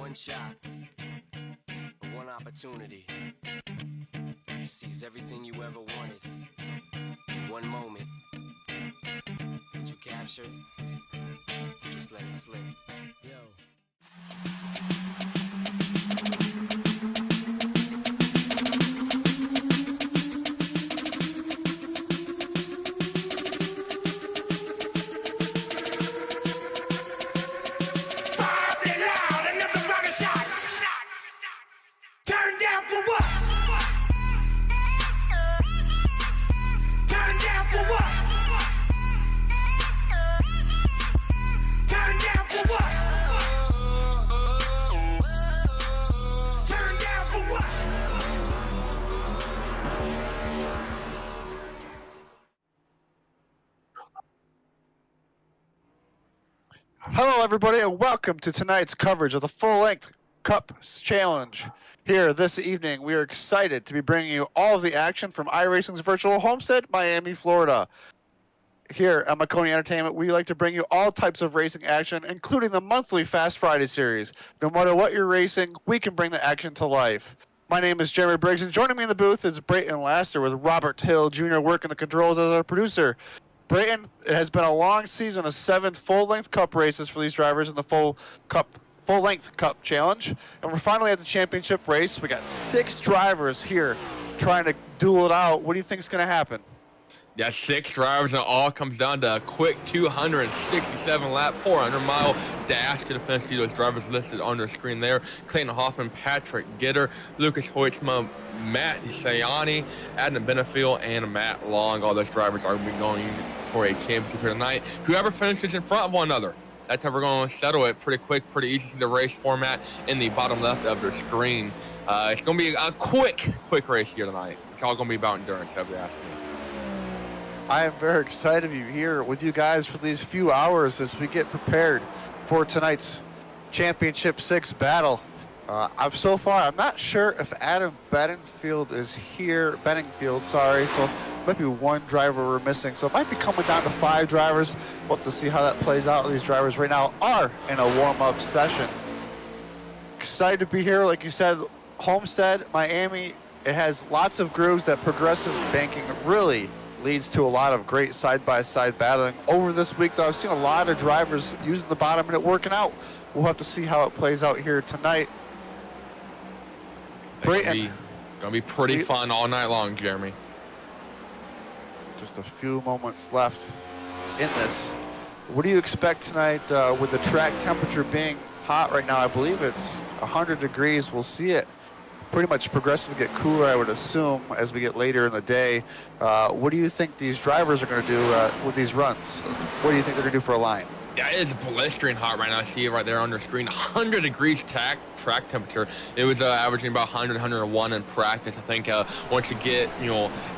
one shot, one opportunity to seize everything you ever wanted in one moment. Did you capture it? Just let it slip. Yo. Hello, everybody, and welcome to tonight's coverage of the full-length Cup Challenge. Here this evening, we are excited to be bringing you all of the action from iRacing's virtual Homestead, Miami, Florida. Here at Maconi Entertainment, we like to bring you all types of racing action, including the monthly Fast Friday series. No matter what you're racing, we can bring the action to life. My name is Jeremy Briggs, and joining me in the booth is Brayton Laster with Robert Hill Jr. working the controls as our producer. Brayton, it has been a long season of 7 full-length Cup races for these drivers in the full-length Cup Challenge, and we're finally at the championship race. We got 6 drivers here trying to duel it out. What do you think is going to happen? Yeah, 6 drivers, and it all comes down to a quick 267-lap, 400-mile dash to the finish. See those drivers listed on their screen there: Clayton Hoffman, Patrick Gitter, Lucas Hoytsma, Matt Sayani, Adam Benefield, and Matt Long. All those drivers are going for a championship here tonight. Whoever finishes in front of one another, that's how we're going to settle it. Pretty quick, pretty easy. See the race format in the bottom left of their screen. It's going to be a quick race here tonight. It's all going to be about endurance, if you ask me. I am very excited to be here with you guys for these few hours as we get prepared for tonight's Championship 6 battle. I'm not sure if Adam Bedingfield is here. So might be one driver we're missing. So it might be coming down to 5 drivers. We'll have to see how that plays out. These drivers right now are in a warm-up session. Excited to be here. Like you said, Homestead, Miami, it has lots of grooves. That progressive banking really leads to a lot of great side-by-side battling. Over this week, though, I've seen a lot of drivers using the bottom and it working out. We'll have to see how it plays out here tonight. It's gonna be pretty fun all night long, Jeremy. Just a few moments left in this. What do you expect tonight with the track temperature being hot right now? I believe it's 100 degrees. We'll see it pretty much progressively get cooler, I would assume, as we get later in the day. What do you think these drivers are going to do with these runs? What do you think they're going to do for a line? Yeah, it is blistering hot right now. I see it right there on the screen. 100 degrees track temperature. It was averaging about 100, 101 in practice. I think once you get,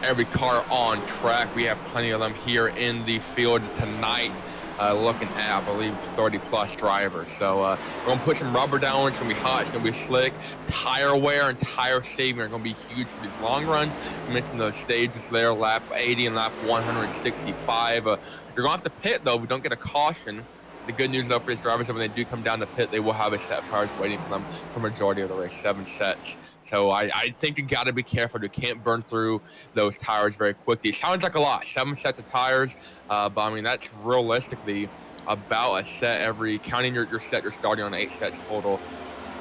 every car on track, we have plenty of them here in the field tonight. looking at, I believe, 30-plus drivers. So we're going to put some rubber down. It's going to be hot. It's going to be slick. Tire wear and tire saving are going to be huge for these long runs. You mentioned those stages there, lap 80 and lap 165. You're going to have to pit, though, if we don't get a caution. The good news, though, for these drivers is when they do come down the pit, they will have a set of tires waiting for them for the majority of the race, 7 sets. So I think you got to be careful. You can't burn through those tires very quickly. It sounds like a lot, 7 sets of tires, but I mean, that's realistically about a set every, counting your set, you're starting on 8 sets total.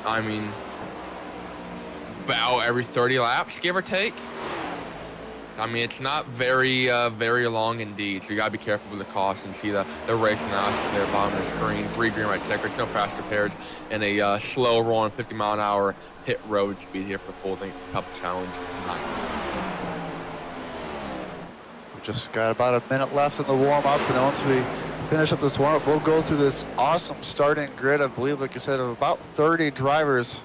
I mean, about every 30 laps, give or take. I mean, it's not very long indeed, so you gotta be careful with the caution. See the race announcement there, bottom of the screen, 3 green light checkers, no fast repairs, and a slow rolling 50-mile-an-hour pit road speed here for full length Cup Challenge tonight. We've just got about a minute left in the warm-up, and once we finish up this warm-up, we'll go through this awesome starting grid. I believe, like you said, of about 30 drivers.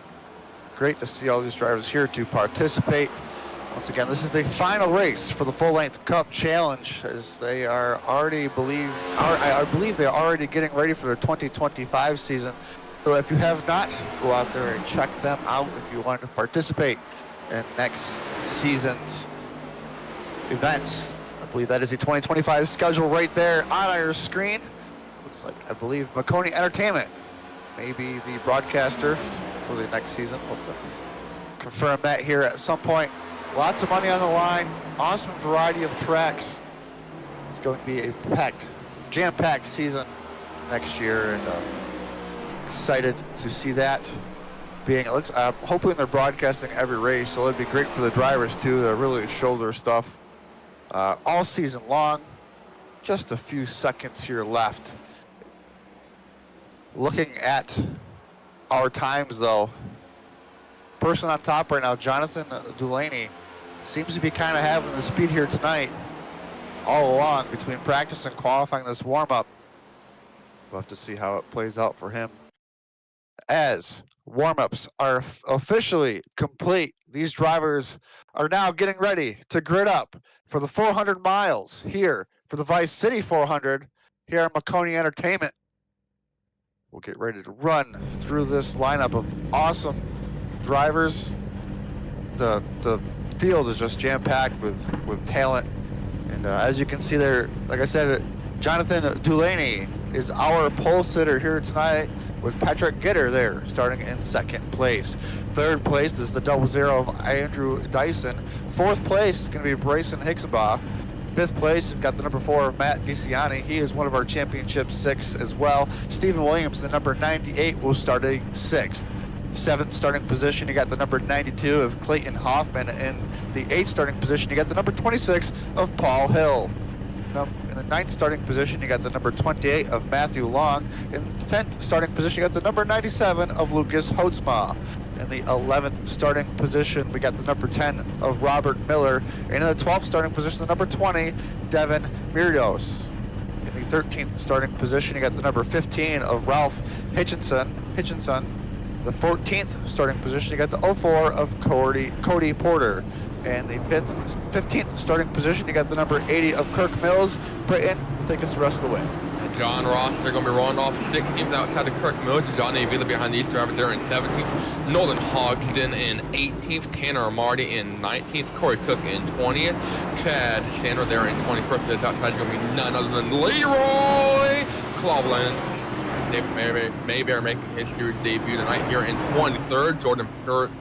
Great to see all these drivers here to participate. Once again, this is the final race for the full-length Cup Challenge, as they are already, I believe they're already getting ready for the 2025 season. So if you have not, go out there and check them out if you want to participate in next season's events. I believe that is the 2025 schedule right there on your screen. Looks like, I believe, Maconi Entertainment may be the broadcaster for the next season. Hope to confirm that here at some point. Lots of money on the line, awesome variety of tracks. It's going to be a jam-packed season next year, and excited to see that being. I'm hoping they're broadcasting every race, so it'd be great for the drivers too to really show their stuff all season long. Just a few seconds here left. Looking at our times, though, person on top right now, Jonathan Delaney, seems to be kind of having the speed here tonight all along between practice and qualifying this warm-up. We'll have to see how it plays out for him. As warm-ups are officially complete, these drivers are now getting ready to grid up for the 400 miles here for the Vice City 400 here at Maconi Entertainment. We'll get ready to run through this lineup of awesome drivers. The field is just jam-packed with talent, and as you can see there, like I said, Jonathan Delaney is our pole sitter here tonight, with Patrick Gitter there starting in 2nd place. 3rd place is the 00 of Andrew Dyson. 4th place is going to be Bryson Hixenbaugh. 5th place, we've got the number 4 of Matt DeCiani. He is one of our championship 6 as well. Stephen Williams, the number 98, will start 6th. 7th starting position, you got the number 92 of Clayton Hoffman. In the 8th starting position, you got the number 26 of Paul Hill. In the 9th starting position, you got the number 28 of Matthew Long. In the 10th starting position, you got the number 97 of Lucas Hotzma. In the 11th starting position, we got the number 10 of Robert Miller. And in the 12th starting position, the number 20, Devin Mirios. In the 13th starting position, you got the number 15 of Ralph Hitchinson. The 14th starting position, you got the 04 of Cody Porter. And the 15th starting position, you got the number 80 of Kirk Mills. Britton, take us the rest of the way. John Ross, they're going to be rolling off 16th outside of Kirk Mills. John Avila behind these drivers there in 17th. Nolan Hogsden in 18th. Tanner Marty in 19th. Corey Cook in 20th. Chad Sandra there in 21st. This outside is going to be none other than Leroy Cloveland. Dave Mayberry making his series debut tonight here in 23rd. Jordan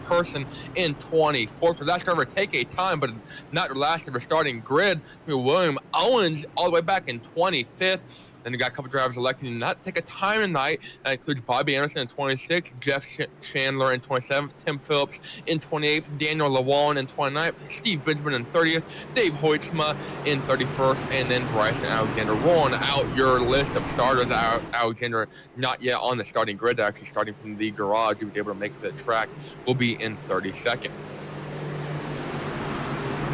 Person in 24th. So that's going to take a time, but not the last of our starting grid. William Owens all the way back in 25th. Then you got a couple drivers electing to not take a time tonight. That includes Bobby Anderson in 26th, Jeff Chandler in 27th, Tim Phillips in 28th, Daniel Lewallen in 29th, Steve Benjamin in 30th, Dave Hoytsma in 31st, and then Bryson Alexander. Rolling out your list of starters. Alexander not yet on the starting grid, actually starting from the garage. He was able to make the track. Will be in 32nd.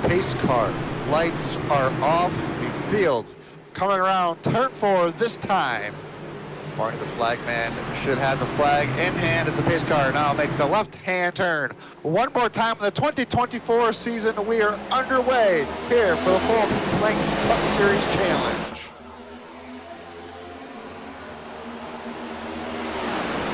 Pace car lights are off. The field coming around turn 4 this time. Barney the flagman should have the flag in hand as the pace car now makes a left-hand turn. One more time in the 2024 season, we are underway here for the full-length Cup Series Challenge.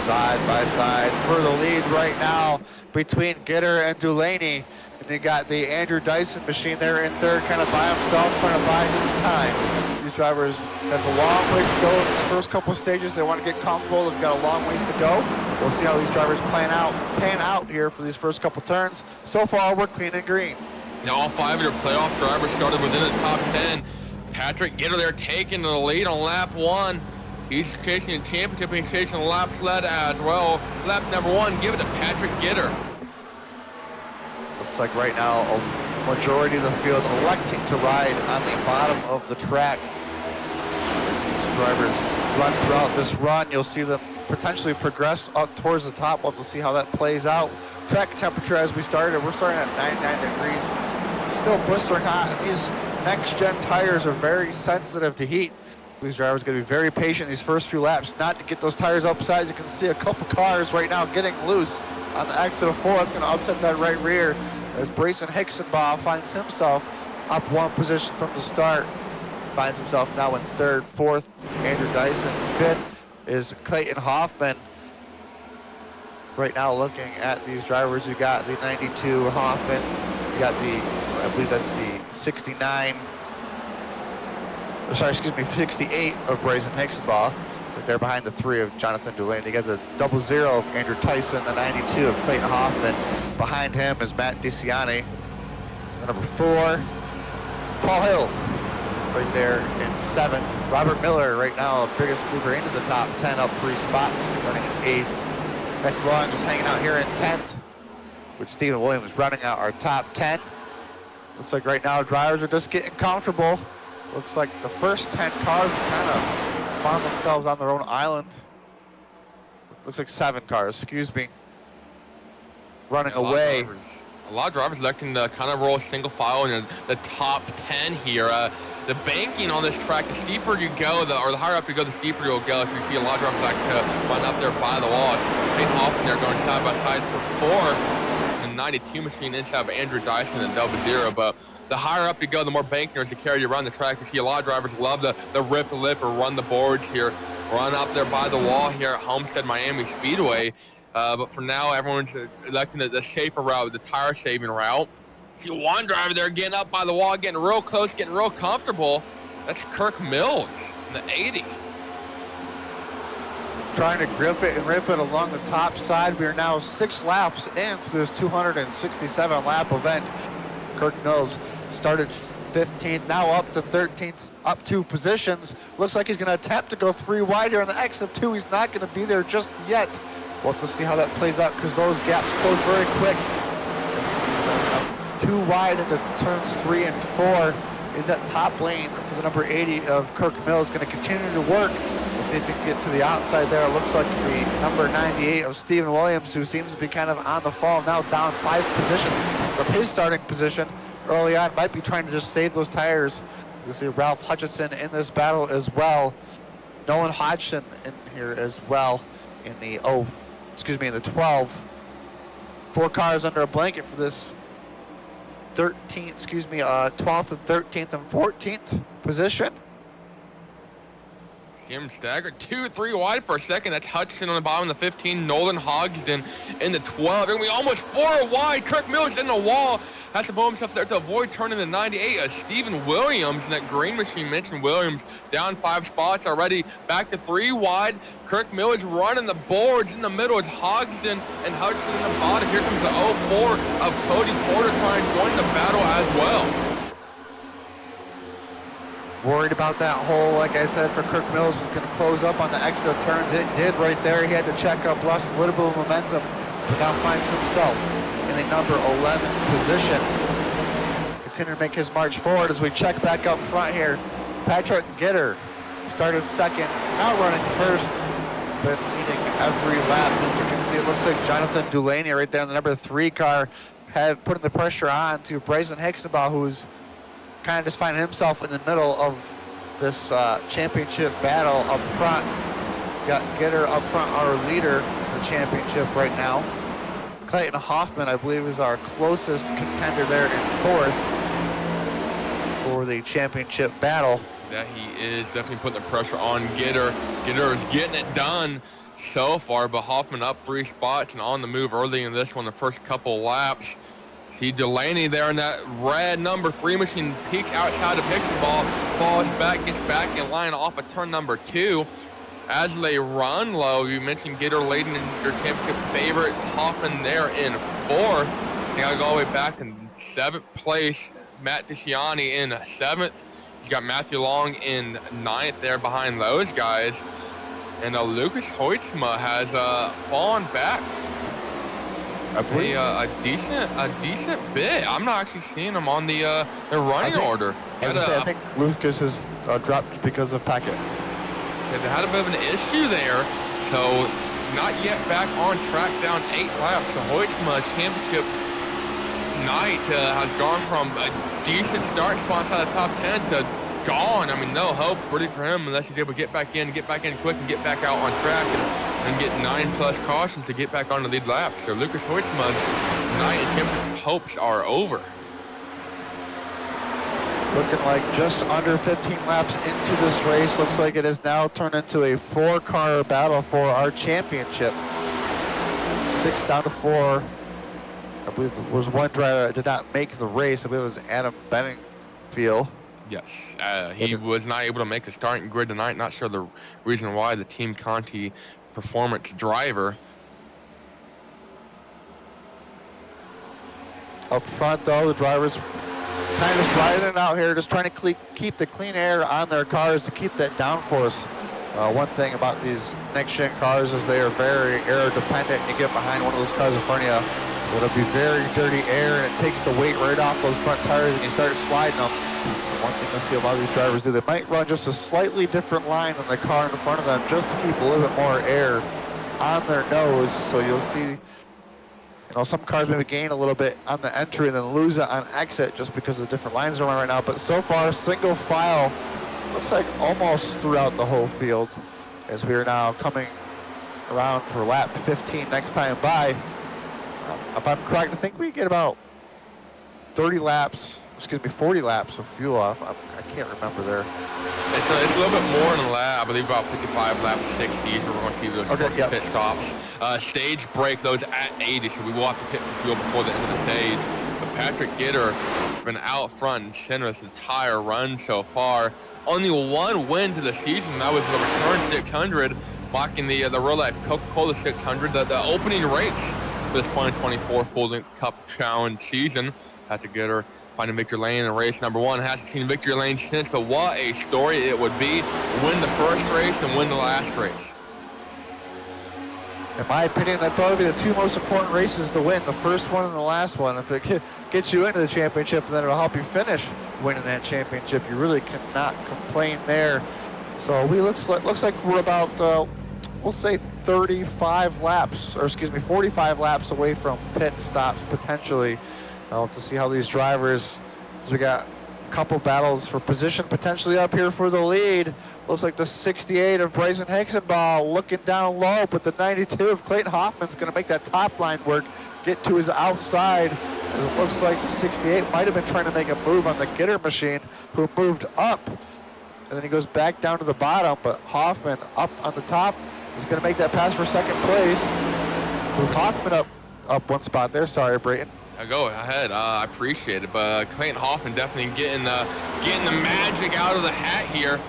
side by side for the lead right now between Gitter and Dulaney. And you got the Andrew Dyson machine there in third, kind of by himself, trying to buy his time. These drivers have a long ways to go in these first couple of stages. They want to get comfortable. They've got a long ways to go. We'll see how these drivers pan out here for these first couple turns. So far, we're clean and green. Now all 5 of your playoff drivers started within the top 10. Patrick Gitter there taking the lead on lap 1. He's chasing the championship. He's chasing the lap sled as well. Lap number 1, give it to Patrick Gitter. Looks like right now a majority of the field electing to ride on the bottom of the track. As these drivers run throughout this run, you'll see them potentially progress up towards the top. We'll see how that plays out. Track temperature as we started, we're starting at 99 degrees. Still blistering hot, and these next-gen tires are very sensitive to heat. These drivers got to be very patient these first few laps, not to get those tires upside. You can see a couple cars right now getting loose on the exit of 4. That's going to upset that right rear as Brayson Hicksonbaugh finds himself up 1 position from the start. Finds himself now in 3rd, 4th, Andrew Dyson. 5th is Clayton Hoffman. Right now looking at these drivers, you got the 92 Hoffman, you got the, I believe that's the 69, sorry, excuse me, 68 of Brayson Hicksonbaugh. Right there behind the 3 of Jonathan Dulaney. You got the 00 of Andrew Tyson, the 92 of Clayton Hoffman. Behind him is Matt DeCiani. Number 4, Paul Hill, right there in 7th. Robert Miller right now, the biggest mover into the top 10, up 3 spots, running in 8th. Becky Long just hanging out here in 10th, with Stephen Williams running out our top 10. Looks like right now drivers are just getting comfortable. Looks like the first 10 cars kind of found themselves on their own island. Looks like 7 cars, excuse me, running away. A lot of drivers electing to kind of roll single file in the top 10 here. The banking on this track, the steeper you go, or the higher up you go, the steeper you'll go. So you see a lot of drivers like to run up there by the wall. Clayton Hoffman there going side by side for 4th. The 92 machine inside of Andrew Dyson and 00. But the higher up you go, the more banking there is to carry you around the track. You see a lot of drivers love the rip the lip or run the boards here. Run up there by the wall here at Homestead Miami Speedway. But for now, everyone's electing the safer route, the tire-saving route. See one driver there getting up by the wall, getting real close, getting real comfortable. That's Kirk Mills in the 80. Trying to grip it and rip it along the top side. We are now 6 laps into this 267 lap event. Kirk Mills started 15th, now up to 13th, up 2 positions. Looks like he's going to attempt to go 3 wide here on the exit of 2. He's not going to be there just yet. We'll have to see how that plays out because those gaps close very quick. It's 2 wide into turns 3 and 4. Is that top lane for the number 80 of Kirk Mills going to continue to work? We'll see if he can get to the outside there. It looks like the number 98 of Stephen Williams, who seems to be kind of on the fall, now down 5 positions from his starting position early on, might be trying to just save those tires. You'll see Ralph Hutchison in this battle as well. Nolan Hodgson in here as well in the in the 12. 4 cars under a blanket for this 12th and 13th and 14th position. Jim staggered 2-3 wide for a second. That's Hudson on the bottom of the 15. Nolan Hodgson in the 12. They're going to be almost 4 wide. Kirk Miller's in the wall. Has to blow himself there to avoid turning the 98. Stephen Williams in that green machine mentioned Williams down 5 spots already. Back to 3 wide. Kirk Miller's running the boards. In the middle is Hodgson and Hudson in the bottom. Here comes the 04 of Cody Porter trying to join the battle as well. Worried about that hole, like I said, for Kirk Mills was going to close up on the exit of turns. It did right there. He had to check up, lost a little bit of momentum, but now finds himself in a number 11 position. Continue to make his march forward as we check back up front here. Patrick Gitter started 2nd, now running 1st, but leading every lap. As you can see, it looks like Jonathan Dulaney right there in the number 3 car had putting the pressure on to Brayson Hicksonbaugh, who's kind of just finding himself in the middle of this championship battle up front. Got Gitter up front, our leader in the championship right now. Clayton Hoffman, I believe, is our closest contender there in 4th for the championship battle. That he is definitely putting the pressure on Gitter. Gitter is getting it done. so far, but Hoffman up 3 spots and on the move early in this one, the first couple laps. See Delaney there in that red number 3 machine peeks outside of Pickleball, falls back, gets back in line off of turn number 2. As they run low, you mentioned Gator leading in your championship favorite, Hoffman there in 4th. You gotta go all the way back in 7th place, Matt DeCiani in 7th. You got Matthew Long in 9th there behind those guys. And Lucas Hoytsma has fallen back a decent bit. I'm not actually seeing him on the running order. I think Lucas has dropped because of Packett. They had a bit of an issue there, so not yet back on track, down 8 laps. The Hoytsma championship night has gone from a decent start spot inside the top 10 to gone. I mean, no hope really for him unless he's able to get back in quick and get back out on track and get 9+ cautions to get back on the lead lap. So Lucas Hoytsma's night and championship hopes are over. Looking like just under 15 laps into this race. Looks like it has now turned into a 4-car battle for our championship. 6 down to 4. I believe there was one driver that did not make the race. I believe it was Adam Benningfield. Yes, he was not able to make a starting grid tonight. Not sure the reason why. The Team Conti performance driver. Up front, though, the drivers kind of sliding out here, just trying to keep the clean air on their cars to keep that downforce. One thing about these next-gen cars is they are very air-dependent. You get behind one of those cars in front of you, it'll be very dirty air, and it takes the weight right off those front tires, and you start sliding them. One thing I see a lot of these drivers do, they might run just a slightly different line than the car in front of them just to keep a little bit more air on their nose. So you'll see, some cars maybe gain a little bit on the entry and then lose it on exit just because of the different lines they're on right now. But so far, single file looks like almost throughout the whole field as we are now coming around for lap 15 next time by. If I'm correct, I think we get about 40 laps of fuel off. I can't remember there. It's a little bit more than a lap. I believe about 55 laps, 60. So we're going to see those pit stops. Stage break those at 80, so we will have to pit for fuel before the end of the stage. But Patrick Gitter has been out front and center this entire run so far. Only one win to the season. That was the return 600, blocking the Real Life Coca-Cola 600, the opening race for this 2024 Full Cup Challenge season. Patrick Gitter finding victory lane in race number 1. Hasn't seen victory lane since, but what a story it would be. Win the first race and win the last race. In my opinion, that'd probably be the 2 most important races to win, the first one and the last one. If it gets you into the championship, then it'll help you finish winning that championship. You really cannot complain there. So looks like we're about, we'll say 45 laps away from pit stops potentially. I'll have to see how these drivers, as we got a couple battles for position potentially up here for the lead. Looks like the 68 of Bryson Hexenbaugh looking down low, but the 92 of Clayton Hoffman's going to make that top line work, get to his outside. As it looks like the 68 might have been trying to make a move on the Gitter machine, who moved up. And then he goes back down to the bottom, but Hoffman up on the top is going to make that pass for second place. Move Hoffman up 1 spot there. Sorry, Brayton. Go ahead. I appreciate it, but Clayton Hoffman definitely getting the magic out of the hat here.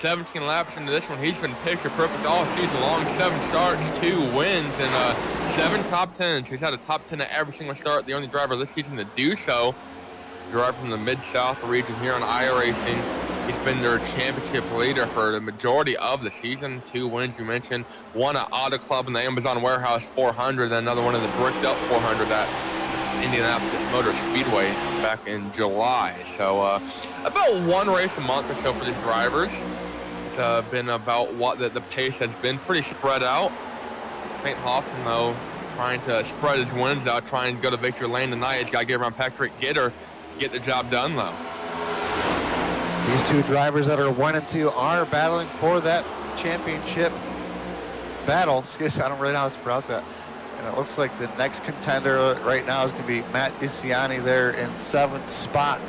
17 laps into this one, he's been picture perfect all season long. 7 starts, 2 wins, and 7 top 10s. He's had a top 10 at every single start. The only driver this season to do so. Driver from the Mid-South region here on iRacing. He's been their championship leader for the majority of the season. 2 wins, you mentioned. 1 at Auto Club in the Amazon Warehouse 400, and another one in the Bricked Up 400 at Indianapolis Motor Speedway back in July. So about 1 race a month or so for these drivers. It's been about what the pace has been pretty spread out. Clayton Hoffman, though, trying to spread his wins out, trying to go to victory lane tonight. He's got to get around Patrick Gitter to get the job done, though. These 2 drivers that are 1 and 2 are battling for that championship battle. Excuse me, I don't really know how to pronounce that. And it looks like the next contender right now is going to be Matt DeCiani there in 7th spot.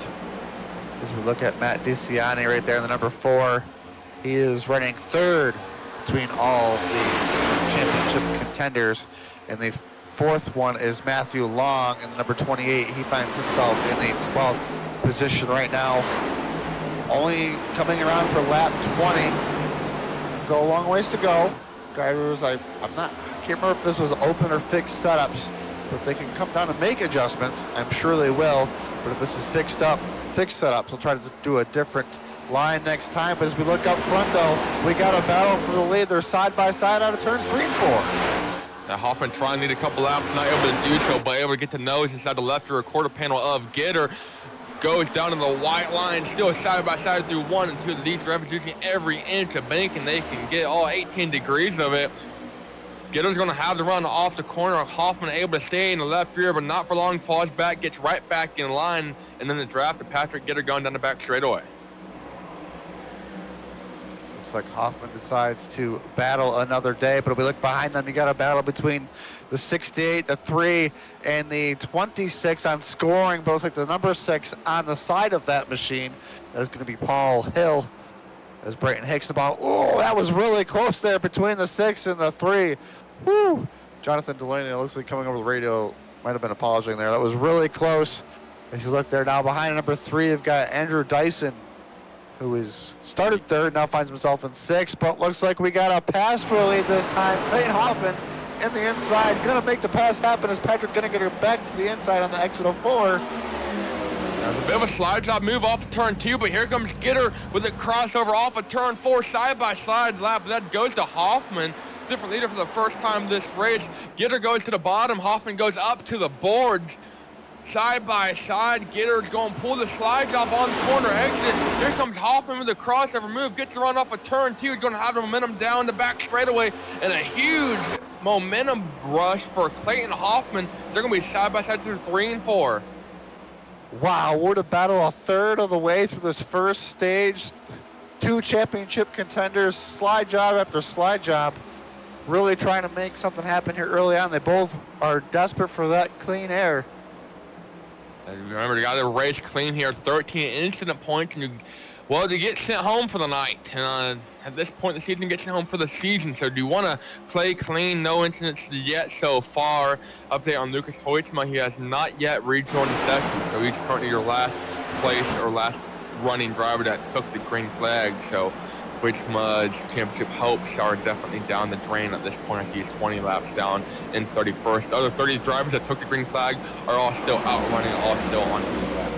As we look at Matt DeCiani right there in the number 4, he is running 3rd between all the championship contenders. And the fourth one is Matthew Long in the number 28. He finds himself in the 12th position right now. Only coming around for lap 20. So a long ways to go. Drivers, I can't remember if this was open or fixed setups, but if they can come down and make adjustments, I'm sure they will. But if this is fixed setups, we'll try to do a different line next time. But as we look up front, though, we got a battle for the lead. They're side by side out of turns 3 and 4. Now Hoffman trying to need a couple laps, not able to do so, but able to get the nose inside the left rear quarter panel of Gitter. Goes down to the white line, still side by side through 1 and 2. These drivers using every inch of bank, and they can get all 18 degrees of it. Gitter's going to have to run off the corner. Hoffman able to stay in the left rear, but not for long. Falls back, gets right back in line, and then the draft of Patrick Gitter going down the back straightaway. Looks like Hoffman decides to battle another day, but if we look behind them, you got a battle between the 68, the 3, and the 26 on scoring. But looks like the number 6 on the side of that machine is going to be Paul Hill. As Brayton Hicks about, oh, that was really close there between the 6 and the 3. Woo! Jonathan Delaney, it looks like coming over the radio, might have been apologizing there. That was really close. As you look there now, behind number 3, you've got Andrew Dyson, who is started 3rd, now finds himself in 6th, but looks like we got a pass for a lead this time. Clayton Hoffman in the inside, gonna make the pass happen as Patrick gonna get her back to the inside on the exit of 4. There's a bit of a slide job move off of turn 2, but here comes Gitter with a crossover off of turn 4, side by side lap. That goes to Hoffman. Different leader for the first time this race. Gitter goes to the bottom, Hoffman goes up to the boards. Side by side, Gitter's going to pull the slide job on the corner exit. Here comes Hoffman with a crossover move, gets the run off of turn 2. He's going to have the momentum down the back straightaway, and a huge momentum rush for Clayton Hoffman. They're going to be side by side through 3 and 4. Wow, what a battle, a third of the way through this first stage. 2 championship contenders, slide job after slide job, really trying to make something happen here early on. They both are desperate for that clean air. And remember, you got to race clean here, 13 incident points, and you get sent home for the night. And at this point in the season, you get sent home for the season. So do you want to play clean? No incidents yet so far. Update on Lucas Hoytsma. He has not yet rejoined the session, so he's currently your last place or last running driver that took the green flag. So Hoytsma's championship hopes are definitely down the drain at this point. I see he's 20 laps down in 31st. The other 30 drivers that took the green flag are all still out running, all still on the flag.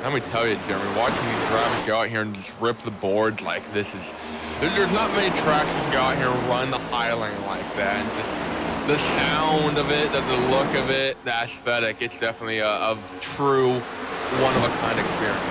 Let me tell you, Jeremy, watching these drivers go out here and just rip the boards like this is... There's not many tracks that go out here and run the Highland like that. And just the sound of it, the look of it, the aesthetic, it's definitely a true one-of-a-kind experience.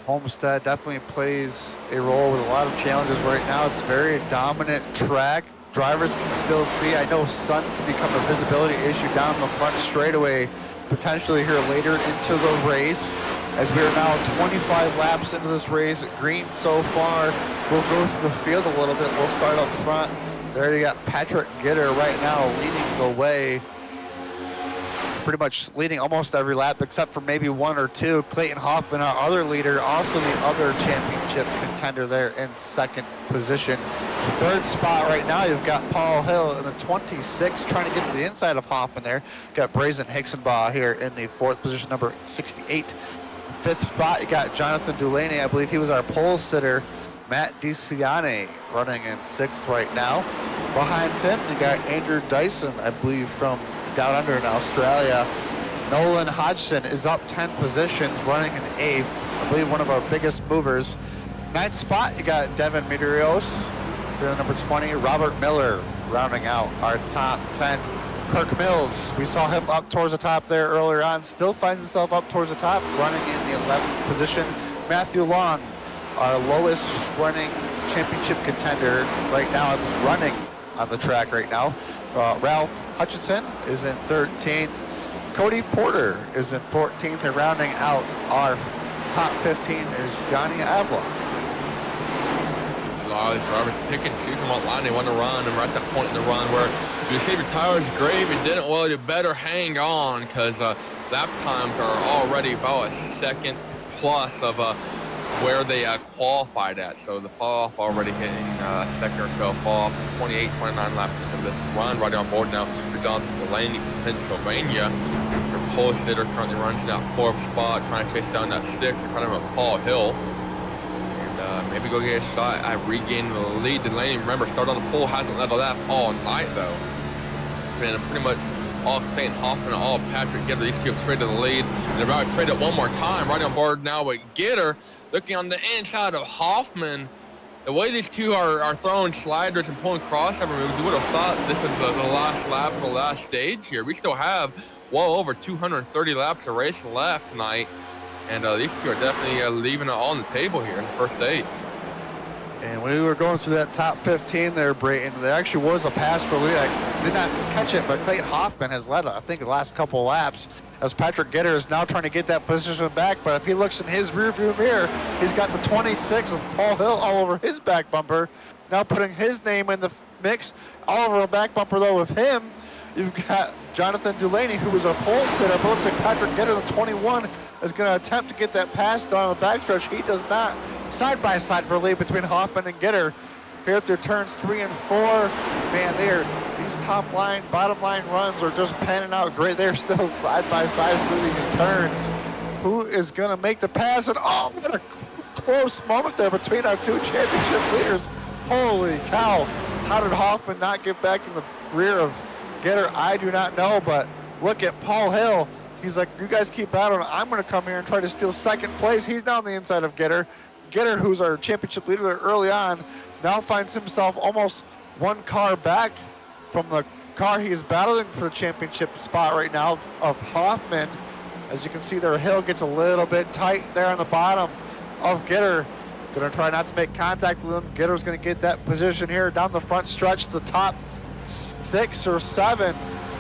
Homestead definitely plays a role with a lot of challenges right now. It's a very dominant track. Drivers can still see. I know sun can become a visibility issue down the front straightaway potentially here later into the race, as we are now 25 laps into this race. Green so far. We'll go through the field a little bit. We'll start up front. There you got Patrick Gitter right now leading the way, pretty much leading almost every lap except for maybe 1 or 2. Clayton Hoffman, our other leader, also the other championship contender there in 2nd position. The 3rd spot right now, you've got Paul Hill in the 26, trying to get to the inside of Hoffman there. Got Brazen Hicksonbaugh here in the 4th position, number 68. 5th spot, you got Jonathan Delaney. I believe he was our pole sitter. Matt DiCiane running in 6th right now. Behind him, you got Andrew Dyson, I believe, from down under in Australia. Nolan Hodgson is up 10 positions, running in 8th. I believe one of our biggest movers. 9th spot, you got Devin Medeiros, number 20. Robert Miller rounding out our top 10. Kirk Mills, we saw him up towards the top there earlier on, still finds himself up towards the top, running in the 11th position. Matthew Long, our lowest running championship contender right now, running on the track right now. Ralph Hutchinson is in 13th. Cody Porter is in 14th, and rounding out our top 15 is Johnny Avila these drivers pick and choose from what line they want to run, and we're at that point in the run where you save your tires great. If you didn't, well, you better hang on, because lap times are already about a second plus of where they qualified at. So the fall off already hitting a second or so, fall off 28, 29 laps of this run. Right on board now for Jonathan Delaney from Pennsylvania. Their pole sitter currently runs that 4th spot, trying to chase down that 6th in front of a Paul Hill. And maybe go get a shot at regaining the lead. Delaney, remember, started on the pole, hasn't led a lap all night though. And pretty much all Clayton Hoffman and all Patrick Gitter, these two have traded the lead. And they're about to trade it one more time. Right on board now with Gitter. Looking on the inside of Hoffman, the way these two are throwing sliders and pulling crossover moves, you would have thought this was the last lap of the last stage here. We still have well over 230 laps of race left tonight, and these two are definitely leaving it all on the table here in the first stage. And when we were going through that top 15 there, Brayton, there actually was a pass for lead. I did not catch it, but Clayton Hoffman has led, I think, the last couple of laps, as Patrick Gitter is now trying to get that position back. But if he looks in his rearview mirror, he's got the 26 of Paul Hill all over his back bumper, now putting his name in the mix. All over a back bumper, though, with him, you've got Jonathan Delaney, who was a pole sitter, but looks like Patrick Gitter, the 21, is going to attempt to get that pass down the backstretch. He does not. Side by side for lead between Hoffman and Gitter here through turns 3 and 4. Man, these top line, bottom line runs are just panning out great. They're still side by side through these turns. Who is going to make the pass? And oh, what a close moment there between our two championship leaders. Holy cow. How did Hoffman not get back in the rear of Gitter? I do not know, but look at Paul Hill. He's like, you guys keep battling. I'm going to come here and try to steal second place. He's down the inside of Gitter. Gitter, who's our championship leader there early on, now finds himself almost one car back from the car he is battling for the championship spot right now of Hoffman. As you can see there, Hill gets a little bit tight there on the bottom of Gitter. Going to try not to make contact with him. Gitter's going to get that position here down the front stretch, the top 6 or 7.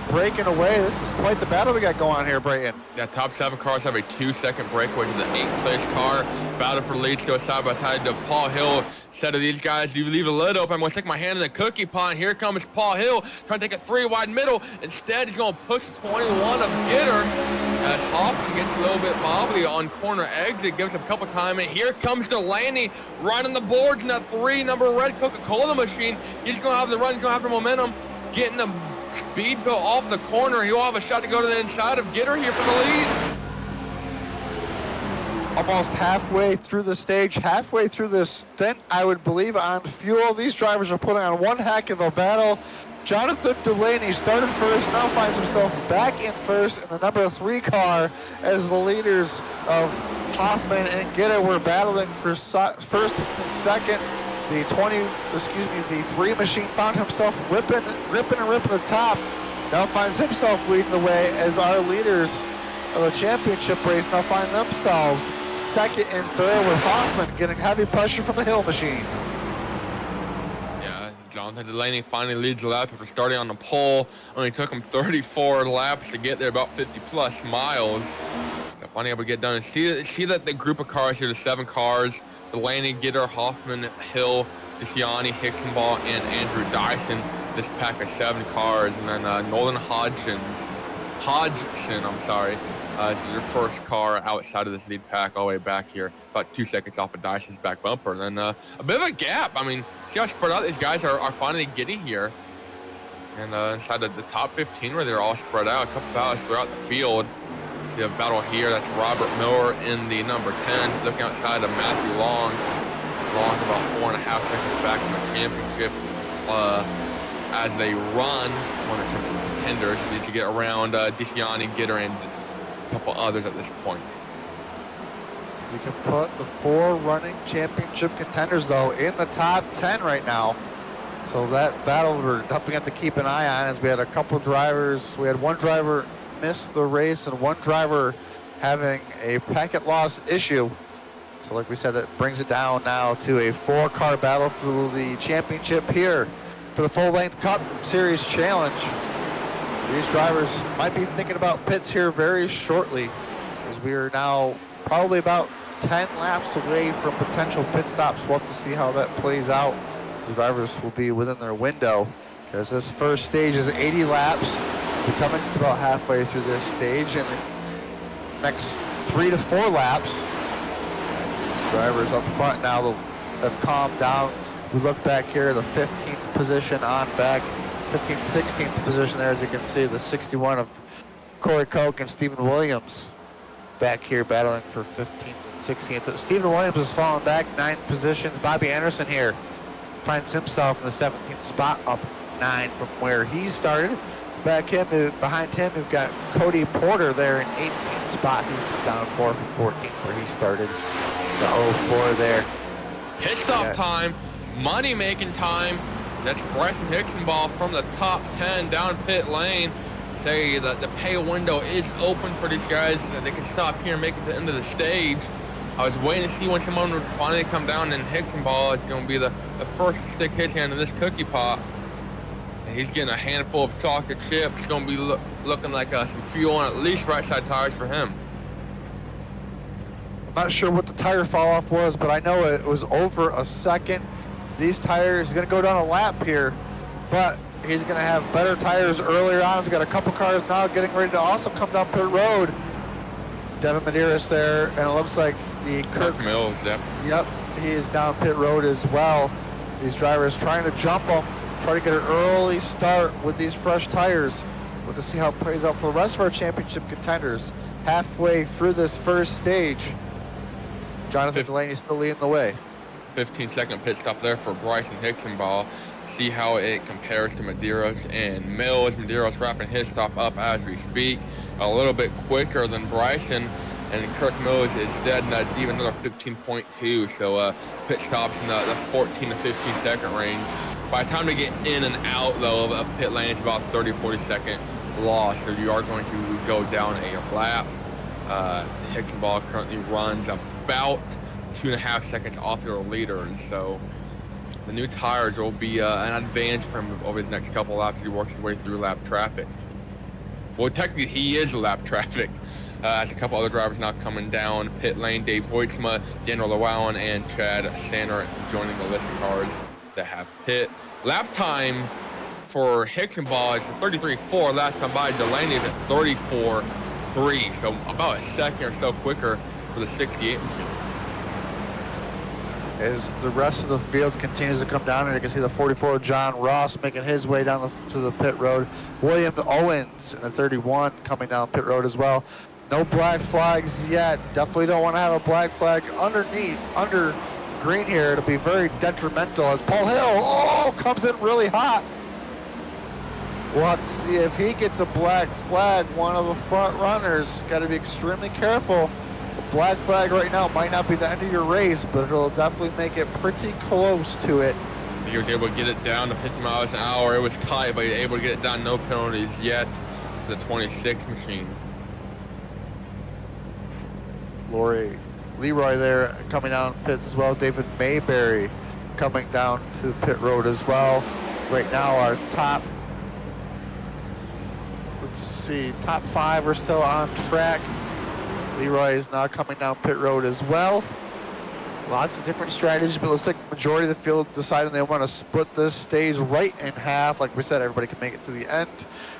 Breaking away. This is quite the battle we got going on here, Brayton. Yeah, top 7 cars have a 2-second breakaway to the 8th place car. Battle for lead, go side by side to Paul Hill. Said to these guys, you leave the lid open, I'm going to stick my hand in the cookie pot. Here comes Paul Hill, trying to take a 3 wide middle. Instead, he's going to push 21 of Gitter. As Hoffman gets a little bit wobbly on corner exit, gives him a couple time. And here comes Delaney, running the boards in that 3 number red Coca-Cola machine. He's going to have the run, he's going to have the momentum, getting the speed built off the corner. He'll have a shot to go to the inside of Gitter here for the lead. Almost halfway through the stage, halfway through this stint, I would believe, on fuel. These drivers are putting on one heck of a battle. Jonathan Delaney started first, now finds himself back in first in the number 3 car, as the leaders of Hoffman and Gitter were battling for first and second. The 3 machine found himself gripping and ripping the top. Now finds himself leading the way, as our leaders of the championship race now find themselves second and third, with Hoffman getting heavy pressure from the Hill machine. Yeah, Jonathan Delaney finally leads the lap after starting on the pole. Only took him 34 laps to get there, about 50 plus miles. Finally able to get done and see that the group of cars here, the 7 cars, Delaney, Gitter, Hoffman, Hill, DeCiani, Hicksonball, and Andrew Dyson. This pack of 7 cars, and then Nolan Hodgson, this is your first car outside of this lead pack all the way back here, about 2 seconds off of Dyson's back bumper. And then a bit of a gap. I mean, see how spread out these guys are finally getting here. And inside of the top 15 where they're all spread out, a couple battles throughout the field. The battle here, that's Robert Miller in the number 10, looking outside of Matthew Long. Long about 4.5 seconds back in the championship. As they run, one of the contenders need to get around DeCiani, Gitter, and a couple others at this point. You can put the 4 running championship contenders, though, in the top 10 right now. So that battle we're definitely have to keep an eye on, as we had a couple drivers. We had one driver miss the race and one driver having a packet loss issue. So like we said, that brings it down now to a 4-car battle for the championship here for the full-length Cup Series Challenge. These drivers might be thinking about pits here very shortly, as we are now probably about 10 laps away from potential pit stops. We'll have to see how that plays out the drivers will be within their window, as this first stage is 80 laps. We're coming to about halfway through this stage, and the next 3 to 4 laps, these drivers up front now have calmed down. We look back here, the 15th position on back, 15th, 16th position there, as you can see, the 61 of Corey Koch and Stephen Williams back here battling for 15th and 16th. So Stephen Williams has fallen back 9 positions. Bobby Anderson here finds himself in the 17th spot, up 9 from where he started. Behind him, we've got Cody Porter there in 18th spot. He's down 4 from 14th where he started. The 04 there. Pit stop time, money-making time. That's Bryson Hicksonball from the top 10 down pit lane. Say that the pay window is open for these guys. They can stop here and make it to the end of the stage. I was waiting to see when someone would finally come down, and Hicksonball is going to be the first to stick his hand in this cookie pot. And he's getting a handful of chocolate chips. It's going to be looking like some fuel on at least right side tires for him. I'm not sure what the tire fall off was, but I know it was over a second. These tires, he's going to go down a lap here, but he's going to have better tires earlier on. We've got a couple cars now getting ready to also come down pit road. Devin Medeiros there, and it looks like the Kirk Mills, Yep, he is down pit road as well. These drivers trying to jump them, try to get an early start with these fresh tires. We'll just see how it plays out for the rest of our championship contenders. Halfway through this first stage, Jonathan Delaney still leading the way. 15-second pit stop there for Bryson Hicksonball. See how it compares to Medeiros and Mills. Medeiros wrapping his stop up as we speak. A little bit quicker than Bryson, and Kirk Mills is dead, and that's even another 15.2. So pit stops in the 14 to 15 second range. By the time they get in and out, though, of pit lane, it's about 30, 40 second loss. So you are going to go down a lap. Hicksonball currently runs about 2.5 seconds off your leader, and so the new tires will be an advantage for him over the next couple laps as he works his way through lap traffic. Well, technically he is lap traffic. As a couple other drivers now coming down pit lane. Dave Hoytsma, Daniel Llewellyn, and Chad Sander joining the list of cars that have pit. Lap time for Hicksonball is 33.4. Last time by Delaney is at 34.3. So about a second or so quicker for the 68 machine. As the rest of the field continues to come down, and you can see the 44 John Ross making his way down to the pit road. William Owens in the 31 coming down pit road as well. No black flags yet. Definitely don't want to have a black flag under green here. It'll be very detrimental as Paul Hill comes in really hot. We'll have to see if he gets a black flag. One of the front runners got to be extremely careful. A black flag right now might not be the end of your race, but it'll definitely make it pretty close to it. He was able to get it down to 50 miles an hour. It was tight, but he was able to get it down, no penalties yet. The 26 machine. Leroy there coming down pits as well. David Mayberry coming down to the pit road as well. Right now our top 5 are still on track. Leroy is now coming down pit road as well. Lots of different strategies, but it looks like the majority of the field deciding they want to split this stage right in half. Like we said, everybody can make it to the end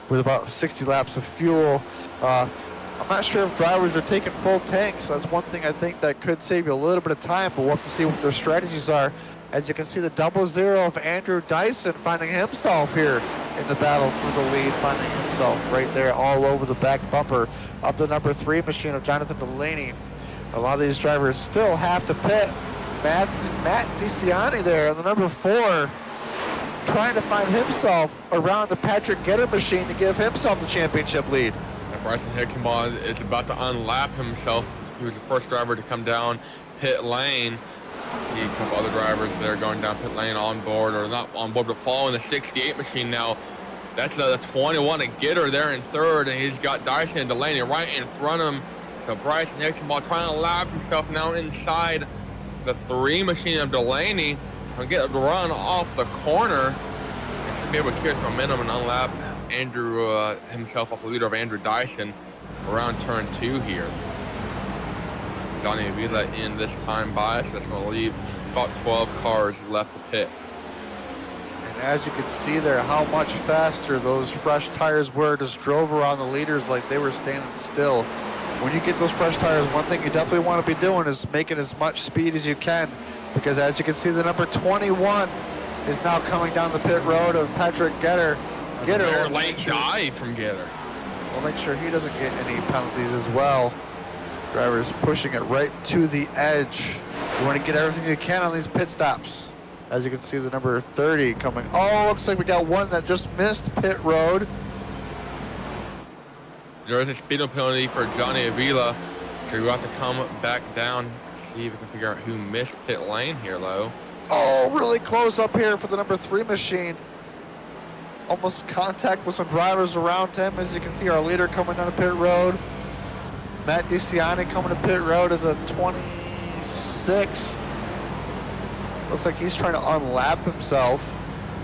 with about 60 laps of fuel. I'm not sure if drivers are taking full tanks. That's one thing I think that could save you a little bit of time, but we'll have to see what their strategies are. As you can see, the 00 of Andrew Dyson finding himself here in the battle for the lead, finding himself right there all over the back bumper of the number 3 machine of Jonathan Delaney. A lot of these drivers still have to pit. Matt DeCiani there on the number 4 trying to find himself around the Patrick Getter machine to give himself the championship lead. Bryson Hicksonball is about to unlap himself. He was the first driver to come down pit lane. See a couple other drivers there going down pit lane on board, or not on board, but following the 68 machine now. That's the 21 at Getter there in third, and he's got Dyson and Delaney right in front of him. So Bryson Hicksonball trying to lap himself now inside the 3 machine of Delaney and get a run off the corner. And should be able to carry some momentum and unlap Andrew himself off the leader of Andrew Dyson around turn 2 here. Johnny Avila in this time bias. That's going to leave about 12 cars left to pit. As you can see there, how much faster those fresh tires were. Just drove around the leaders like they were standing still. When you get those fresh tires, one thing you definitely want to be doing is making as much speed as you can, because as you can see, the number 21 is now coming down the pit road of Patrick Getter. Getter, late dive from Getter. We'll make sure he doesn't get any penalties as well. Drivers pushing it right to the edge. You want to get everything you can on these pit stops. As you can see, the number 30 coming. Oh, looks like we got one that just missed pit road. There is a speed penalty for Johnny Avila. So we have to come back down, see if we can figure out who missed pit lane here, Lo. Oh, really close up here for the number 3 machine. Almost contact with some drivers around him. As you can see, our leader coming down the pit road. Matt DeCiani coming to pit road as a 26. Looks like he's trying to unlap himself.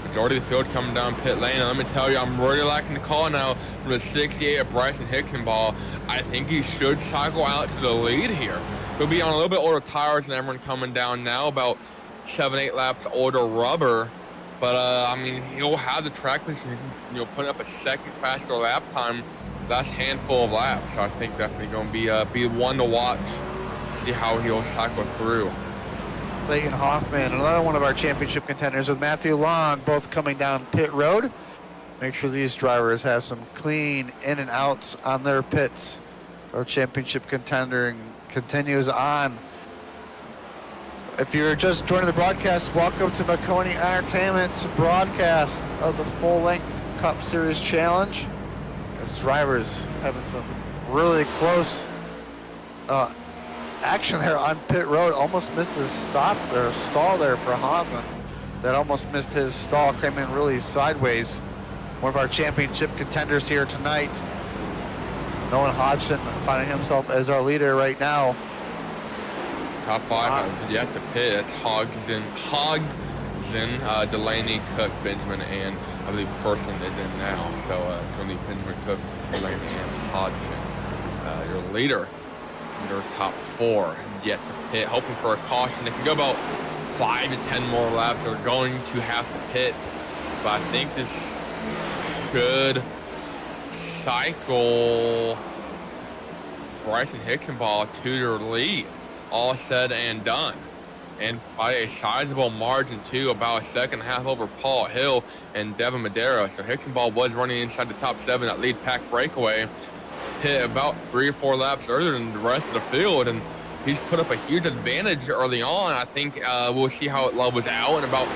Majority of the field coming down pit lane, and let me tell you, I'm really liking the call now from the 68 of Bryson Hickenball. I think he should cycle out to the lead here. He'll be on a little bit older tires than everyone coming down now, about 7-8 laps older rubber. But I mean, he'll have the track position, putting up a second faster lap time last handful of laps. So I think definitely going to be one to watch, see how he'll cycle through. Clayton Hoffman, another one of our championship contenders, with Matthew Long, both coming down pit road. Make sure these drivers have some clean in and outs on their pits. Our championship contender continues on. If you're just joining the broadcast, welcome to Maconi Entertainment's broadcast of the full-length Cup Series Challenge. As drivers having some really close action there on pit road. Almost missed his stall there for Hoffman. That almost missed his stall, came in really sideways. One of our championship contenders here tonight. Nolan Hodgson finding himself as our leader right now. Top 5 yet to pit. It's Hodgson, Delaney, Cook, Benjamin, and I believe Person is in now. So it's only Benjamin, Cook, Delaney, and Hodgson. Your leader, your top 4 yet to pit. Hoping for a caution. If you go about 5 to 10 more laps, they're going to have to pit. But I think this should cycle Bryson Hickenball to their lead. All said and done, and by a sizable margin too, about a second and a half over Paul Hill and Devin Madera. So Hickenball was running inside the top 7 at lead pack breakaway, hit about 3 or 4 laps earlier than the rest of the field, and he's put up a huge advantage early on. I think we'll see how it levels out in about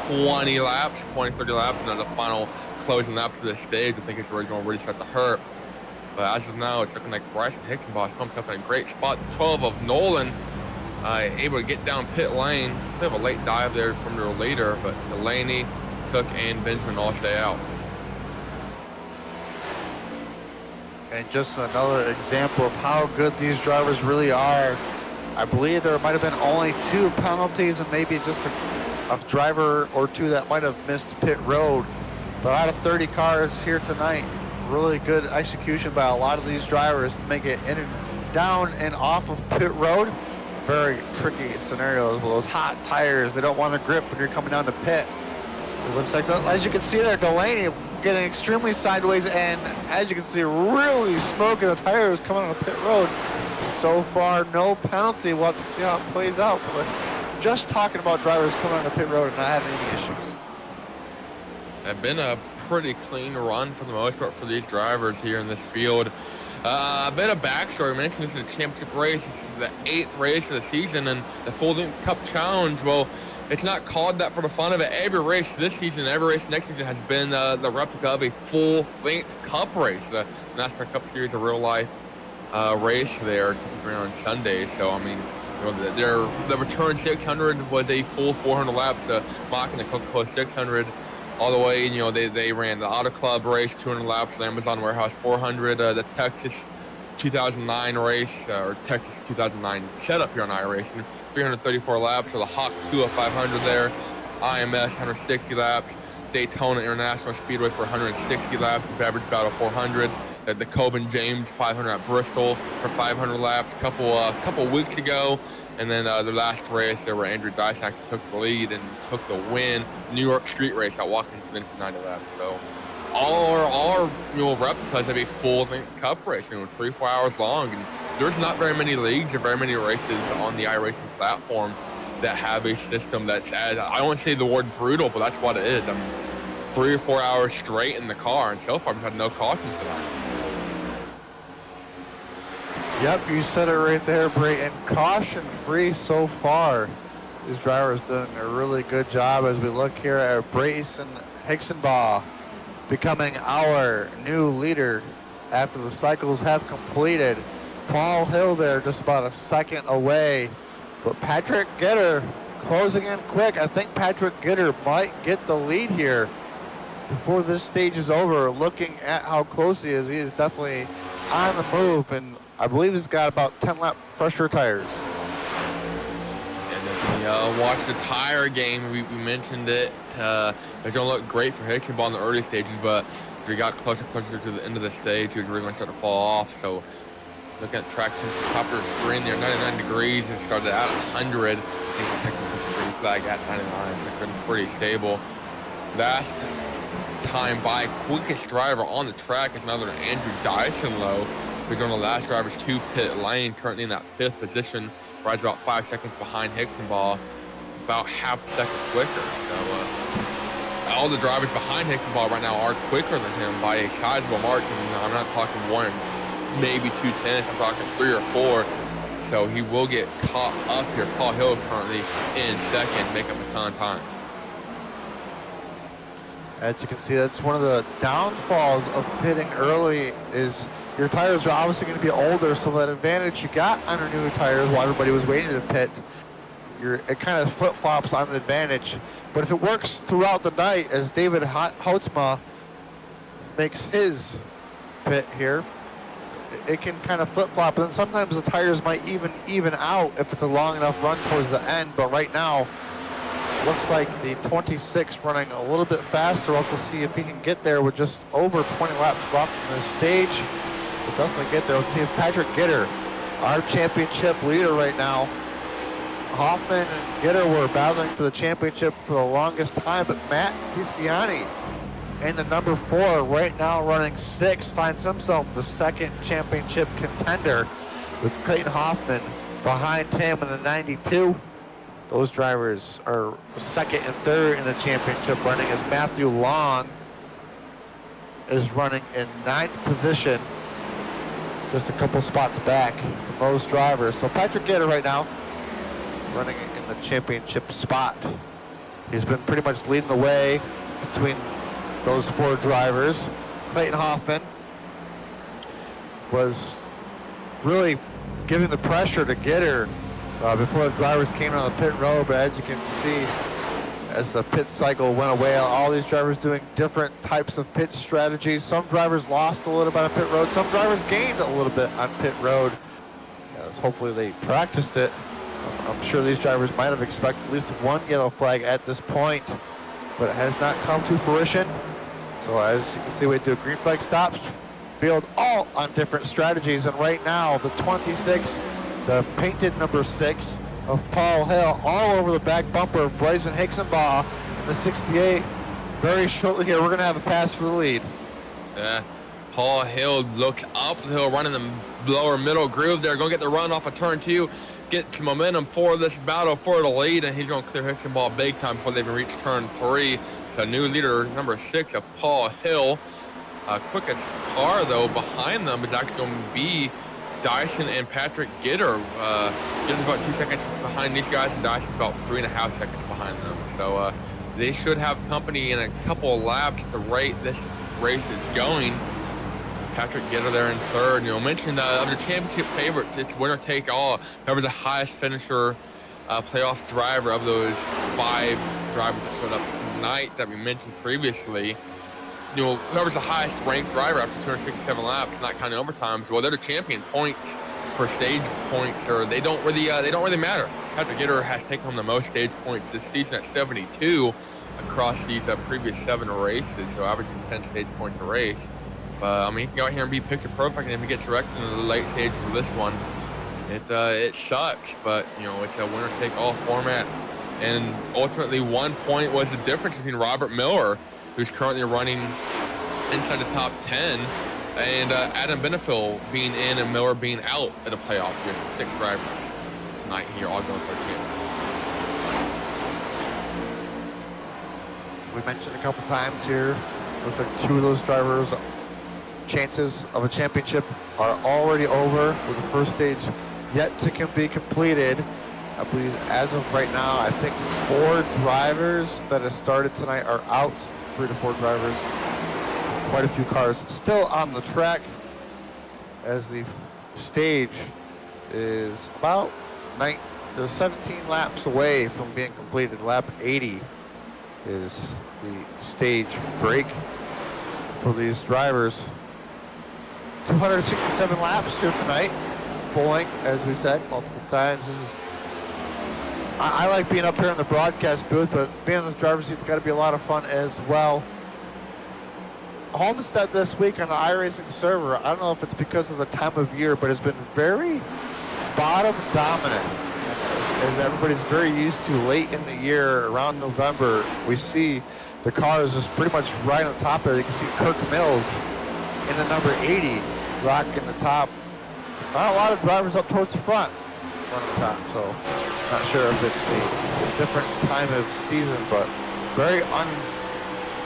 20 laps, 20, 30 laps, and then the final closing lap to the stage. I think it's really going to really start to hurt. But as of now, it's looking like Bryson Hickenball comes up in a great spot. 12 of Nolan, able to get down pit lane. They have a late dive there from their leader, but Delaney, Cook, and Benjamin all stay out. And just another example of how good these drivers really are. I believe there might have been only 2 penalties and maybe just a driver or 2 that might have missed pit road. But out of 30 cars here tonight, really good execution by a lot of these drivers to make it in and down and off of pit road. Very tricky scenarios with those hot tires. They don't want to grip when you're coming down to pit. It looks like, as you can see there, Delaney getting extremely sideways, and as you can see, really smoking the tires coming on the pit road. So far, no penalty. We'll have to see how it plays out. But just talking about drivers coming on the pit road and not having any issues. It's been a pretty clean run for the most part for these drivers here in this field. A bit of backstory. I mentioned this is a championship race. This is the 8th race of the season, and the full-length Cup Challenge, well, it's not called that for the fun of it. Every race this season, every race next season has been the replica of a full-length Cup race. The NASCAR Cup Series, a real-life race there on Sunday. So, I mean, the return 600 was a full 400 laps, mocking the Coca-Cola 600. All the way, they ran the Auto Club race, 200 laps, the Amazon Warehouse 400, the Texas 2009 race, or Texas 2009 setup here on iRacing, 334 laps, so the Hawk 2 of 500 there, IMS 160 laps, Daytona International Speedway for 160 laps, Beverage Battle 400, the Coben James 500 at Bristol for 500 laps. A couple weeks ago, And then the last race there where Andrew Dysak took the lead and took the win, New York Street Race at Watkins Glen for 9 laps. So all our replicas have a full Cup race, 3-4 hours long. And there's not very many leagues or very many races on the iRacing platform that have a system that's as, I won't say the word brutal, but that's what it is. I mean, 3 or 4 hours straight in the car, and so far we've had no cautions for that. Yep, you said it right there, Brayton. Caution-free so far. These drivers doing a really good job as we look here at Brayson Hixenbaugh becoming our new leader after the cycles have completed. Paul Hill there just about a second away. But Patrick Gitter closing in quick. I think Patrick Gitter might get the lead here before this stage is over. Looking at how close he is definitely on the move, and I believe he's got about 10-lap fresher tires. And if we watch the tire game, we mentioned it. It's going to look great for Hixenbaugh in the early stages, but as we got closer to the end of the stage, he was really going to start to fall off. So looking at traction, top of the screen there, 99 degrees, and started out at 100. I think the technical green flag at 99, so it's pretty stable. Last time by quickest driver on the track is another Andrew Dysonlow, who's on the last driver's 2 pit lane, currently in that 5th position, rides about 5 seconds behind Hixenbaugh, about half a second quicker. So all the drivers behind Hixenbaugh right now are quicker than him by a sizable margin. I'm not talking 1, maybe 2 tenths, I'm talking 3 or 4. So he will get caught up here. Paul Hill currently in second, making up a ton of time. As you can see, that's one of the downfalls of pitting early is your tires are obviously going to be older, so that advantage you got on your newer tires while everybody was waiting to pit, it kind of flip-flops on the advantage. But if it works throughout the night, as David Houtsma makes his pit here, it can kind of flip-flop, and then sometimes the tires might even out if it's a long enough run towards the end. But right now, looks like the 26 running a little bit faster. We'll have to see if he can get there with just over 20 laps left in this stage. We'll definitely get there. Let's see if Patrick Gitter, our championship leader right now. Hoffman and Gitter were battling for the championship for the longest time, but Matt DiCiani in the number 4 right now running 6 finds himself the second championship contender with Clayton Hoffman behind him in the 92. Those drivers are second and third in the championship running as Matthew Long is running in 9th position, just a couple spots back from those drivers. So Patrick Gitter right now running in the championship spot. He's been pretty much leading the way between those 4 drivers. Clayton Hoffman was really giving the pressure to Gitter before the drivers came on the pit road, but as you can see, as the pit cycle went away, all these drivers doing different types of pit strategies. Some drivers lost a little bit on pit road, some drivers gained a little bit on pit road. Hopefully they practiced it. I'm sure these drivers might have expected at least 1 yellow flag at this point, but it has not come to fruition. So as you can see, we do green flag stops, build all on different strategies, and right now the 26, the painted number 6 of Paul Hill, all over the back bumper of Bryson Hixenbaugh in the 68. Very shortly here, we're going to have a pass for the lead. Paul Hill looks up the hill, running the lower middle groove there, going to get the run off of turn 2, get some momentum for this battle for the lead, and he's going to clear Hixenbaugh big time before they even reach turn 3. The new leader, number 6 of Paul Hill. Quickest car, though, behind them is actually going to be Dyson and Patrick Gitter. Gitter's about 2 seconds behind these guys, and Dyson's about 3.5 seconds behind them. So they should have company in a couple of laps at the rate this race is going. Patrick Gitter there in third. You know, mentioned of the championship favorites, it's winner take all. Whoever the highest finisher, playoff driver of those 5 drivers that showed up tonight that we mentioned previously. You know, whoever's the highest ranked driver after 267 laps, not counting overtime, well, they're the champion. Points for stage points, or they don't really matter. Patrick Gitter has taken home the most stage points this season at 72 across these previous 7 races, so averaging 10 stage points a race. I mean, he can go out here and be picture perfect, and if he gets wrecked in the late stages of this one, It sucks, but you know it's a winner-take-all format, and ultimately 1 point was the difference between Robert Miller, who's currently running inside the top 10, and Adam Benefiel being in and Miller being out at the playoff here. 6 drivers tonight here, all going for a chance. We mentioned a couple times here, looks like 2 of those drivers' chances of a championship are already over, with the first stage yet to be completed. I believe as of right now, I think 4 drivers that have started tonight are out. 3 to 4 drivers. Quite a few cars still on the track, as the stage is about 17 laps away from being completed. Lap 80 is the stage break for these drivers. 267 laps here tonight, full length, as we've said multiple times. I like being up here in the broadcast booth, but being in the driver's seat's got to be a lot of fun as well. Homestead this week on the iRacing server, I don't know if it's because of the time of year, but it's been very bottom dominant. As everybody's very used to late in the year, around November, we see the cars just pretty much right on top there. You can see Kirk Mills in the number 80 rocking the top. Not a lot of drivers up towards the front on the top, so not sure if it's a different time of season, but very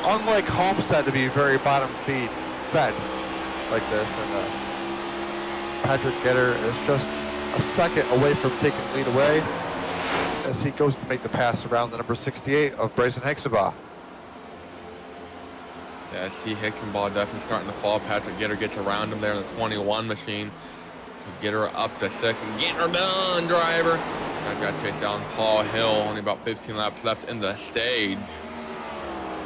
unlike Homestead to be very bottom fed like this. And Patrick Gitter is just a second away from taking the lead away as he goes to make the pass around the number 68 of Bryson Hexabaugh. Yeah, I see Hexenball definitely starting to fall. Patrick Gitter gets around him there in the 21 machine. Get her up to second. Getting her done, driver. I got chased down Paul Hill. Only about 15 laps left in the stage.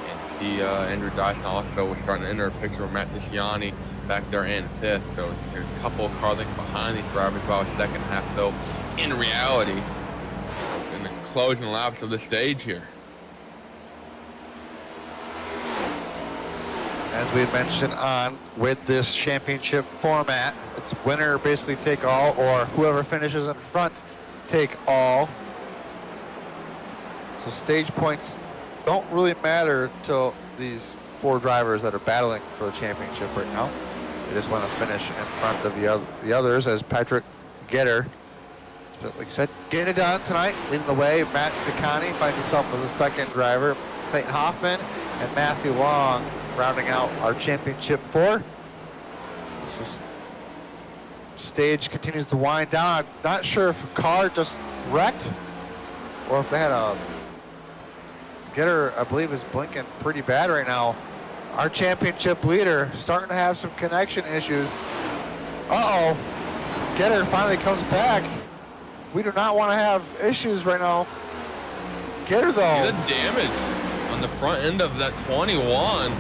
And see Andrew Dyson also was starting to enter a picture of Matt Disciani back there in 5th. So there's a couple of car lengths behind these drivers, about a second half though. In reality, in the closing laps of the stage here. As we mentioned on with this championship format, it's winner basically take all, or whoever finishes in front take all. So stage points don't really matter to these 4 drivers that are battling for the championship right now. They just want to finish in front of the others, as Patrick Gitter, like I said, getting it done tonight, leading the way. Matt Maconi finds himself as a second driver. Clayton Hoffman and Matthew Long rounding out our championship 4. This stage continues to wind down. I'm not sure if a car just wrecked or if they had a Gitter, I believe, is blinking pretty bad right now. Our championship leader starting to have some connection issues. Uh-oh. Gitter finally comes back. We do not want to have issues right now. Gitter, though. The damage on the front end of that 21.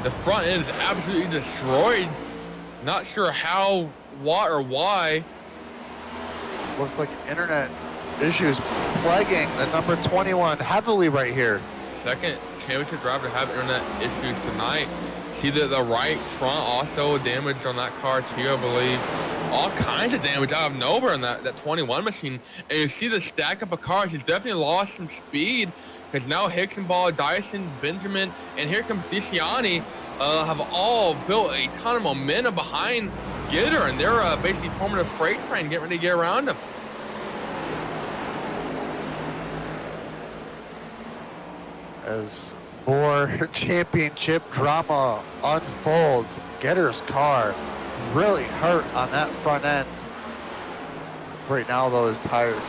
The front end is absolutely destroyed. Not sure how, what, or why. Looks like internet issues plaguing the number 21 heavily right here. Second championship driver to have internet issues tonight. See that the right front also damaged on that car too, I believe. All kinds of damage out of nowhere in that 21 machine. And you see the stack up of cars. He's definitely lost some speed, because now Hexenball, Dyson, Benjamin, and here comes Disciani have all built a ton of momentum behind Gitter, and they're basically forming a freight train, getting ready to get around him. As more championship drama unfolds, Gitter's car really hurt on that front end. Right now, though, his tires,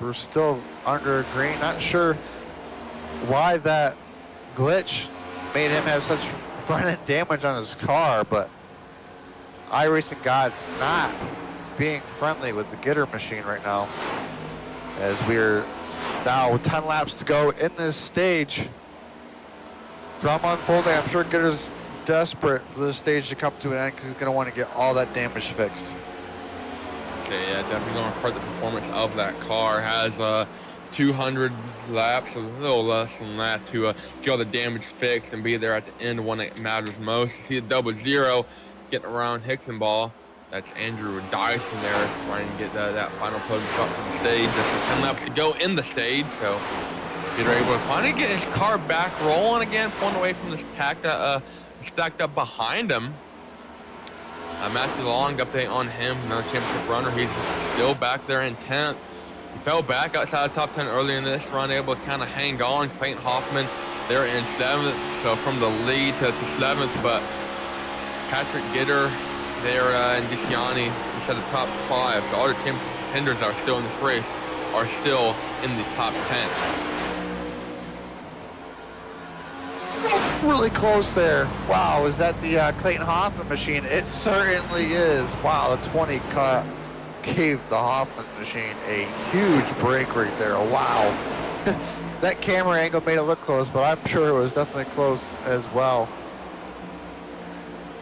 we're still under green. Not sure why that glitch made him have such front end damage on his car, but iRacing God's not being friendly with the Gitter machine right now, as we're now with 10 laps to go in this stage. Drama unfolding. I'm sure Gitter's desperate for this stage to come to an end, because he's going to want to get all that damage fixed. Okay, yeah, definitely going to hurt the performance of that car. Has 200 laps, a little less than that, to get all the damage fixed and be there at the end when it matters most. You see a double zero getting around Hexenball. That's Andrew Dyson there trying to get that final podium spot from the stage. Just 10 laps to go in the stage, so Gitter able to finally get his car back rolling again, pulling away from this stacked up behind him. Matthew Long update on him, another championship runner. He's still back there in 10th. He fell back outside the top 10 early in this run, able to kind of hang on. Clayton Hoffman there in 7th, so from the lead to 7th, but Patrick Gitter there and DeCiani inside the top 5. So all the championship contenders that are still in this race are still in the top 10. Really close there. Wow, is that the Clayton Hoffman machine? It certainly is. Wow, the 20 cut gave the Hoffman machine a huge break right there. Wow. That camera angle made it look close, but I'm sure it was definitely close as well.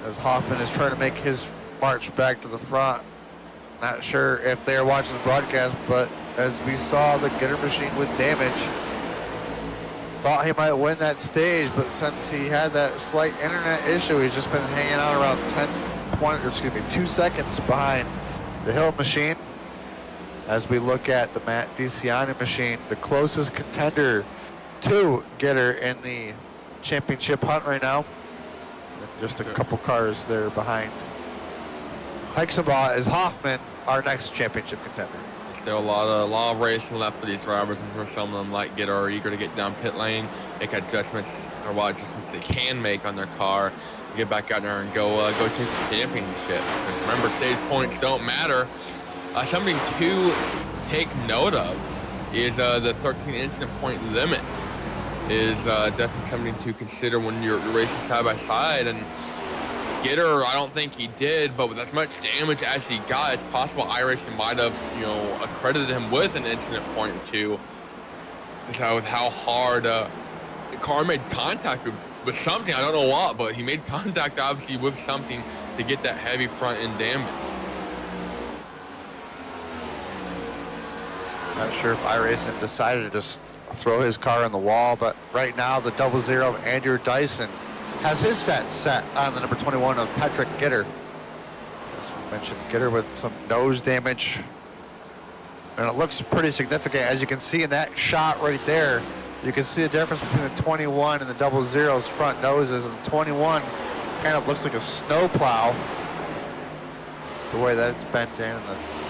As Hoffman is trying to make his march back to the front. Not sure if they're watching the broadcast, but as we saw the Gitter machine with damage, thought he might win that stage, but since he had that slight internet issue, he's just been hanging out around 2 seconds behind the Hill machine. As we look at the Matt DeCiani machine, the closest contender to Gitter in the championship hunt right now. And just a couple cars there behind. Hexenbaugh is Hoffman, our next championship contender. Still a lot of racing left for these drivers, and for some of them like Gitter are eager to get down pit lane, make adjustments or what adjustments they can make on their car, get back out there and go chase the championship. And remember, stage points don't matter. Something to take note of is the 13 incident point limit is definitely something to consider when you're racing side by side. And Gitter, I don't think he did, but with as much damage as he got, it's possible iRacing might have, accredited him with an incident point or two. With how hard the car made contact with something. I don't know what, but he made contact obviously with something to get that heavy front end damage. Not sure if iRacing decided to just throw his car in the wall, but right now the 00 of Andrew Dyson has his set on the number 21 of Patrick Gitter. As we mentioned, Gitter with some nose damage, and it looks pretty significant. As you can see in that shot right there, you can see the difference between the 21 and the 00's front noses, and the 21 kind of looks like a snow plow the way that it's bent in, and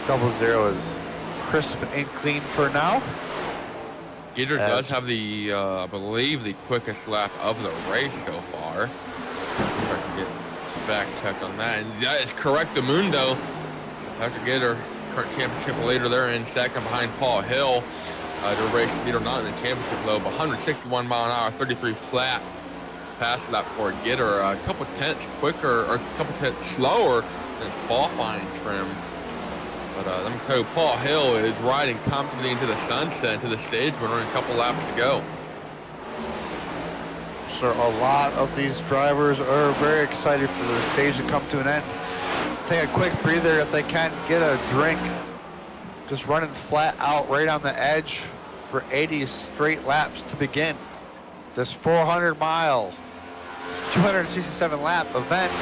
the 00 is crisp and clean for now. Gitter does have the, I believe, the quickest lap of the race so far. If I can get back checked on that. And that is correct, the Mundo. Patrick Gitter, current championship leader there in second behind Paul Hill. The race leader not in the championship low, but 161 mile an hour, 33 flat. Pass lap for Gitter. A couple tenths quicker, or a couple tenths slower than qualifying trim. But let me tell you, Paul Hill is riding comfortably into the sunset, to the stage winner, and a couple laps to go. So a lot of these drivers are very excited for the stage to come to an end. Take a quick breather if they can't get a drink. Just running flat out right on the edge for 80 straight laps to begin this 400-mile, 267-lap event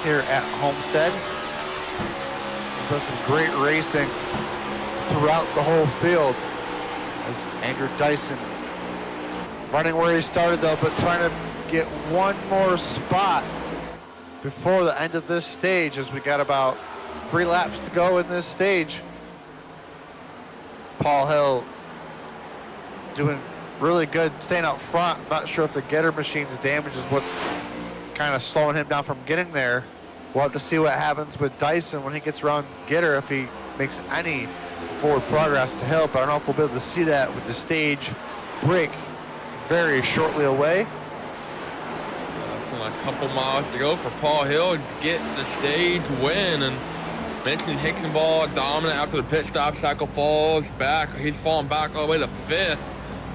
here at Homestead. Does some great racing throughout the whole field as Andrew Dyson running where he started though, but trying to get one more spot before the end of this stage, as we got about 3 laps to go in this stage. Paul Hill doing really good, staying out front. I'm not sure if the Gitter machine's damage is what's kind of slowing him down from getting there. We'll have to see what happens with Dyson when he gets around Gitter, if he makes any forward progress to Hill, but I don't know if we'll be able to see that with the stage break very shortly away. A couple miles to go for Paul Hill to get the stage win. And mentioned Hexenbaugh dominant after the pit stop. Cycle falls back. He's falling back all the way to 5th.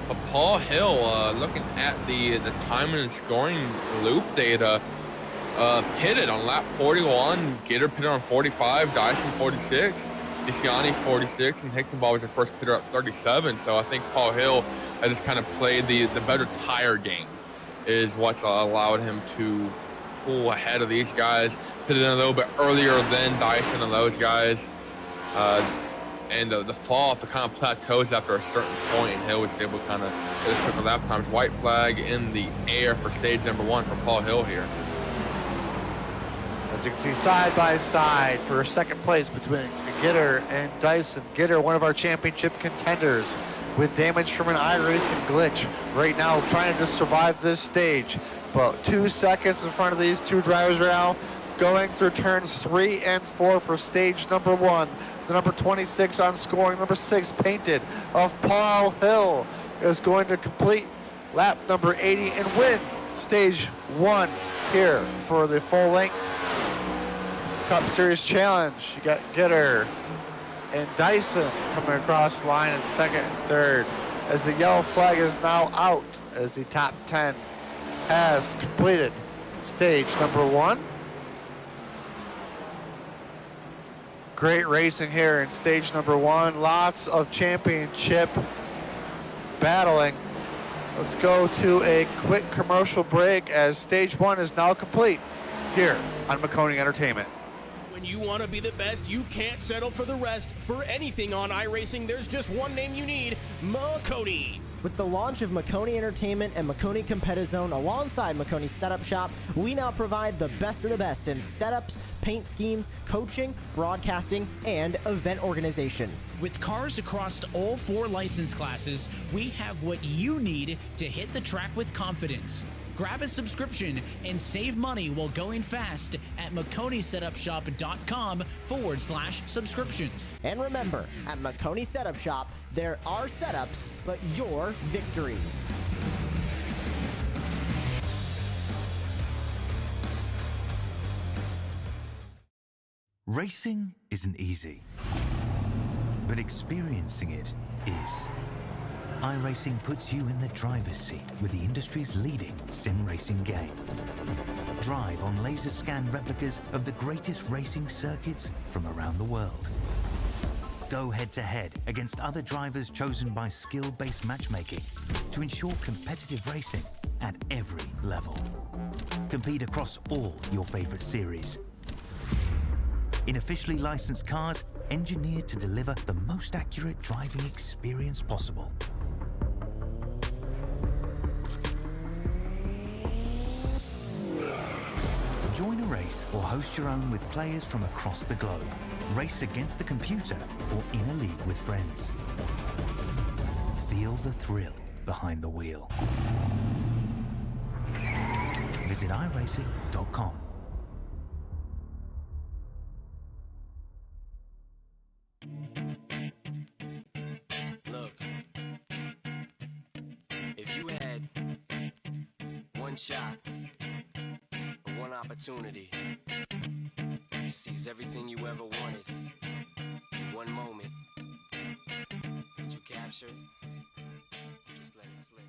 But Paul Hill, looking at the timing and scoring loop data, pitted on lap 41, Gitter pitted on 45, Dyson 46, DeCiani 46, and Hexenbaugh was the first pitter up 37. So I think Paul Hill has just kind of played the better tire game, is what's allowed him to pull ahead of these guys. put it in a little bit earlier than Dyson and those guys. And the fall off kind of plateaus after a certain point, and Hill was able to kind of get a quicker lap times. White flag in the air for stage number 1 for Paul Hill here. As you can see, side by side for second place between Gitter and Dyson. Gitter, one of our championship contenders, with damage from an iRacing glitch. Right now, trying to just survive this stage. But 2 seconds in front of these two drivers right now, going through turns 3 and 4 for stage number 1. The number 26 on scoring, number 6 painted of Paul Hill, is going to complete lap number 80 and win stage 1 here for the full-length Cup Series Challenge. You got Gitter and Dyson coming across the line in second and third, as the yellow flag is now out, as the top 10 has completed stage number 1. Great racing here in stage number 1. Lots of championship battling. Let's go to a quick commercial break, as stage 1 is now complete here on Maconi Entertainment. When you want to be the best, you can't settle for the rest. For anything on iRacing, there's just one name you need: Maconi. With the launch of Maconi Entertainment and Maconi Competizone alongside Maconi Setup Shop, we now provide the best of the best in setups, paint schemes, coaching, broadcasting, and event organization. With cars across all 4 license classes, we have what you need to hit the track with confidence. Grab a subscription and save money while going fast at MaconiSetupShop.com/subscriptions. And remember, at Maconi Setup Shop, there are setups, but your victories. Racing isn't easy, but experiencing it is. iRacing puts you in the driver's seat with the industry's leading sim racing game. Drive on laser scan replicas of the greatest racing circuits from around the world. Go head-to-head against other drivers chosen by skill-based matchmaking to ensure competitive racing at every level. Compete across all your favorite series. In officially licensed cars, engineered to deliver the most accurate driving experience possible. Join a race or host your own with players from across the globe. Race against the computer or in a league with friends. Feel the thrill behind the wheel. Visit iRacing.com. Look, if you had one shot, one opportunity to seize everything you ever wanted in one moment, would you capture it? Just let it slip.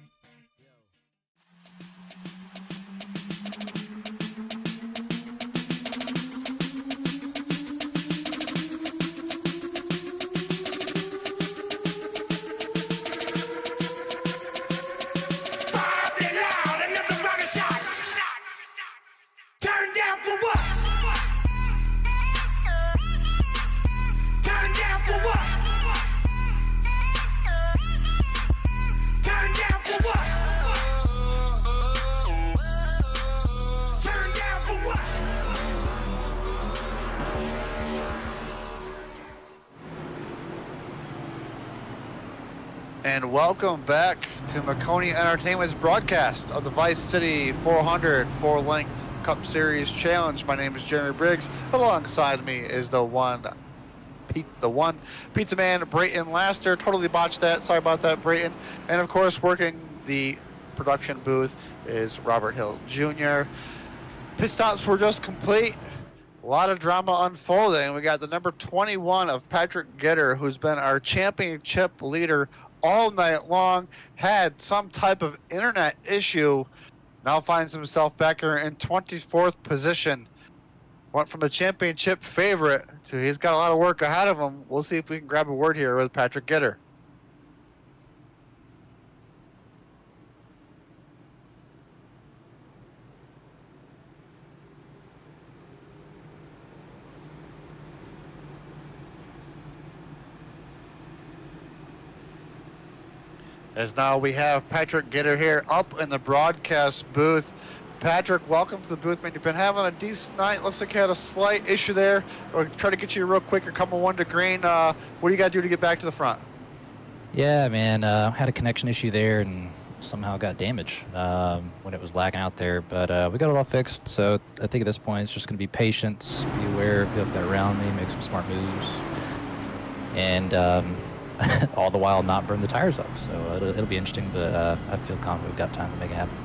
And welcome back to Maconi Entertainment's broadcast of the Vice City 400 full-length Cup Series Challenge. My name is Jeremy Briggs. Alongside me is the one Pizza Man, Brayton Laster. Totally botched that. Sorry about that, Brayton. And of course, working the production booth is Robert Hill Jr. Pit stops were just complete. A lot of drama unfolding. We got the number 21 of Patrick Gitter, who's been our championship leader all night long, had some type of internet issue, now finds himself back here in 24th position. Went from a championship favorite to he's got a lot of work ahead of him. We'll see if we can grab a word here with Patrick Gitter. as now we have Patrick Gitter here up in the broadcast booth. Patrick, welcome to the booth, man. You've been having a decent night. Looks like you had a slight issue there. We'll try to get you real quick. You're coming 1 to green. What do you got to do to get back to the front? Yeah, man. Had a connection issue there and somehow got damaged when it was lagging out there. But we got it all fixed. So I think at this point it's just going to be patience, be aware of people that are around me, make some smart moves, and all the while not burn the tires off. So it'll be interesting, but I feel confident we've got time to make it happen.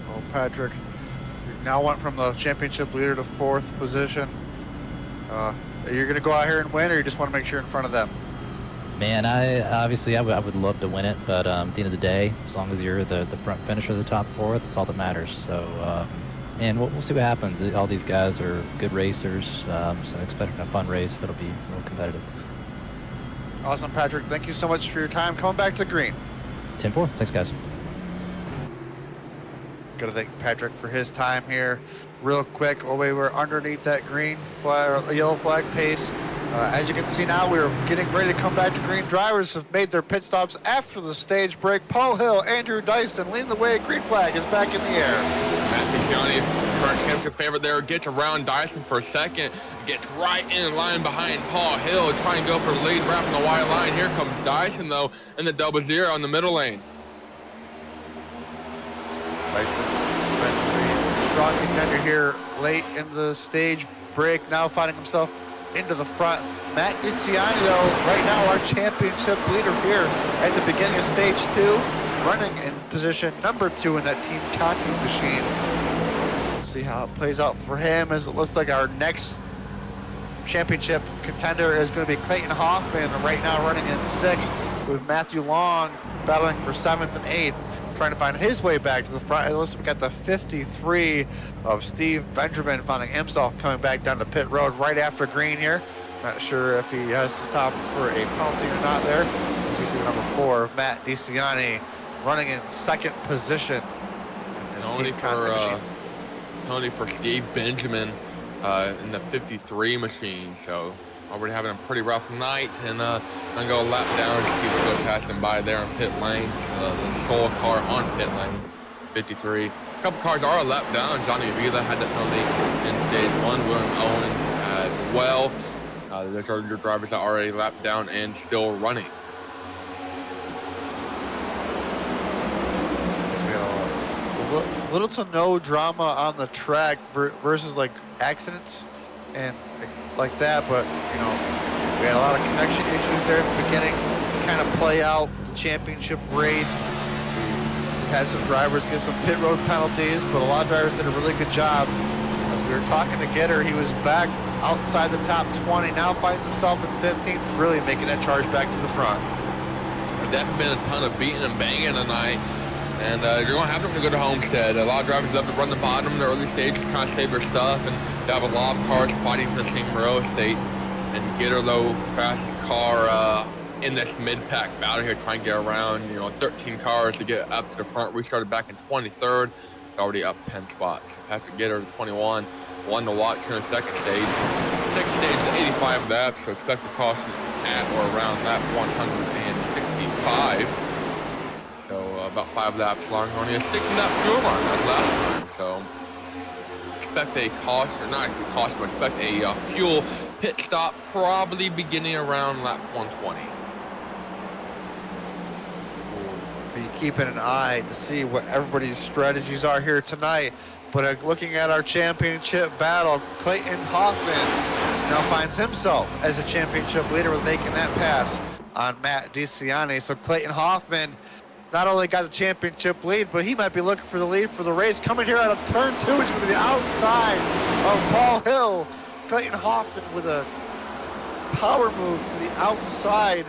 Well, Patrick, you now went from the championship leader to 4th position. You're going to go out here and win, or you just want to make sure you're in front of them? Man, I would love to win it, but at the end of the day, as long as you're the front finisher of the top 4, that's all that matters. So, and we'll see what happens. All these guys are good racers, so expecting a fun race that'll be real competitive. Awesome, Patrick. Thank you so much for your time. Coming back to the green. 10-4. Thanks, guys. Got to thank Patrick for his time here. Real quick, while we were underneath that green flag, or yellow flag pace, as you can see now, we are getting ready to come back to green. Drivers have made their pit stops after the stage break. Paul Hill, Andrew Dyson leading the way. Green flag is back in the air. Matt Maconi, current championship favorite there, gets around Dyson for a second, gets right in line behind Paul Hill, trying to go for the lead, wrapping the white line. Here comes Dyson, though, in the 0-0 in the middle lane. Dyson, strong contender here late in the stage break, now finding himself into the front. Matt DeCiani, though, right now our championship leader here at the beginning of stage 2, running in position number 2 in that team counting machine. We'll see how it plays out for him, as it looks like our next championship contender is going to be Clayton Hoffman, right now running in 6th, with Matthew Long battling for 7th and 8th, trying to find his way back to the front. It looks like we got the 53 of Steve Benjamin finding himself coming back down the pit road right after green here. Not sure if he has to stop for a penalty or not there. As you see the number 4 of Matt DeCiani running in 2nd position. Tony for Steve Benjamin in the 53 machine. So already having a pretty rough night, and gonna go a lap down to keep still passing by there in pit lane. The sole car on pit lane, 53. A couple cars are a lap down. Johnny Avila had that penalty in stage 1. William Owen as well. Those are your drivers that are a lap down and still running. Little to no drama on the track versus like accidents and like that, but you know, we had a lot of connection issues there at the beginning to kind of play out the championship race. We had some drivers get some pit road penalties, but a lot of drivers did a really good job. As we were talking to Gitter, he was back outside the top 20, now finds himself in 15th, really making that charge back to the front. There's definitely been a ton of beating and banging tonight. And you're going to have to go to Homestead. A lot of drivers love to run the bottom in the early stages, kind of save their stuff, and they have a lot of cars fighting for the same row estate. And Gitter, though, fast car in this mid-pack battle here, trying to get around, 13 cars to get up to the front. We started back in 23rd, already up 10 spots. Patrick Gitter, 21, won the watch here in the 2nd stage. Second stage is 85 laps, so expect the caution at or around lap 165. So about 5 laps long, only a 6-lap fuel run as last time. So expect a caution, or not a caution, but expect a fuel pit stop probably beginning around lap 120. We'll be keeping an eye to see what everybody's strategies are here tonight. But looking at our championship battle, Clayton Hoffman now finds himself as a championship leader with making that pass on Matt DeCiani. So Clayton Hoffman not only got the championship lead, but he might be looking for the lead for the race. Coming here out of turn 2, it's going to be the outside of Paul Hill. Clayton Hoffman with a power move to the outside.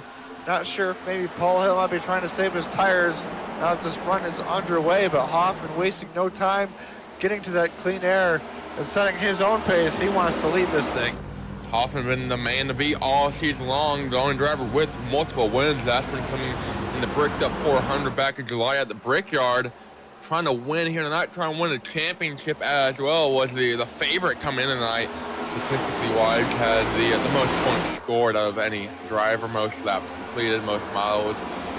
Not sure if maybe Paul Hill might be trying to save his tires now that this run is underway, but Hoffman wasting no time getting to that clean air and setting his own pace. He wants to lead this thing. Hoffman been the man to beat all season long, the only driver with multiple wins. That's been coming in the bricked up 400 back in July at the Brickyard. Trying to win here tonight, trying to win the championship as well. Was the favorite coming in tonight. Statistically wise, had the most points scored out of any driver, most laps completed, most miles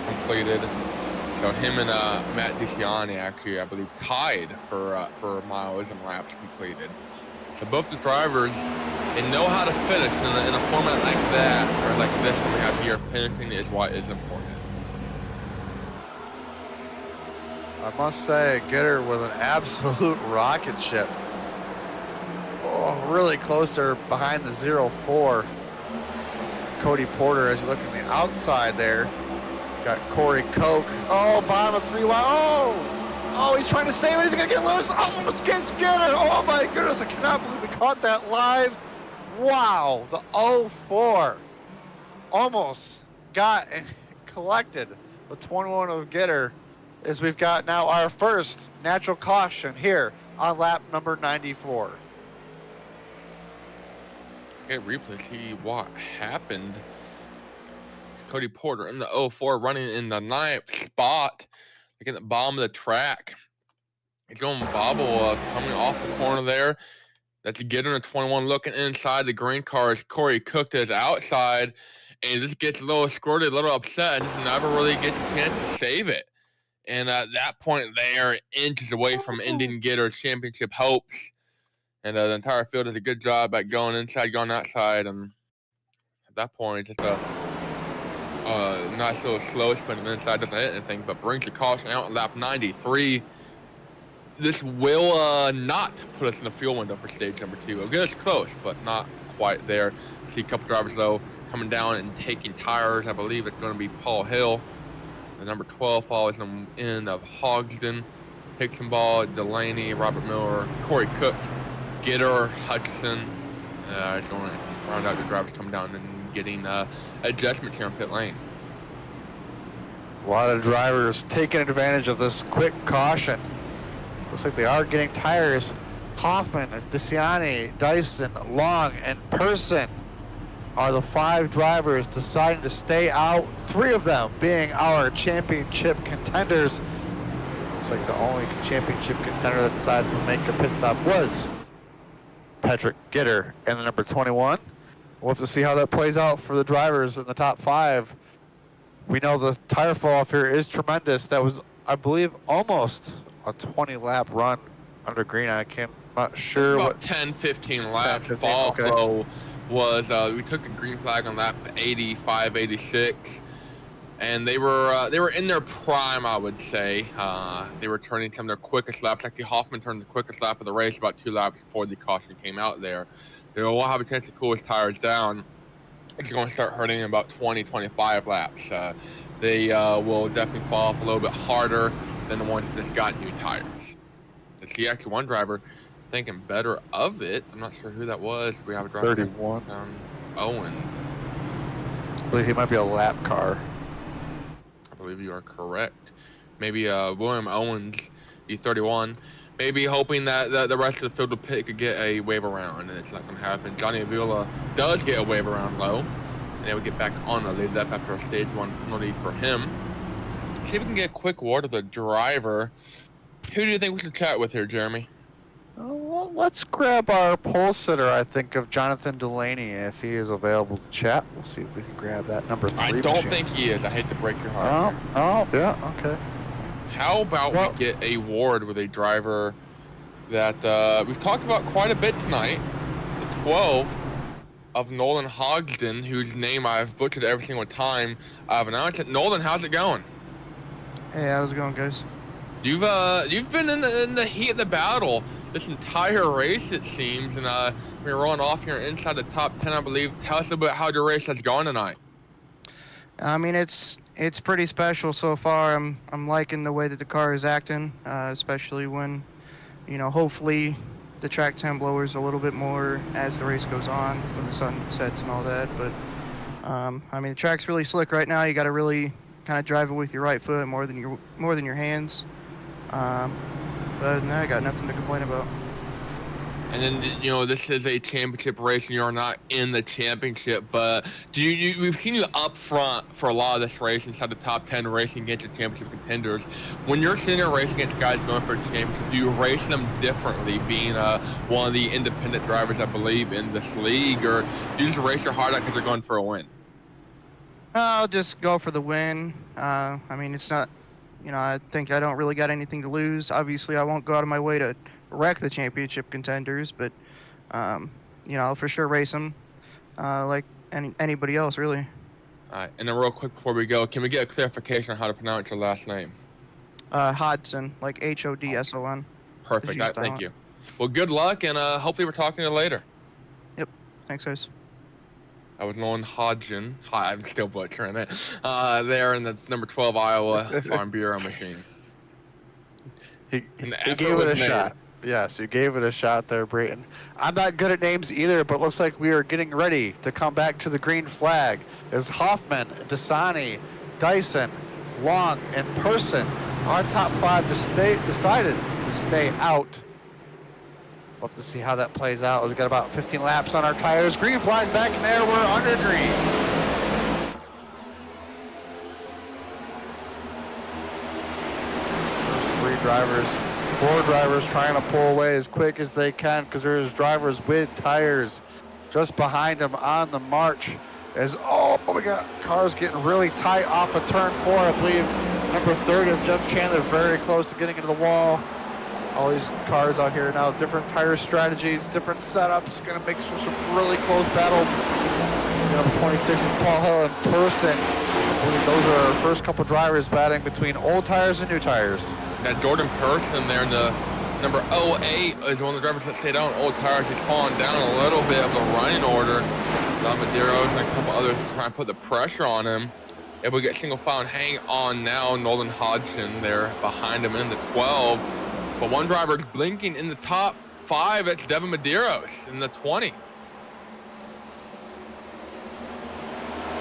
completed. So him and Matt DeCiani actually, I believe, tied for miles and laps completed. So both the drivers, they know how to finish in a format like that, or like this one we have here. Finishing is what is important. I must say, Gitter with an absolute rocket ship. Oh, really close there behind the 0-4. Cody Porter, as you look on the outside there. Got Corey Koch. Oh, bottom of 3 wide. Oh, he's trying to save it. He's going to get loose. Oh, it's against Gitter. Oh, my goodness. I cannot believe we caught that live. Wow. The 0-4 almost got and collected the 21 of Gitter, as we've got now our first natural caution here on lap number 94. Okay, replay, see what happened. Cody Porter in the 0-4 running in the 9th spot, like at the bottom of the track. He's going bobble coming off the corner there. That's getting a 21 looking inside the green car as Corey Cook is outside, and he just gets a little squirted, a little upset, and just never really gets a chance to save it. And at that point, they are inches away from ending Gitter's championship hopes. And the entire field does a good job at going inside, going outside, and at that point, just a nice little slow spin inside, doesn't hit anything, but brings the caution out in lap 93. This will not put us in the fuel window for stage number 2. Again, it's close, but not quite there. See a couple drivers, though, coming down and taking tires. I believe it's going to be Paul Hill. The number 12 follows him in of Hogsden, Hicksonball, Delaney, Robert Miller, Corey Cook, Gitter, Hutchison. Is going to round out the drivers coming down and getting adjustments here on pit lane. A lot of drivers taking advantage of this quick caution. Looks like they are getting tires. Hoffman, DeCiani, Dyson, Long, and Person are the 5 drivers deciding to stay out. 3 of them being our championship contenders. Looks like the only championship contender that decided to make a pit stop was Patrick Gitter and the number 21. We'll have to see how that plays out for the drivers in the top 5. We know the tire fall off here is tremendous. That was, I believe, almost a 20-lap run under green. I'm not sure about what. 10, 15 laps. 10, 15, Fall okay. flow was we took a green flag on lap 85, 86, and they were in their prime, I would say. They were turning some of their quickest laps. Actually, Hoffman turned the quickest lap of the race about 2 laps before the caution came out there. They will have a chance to cool his tires down. It's going to start hurting in about 20, 25 laps. They will definitely fall off a little bit harder than the ones that just got new tires. To see actually one driver thinking better of it. I'm not sure who that was. We have a driver 31. Owen. I believe he might be a lap car. I believe you are correct. Maybe William Owens, E31. Maybe hoping that the rest of the field of pit could get a wave around, and it's not going to happen. Johnny Avila does get a wave around low, and they would get back on the lead. That's after a stage 1 penalty for him. See if we can get a quick word of the driver. Who do you think we should chat with here, Jeremy? Well, let's grab our pole sitter, I think, of Jonathan Delaney, if he is available to chat. We'll see if we can grab that number 3 I don't machine. think he is. I hate to break your heart. Oh, yeah, okay. How about we get a ward with a driver that we've talked about quite a bit tonight, the 12 of Nolan Hogsden, whose name I've butchered every single time I've announced it. Nolan, how's it going? Hey, how's it going, guys? You've been in the heat of the battle this entire race, it seems, and we're rolling off here inside the top 10, I believe. Tell us a bit how the race has gone tonight. I mean, it's pretty special so far. I'm liking the way that the car is acting, especially when, hopefully the track temp lowers a little bit more as the race goes on, when the sun sets and all that. But I mean, the track's really slick right now. You got to really kind of drive it with your right foot more than your hands. But no, I got nothing to complain about. And then, this is a championship race, and you're not in the championship, but we've seen you up front for a lot of this race inside the top 10 racing against the championship contenders. When you're sitting there racing against guys going for a championship, do you race them differently, being one of the independent drivers, I believe, in this league, or do you just race your heart out because they're going for a win? I'll just go for the win. I mean, it's not, I think I don't really got anything to lose. Obviously, I won't go out of my way to wreck the championship contenders, but, I'll for sure race them like anybody else, really. All right, and then real quick before we go, can we get a clarification on how to pronounce your last name? Hodson, like Hodson. Perfect. Thank you. Well, good luck, and hopefully we're talking to you later. Yep. Thanks, guys. I was Nolan Hodgson. Hi, I'm still butchering it. There in the number 12 Iowa Farm Bureau machine. He gave it a shot. Yes, you gave it a shot there, Brayton. I'm not good at names either, but it looks like we are getting ready to come back to the green flag as Hoffman, Dasani, Dyson, Long, and Person, our top 5 decided to stay out. We'll have to see how that plays out. We've got about 15 laps on our tires. Green flag back in there. We're under green. First 4 drivers trying to pull away as quick as they can because there's drivers with tires just behind them on the march. We got cars getting really tight off of turn 4. I believe number 30 of Jeff Chandler very close to getting into the wall. All these cars out here now, different tire strategies, different setups, gonna make some really close battles. Number 26 of Paul Hill in Person. I believe those are our first couple drivers batting between old tires and new tires. That Jordan Person there in the number 08 is one of the drivers that stayed on old tires. He's falling down a little bit of the running order. Medeiros and a couple others trying to put the pressure on him. Able to get single file and hang on now. Nolan Hodgson there behind him in the 12. But one driver is blinking in the top 5. That's Devin Medeiros in the 20.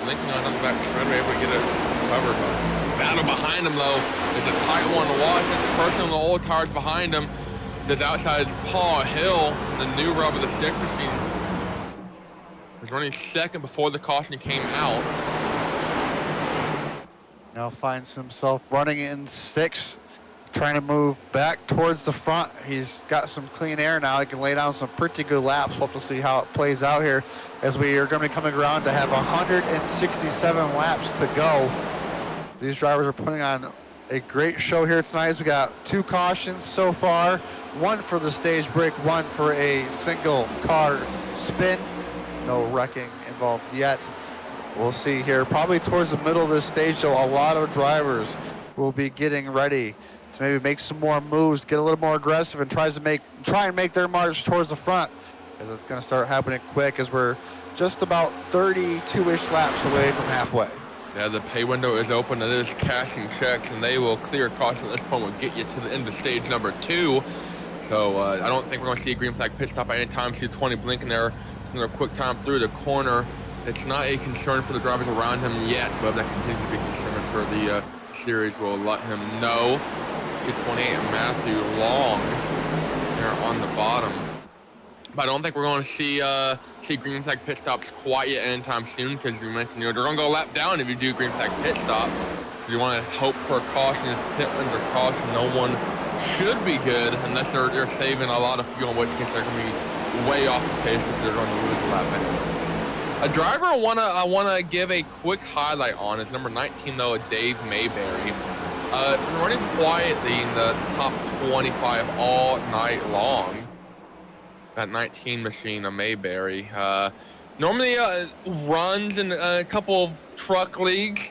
Blinking on the back straightaway, able to get it covered. Battle behind him though is a tight one to watch. That's the person on the old tires behind him. That's outside Paul Hill, the new rubber, the stick machine. Was running second before the caution came out. Now finds himself running in 6. Trying to move back towards the front. He's got some clean air now. He can lay down some pretty good laps. We'll have to see how it plays out here as we are going to be coming around to have 167 laps to go. These drivers are putting on a great show here tonight. We got 2 cautions so far. 1 for the stage break, 1 for a single car spin. No wrecking involved yet. We'll see here. Probably towards the middle of this stage, though, a lot of drivers will be getting ready to maybe make some more moves, get a little more aggressive, and try and make their march towards the front. As it's going to start happening quick as we're just about 32-ish laps away from halfway. Yeah, the pay window is open. It is cashing checks, and they will clear caution at this point. Will get you to the end of stage number 2. So I don't think we're going to see a green flag pit stop at any time. See 20 blinking there. Another quick time through the corner. It's not a concern for the drivers around him yet, but that continues to be a concern for the series. Will let him know. 228 and Matthew Long there on the bottom. But I don't think we're going to see green flag pit stops quite yet anytime soon, because you mentioned they're going to go a lap down if you do green flag pit stop. So you want to hope for a caution. If pit wins are caution, no one should be good unless they're saving a lot of fuel, in which case they're going to be way off the pace if they're going to lose a lap anyway. A driver I wanna give a quick highlight on is number 19 though, Dave Mayberry. Running quietly in the top 25 all night long. That 19 machine of Mayberry. Normally runs in a couple of truck leagues.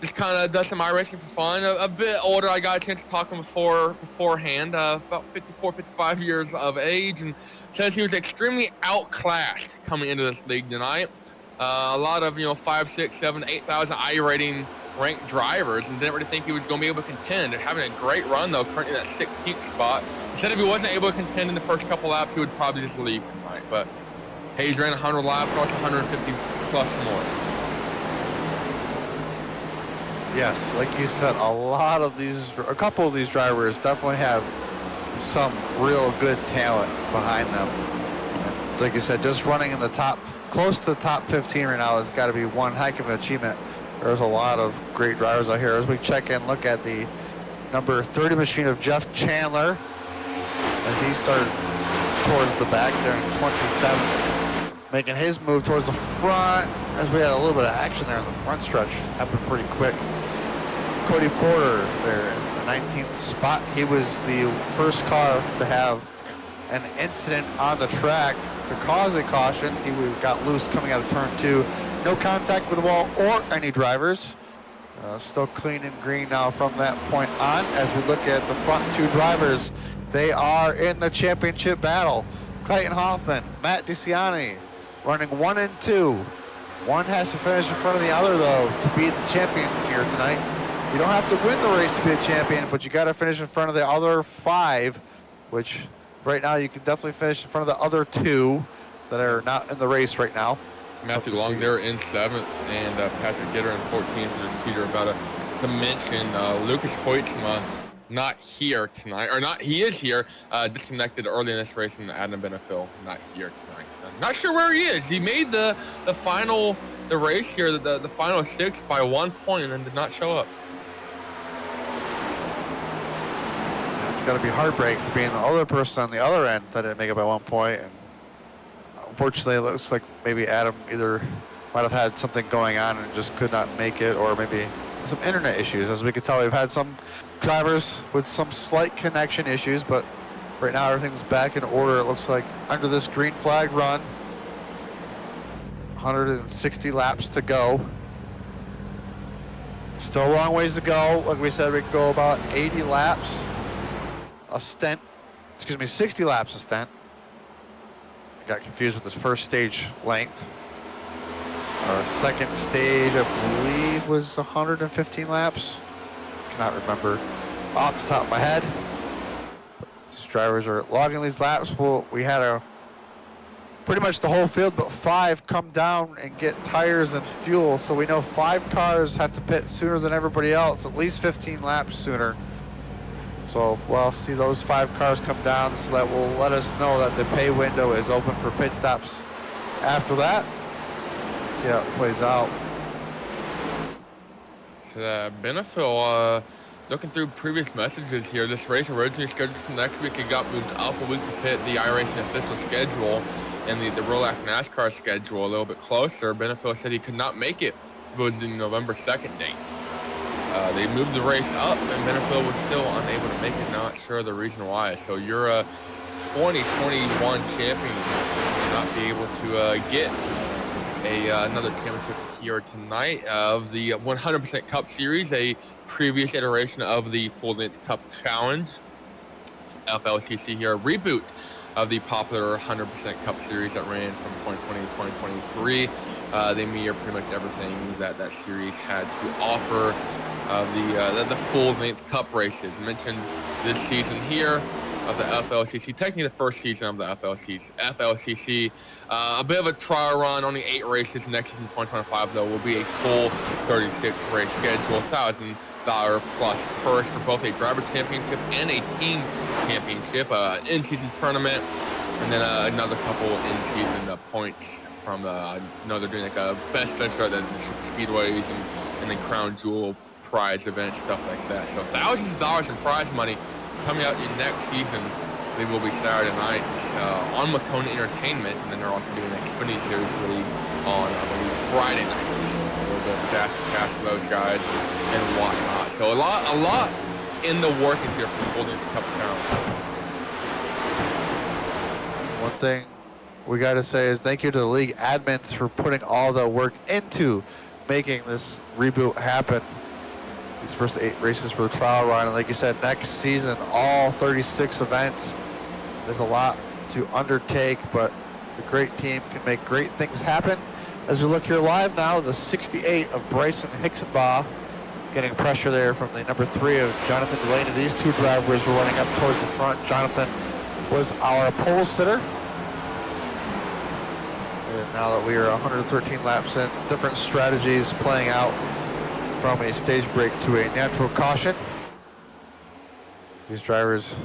Just kind of does some iRacing for fun. A bit older. I got a chance to talk to him beforehand. About 54, 55 years of age, and says he was extremely outclassed coming into this league tonight. A lot of 5, 6, 7, 8,000 iRating ranked drivers, and didn't really think he was going to be able to contend. They're having a great run though, currently at 16th spot. He said if he wasn't able to contend in the first couple laps, he would probably just leave tonight. But Hayes ran 100 laps, plus 150 plus more. Yes, like you said, a couple of these drivers definitely have some real good talent behind them. And like you said, just running in the close to the top 15 right now has got to be one heck of an achievement. There's a lot of great drivers out here. As we check in, look at the number 30 machine of Jeff Chandler as he started towards the back there in 27th. making his move towards the front as we had a little bit of action there in the front stretch. Happened pretty quick. Cody Porter there in the 19th spot. He was the first car to have an incident on the track to cause a caution. He got loose coming out of turn 2. No contact with the wall or any drivers. Still clean and green now from that point on. As we look at the front 2 drivers, they are in the championship battle. Clayton Hoffman, Matt DeCiani running 1 and 2. One has to finish in front of the other, though, to be the champion here tonight. You don't have to win the race to be a champion, but you got to finish in front of the other 5, which right now you can definitely finish in front of the other 2 that are not in the race right now. Matthew Long there in 7th, and Patrick Gitter in 14th. There's Peter about to mention Lucas Hoytsma not here tonight, or not, he is here, disconnected early in this race from Adam Benefiel, not here tonight. Not sure where he is. He made the race here, the final 6 by 1 point, and then did not show up. It's got to be heartbreak for being the other person on the other end that didn't make it by 1 point. And unfortunately, it looks like maybe Adam either might have had something going on and just could not make it, or maybe some internet issues. As we could tell, we've had some drivers with some slight connection issues, but right now everything's back in order. It looks like under this green flag run, 160 laps to go. Still a long ways to go. Like we said, we could go about 80 laps a stint. 60 laps a stint. I got confused with this first stage length. Our second stage, I believe, was 115 laps. Cannot remember off the top of my head. These drivers are logging these laps. Well, we had pretty much the whole field but 5 come down and get tires and fuel. So we know 5 cars have to pit sooner than everybody else, at least 15 laps sooner. So we'll see those 5 cars come down, so that will let us know that the pay window is open for pit stops after that. See how it plays out. Benefiel, looking through previous messages here, this race originally scheduled for next week. It got moved up a week to fit the iRacing official schedule and the Rolex NASCAR schedule a little bit closer. Benefiel said he could not make it. It was the November 2nd date. They moved the race up, and Benefiel was still unable to make it. Not sure the reason why. So you're a 2021 champion. Will not be able to get another championship here tonight of the 100% Cup Series, a previous iteration of the full-length Cup Challenge. FLCC here, a reboot of the popular 100% Cup Series that ran from 2020 to 2023. They mirror pretty much everything that series had to offer of the full-length Cup races. Mentioned this season here of the FLCC, technically the first season of the FLCC. A bit of a trial run, only 8 races. Next season, 2025, though, will be a full 36 race schedule, $1,000 plus purse for both a driver championship and a team championship, in-season tournament, and then another couple in-season points from the, they're doing like a best finisher at the speedways and then crown jewel prize events, stuff like that. So thousands of dollars in prize money coming out in next season. They will be Saturday night on Maconi Entertainment, and then they're also doing an Xfinity Series League on Friday night. A little bit of cash for those guys and whatnot. So a lot in the working here for the Golden Cup Challenge. One thing we got to say is thank you to the league admins for putting all the work into making this reboot happen. These first 8 races for the trial run, and like you said, next season, all 36 events. There's a lot to undertake, but the great team can make great things happen. As we look here live now, the 68 of Bryson Hixenbaugh getting pressure there from the number 3 of Jonathan Delaney. These 2 drivers were running up towards the front. Jonathan was our pole sitter. And now that we are 113 laps in, different strategies playing out from a stage break to a natural caution. These drivers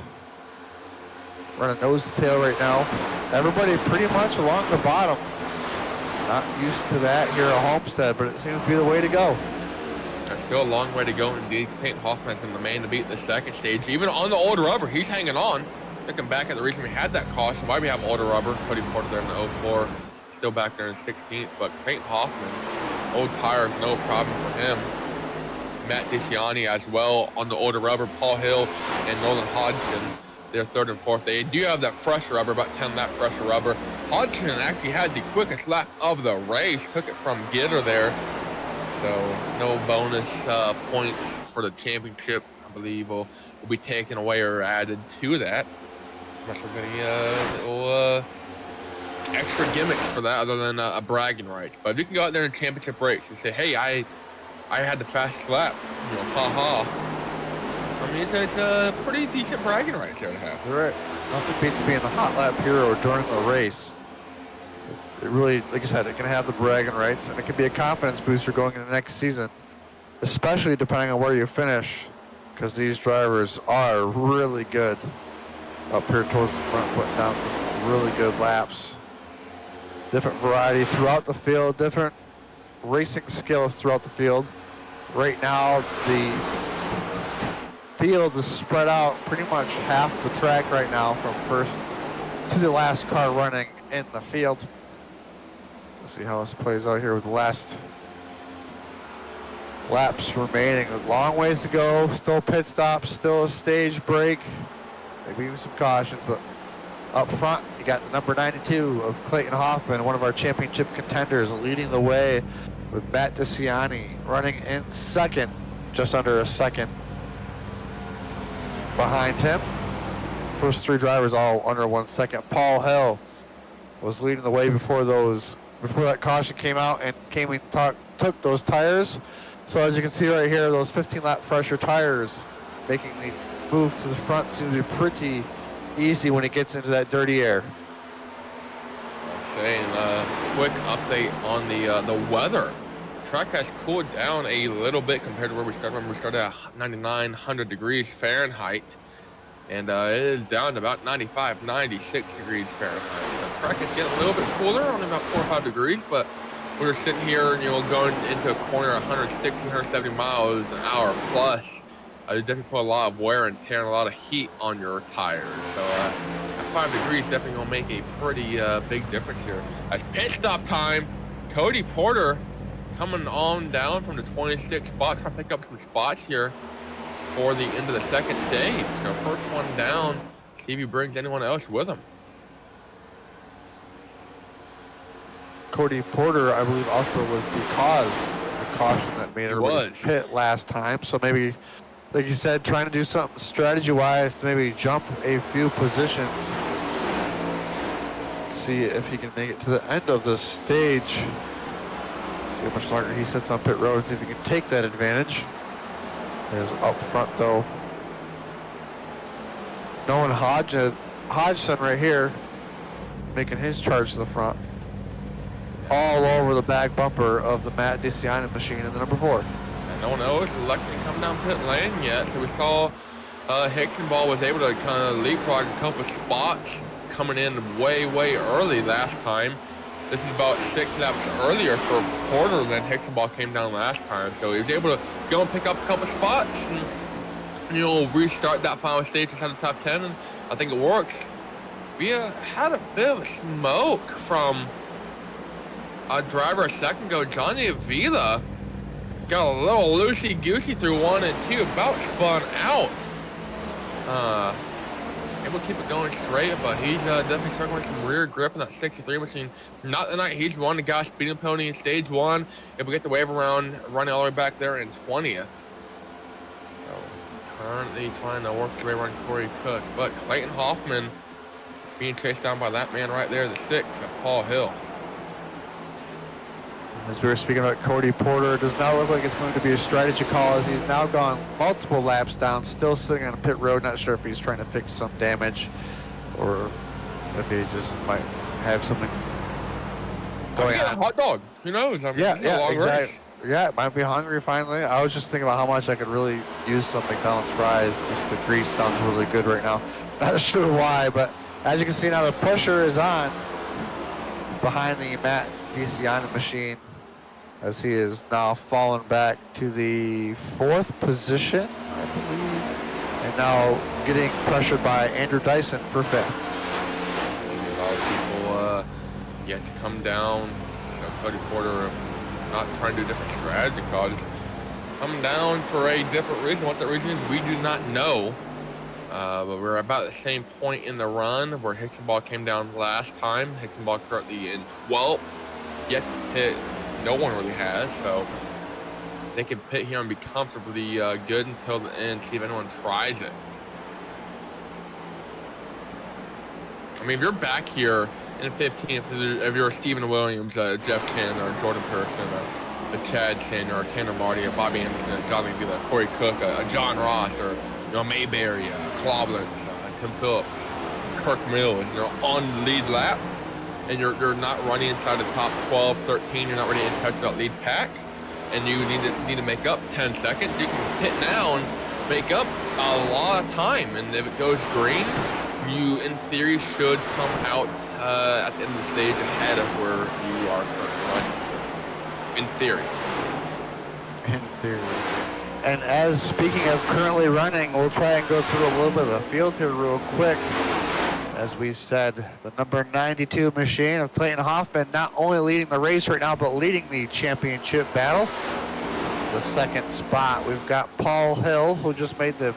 running nose to tail right now. Everybody pretty much along the bottom. Not used to that here at Homestead, but it seems to be the way to go. There's still a long way to go indeed. Clayton Hoffman's in the main to beat the second stage. Even on the old rubber, he's hanging on. Looking back at the reason we had that caution, why we have older rubber. Cody Porter there in the 04. still back there in 16th, but Clayton Hoffman, old tires, no problem for him. Matt DeCiani as well on the older rubber. Paul Hill and Nolan Hodgson, they're 3rd and 4th. They do have that fresher rubber, about 10 lap fresher rubber. Hodgson actually had the quickest lap of the race, took it from Gitter there. So no bonus points for the championship, I believe, will be taken away or added to that. Unless we're getting little extra gimmicks for that other than a bragging right. But if you can go out there in a championship race and say, hey, I had the fastest lap, you know, ha-ha. I mean, it's a pretty decent bragging right there to have. You're right. Nothing beats being the hot lap hero during the race. It really, like you said, it can have the bragging rights, and it can be a confidence booster going into next season, especially depending on where you finish, because these drivers are really good up here towards the front, putting down some really good laps. Different variety throughout the field, different racing skills throughout the field. Right now, the field is spread out pretty much half the track right now from first to the last car running in the field. Let's see how this plays out here with the last laps remaining. A long ways to go, still pit stops, still a stage break, maybe even some cautions, but up front, you got the number 92 of Clayton Hoffman, one of our championship contenders, leading the way with Matt DeCiani running in second, just under a second behind him. First 3 drivers all under 1 second. Paul Hill was leading the way before that caution came out and took those tires. So as you can see right here, those 15-lap fresher tires making the move to the front seem to be pretty easy when it gets into that dirty air. Okay, and quick update on the weather. Track has cooled down a little bit compared to where we started. Remember, we started at 9900 degrees Fahrenheit, and it is down to about 95, 96 degrees Fahrenheit. The track is getting a little bit cooler, only about 4 or 5 degrees, but we're sitting here, you know, going into a corner 160, 170 miles an hour plus. You definitely put a lot of wear and tear and a lot of heat on your tires. So at 5 degrees, definitely gonna make a pretty big difference here. As pit stop time, Cody Porter coming on down from the 26th spot, trying to pick up some spots here for the end of the second stage. So first one down, see if he brings anyone else with him. Cody Porter, I believe, also was the caution that made everybody pit last time. So maybe, like you said, trying to do something strategy-wise to maybe jump a few positions. See if he can make it to the end of this stage. See how much longer he sits on pit road, see if he can take that advantage. Is up front though. Nolan Hodgson right here, making his charge to the front. All over the back bumper of the Matt DeCiani machine in the number 4. And no one else elected to come down pit lane yet, so we saw Hickenball was able to kind of leapfrog a couple spots coming in way early last time. This is about 6 laps earlier for Porter than Hickenball came down last time, so he was able to go and pick up a couple spots and, you know, restart that final stage inside the top 10, and I think it works. We had a bit of smoke from a driver a second ago. Johnny Avila got a little loosey-goosey through 1 and 2, about spun out. Able to keep it going straight, but he's definitely struggling with some rear grip in that 63 machine. Not the night he's won the guy speeding pony in stage 1. Able to get the wave around, running all the way back there in 20th. So currently trying to work his way around Corey Cook, but Clayton Hoffman being chased down by that man right there, the 6th, Paul Hill. As we were speaking about Cody Porter, it does not look like it's going to be a strategy call, as he's now gone multiple laps down, still sitting on pit road. Not sure if he's trying to fix some damage or if he just might have something going on. Hot dog, who knows? I mean, yeah, exactly. Yeah, might be hungry finally. I was just thinking about how much I could really use some McDonald's fries. Just the grease sounds really good right now. Not sure why, but as you can see now, the pressure is on behind the Matt DeCiani machine, as he is now fallen back to the 4th position, I believe, and now getting pressured by Andrew Dyson for 5th. A lot of people yet to come down. Cody Porter not trying to do a different strategy, call, just coming down for a different reason. What that reason is, we do not know. But we're about the same point in the run where Hicksonball came down last time. Hicksonball currently in 12th. Yet to pit, no one really has, so they can pit here and be comfortably good until the end, see if anyone tries it. I mean, if you're back here in 15th, if you're Stephen Williams, Jeff Chandler, Jordan Pearson, Chad Sandner, Tanner Marty, Bobby Anderson, John McGill, Corey Cook, John Ross, or Mayberry, Cloblin, Tim Phillips, Kirk Mills, on the lead lap, and you're not running inside the top 12, 13, you're not ready to touch that lead pack, and you need to make up 10 seconds, you can hit now and make up a lot of time, and if it goes green, you, in theory, should come out at the end of the stage ahead of where you are currently running. In theory. In theory. And as speaking of currently running, we'll try and go through a little bit of the field here real quick. As we said, the number 92 machine of Clayton Hoffman not only leading the race right now, but leading the championship battle. The second spot, we've got Paul Hill, who just made the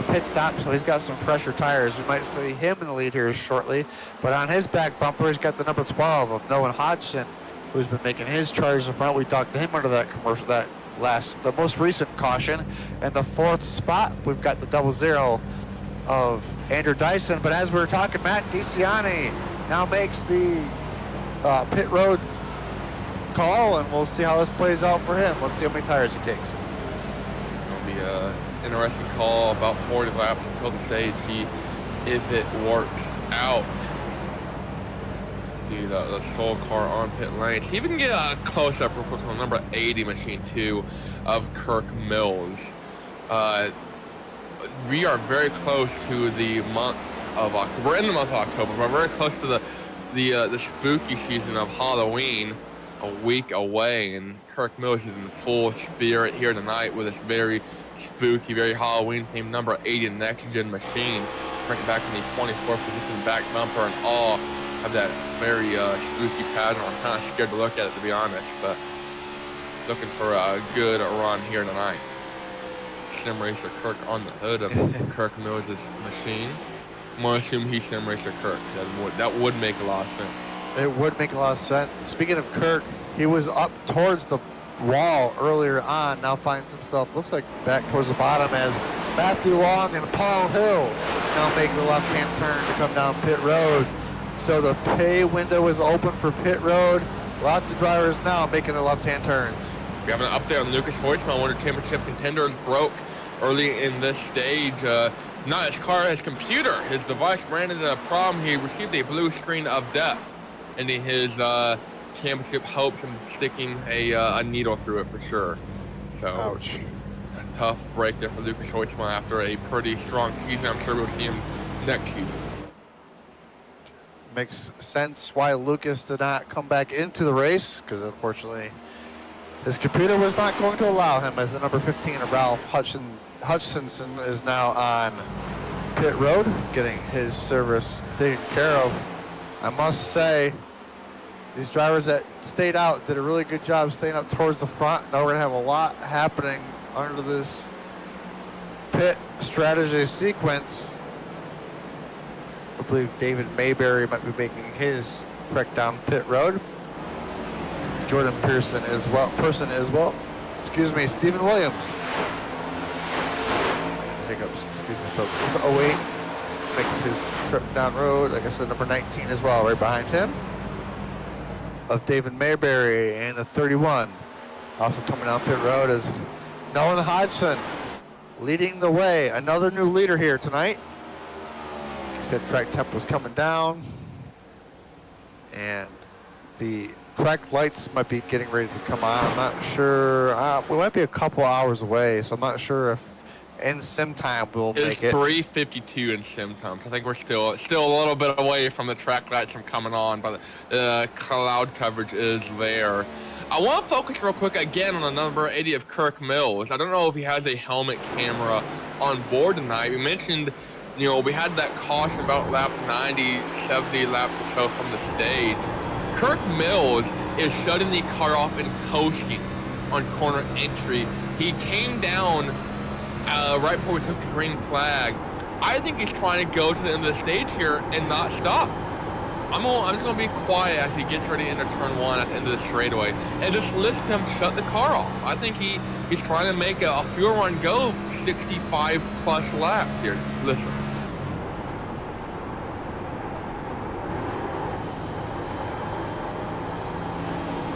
pit stop, so he's got some fresher tires. We might see him in the lead here shortly. But on his back bumper, he's got the number 12 of Noah Hodgson, who's been making his charge in front. We talked to him under that commercial, the most recent caution. And the fourth spot, we've got the 00 of Andrew Dyson. But as we were talking, Matt DeCiani now makes the pit road call, and we'll see how this plays out for him. Let's see how many tires he takes. It'll be an interesting call, about 40 laps until the stage. If it works out. See the sole car on pit lane. See if we can get a close-up real quick on number 80 machine 2 of Kirk Mills. We are very close to the month of October. We're in the month of October. We're very close to the spooky season of Halloween, a week away, and Kirk Mills is in full spirit here tonight with this very spooky, very Halloween-themed number 80 next-gen machine. Bring back in the 24th position back bumper and all. Have that very spooky pattern. I'm kind of scared to look at it, to be honest, but looking for a good run here tonight. Sim Racer Kirk on the hood of Kirk Mills' machine. I'm going to assume he's Sim Racer Kirk. That would make a lot of sense. It would make a lot of sense. Speaking of Kirk, he was up towards the wall earlier on, now finds himself, looks like back towards the bottom as Matthew Long and Paul Hill now make the left-hand turn to come down pit road. So the pay window is open for pit road. Lots of drivers now making their left-hand turns. We have an update on Lucas Hoytsma, one of the championship contenders, broke early in this stage. Not his car, his computer. His device ran into a problem. He received a blue screen of death, ending his championship hopes and sticking a needle through it for sure. So, ouch. A tough break there for Lucas Hoytsma after a pretty strong season. I'm sure we'll see him next season. Makes sense why Lucas did not come back into the race, because unfortunately his computer was not going to allow him, as the number 15 of Ralph Hutchinson is now on pit road, getting his service taken care of. I must say, these drivers that stayed out did a really good job staying up towards the front. Now we're going to have a lot happening under this pit strategy sequence. I believe David Mayberry might be making his trek down pit road. Jordan Pearson as well. Excuse me, Stephen Williams. Hiccups, excuse me, folks. This is 08 makes his trip down road. Like I said, number 19 as well, right behind him. Of David Mayberry and the 31. Also coming down pit road is Nolan Hodgson leading the way. Another new leader here tonight. He said track temp was coming down, and the track lights might be getting ready to come on. I'm not sure. We might be a couple hours away, so I'm not sure if in sim time we'll make it. It's 3:52 in sim time. I think we're still a little bit away from the track lights from coming on, but the cloud coverage is there. I want to focus real quick again on the number 80 of Kirk Mills. I don't know if he has a helmet camera on board tonight. We mentioned You know, we had that caution about lap 90, 70 laps or so from the stage. Kirk Mills is shutting the car off and coasting on corner entry. He came down right before we took the green flag. I think he's trying to go to the end of the stage here and not stop. I'm just going to be quiet as he gets ready to enter turn 1 at the end of the straightaway and just listen to him shut the car off. I think he's trying to make a fuel run go 65 plus laps here. Listen.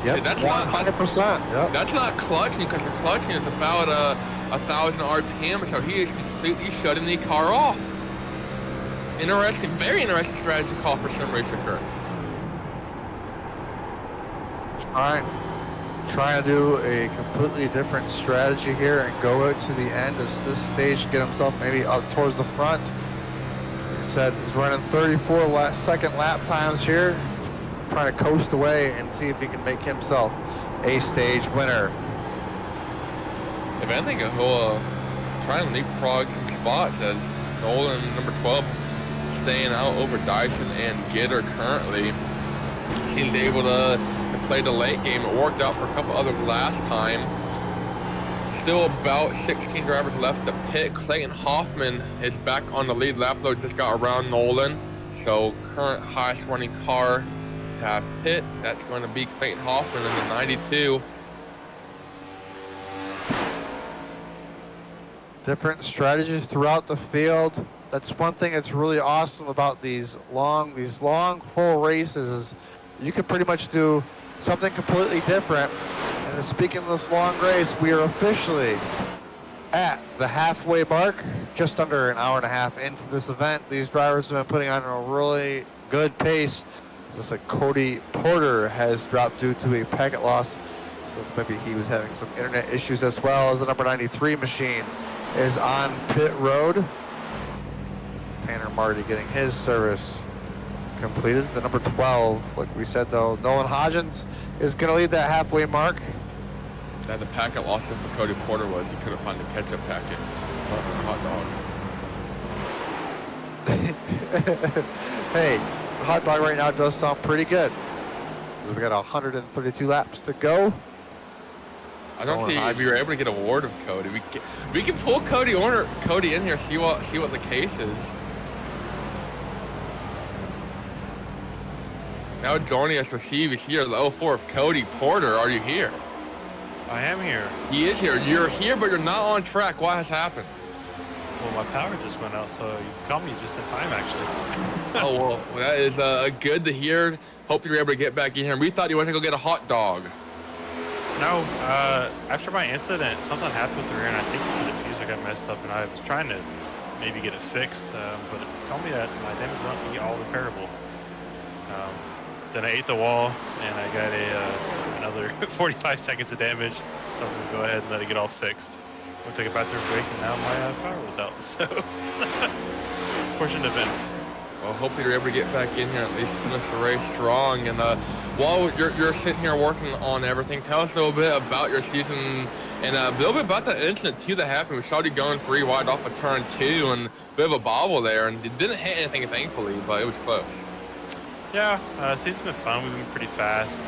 Yep, that's 100%. Yep. That's not clutching, because the clutching is about 1,000 RPM, so he is completely shutting the car off. Interesting, very interesting strategy call for Sim Racer Kirk. Trying to do a completely different strategy here and go out to the end of this stage, get himself maybe up towards the front. He said he's running 34 second lap times here, trying to coast away and see if he can make himself a stage winner. If anything, he'll try and leapfrog some spots, as Nolan, number 12, staying out over Dyson and Gitter currently. He's able to play the late game. It worked out for a couple others last time. Still about 16 drivers left to pit. Clayton Hoffman is back on the lead lap, though, just got around Nolan. So current highest running car to have pit, that's going to be Clayton Hoffman in the 92. Different strategies throughout the field. That's one thing that's really awesome about these long full races is you can pretty much do something completely different. And speaking of this long race, we are officially at the halfway mark, just under an hour and a half into this event. These drivers have been putting on a really good pace. Looks like Cody Porter has dropped due to a packet loss, so maybe he was having some internet issues, as well as the number 93 machine is on pit road. Tanner Marty getting his service completed. The number 12, like we said though, Nolan Hodgins is going to lead that halfway mark. That the packet loss for Cody Porter was he couldn't find the ketchup packet on the hot dog. Hey, the hot dog right now does sound pretty good. We got 132 laps to go. I don't think if we were able to get a ward of Cody, we can pull Cody in here, see what the case is. Now joining us for CVC here, the 04 of Cody Porter. Are you here? I am here. He is here. You're here, but you're not on track. What has happened? Well, my power just went out, so you caught me just in time, actually. Oh, well, that is good to hear. Hope you're able to get back in here. We thought you went to go get a hot dog. No, after my incident, something happened with the rear, and I think the diffuser got messed up, and I was trying to maybe get it fixed, but it told me that my damage won't be all repairable. Then I ate the wall, and I got another 45 seconds of damage, so I was going to go ahead and let it get all fixed. I took a bathroom break, and now my power was out, so fortunate events. Well, hopefully you're able to get back in here, at least finish the race strong. And while you're sitting here working on everything, tell us a little bit about your season and a little bit about the incident too that happened. We saw you going 3 wide off of turn 2 and a bit of a bobble there, and it didn't hit anything, thankfully, but it was close. Yeah, season's been fun. We've been pretty fast.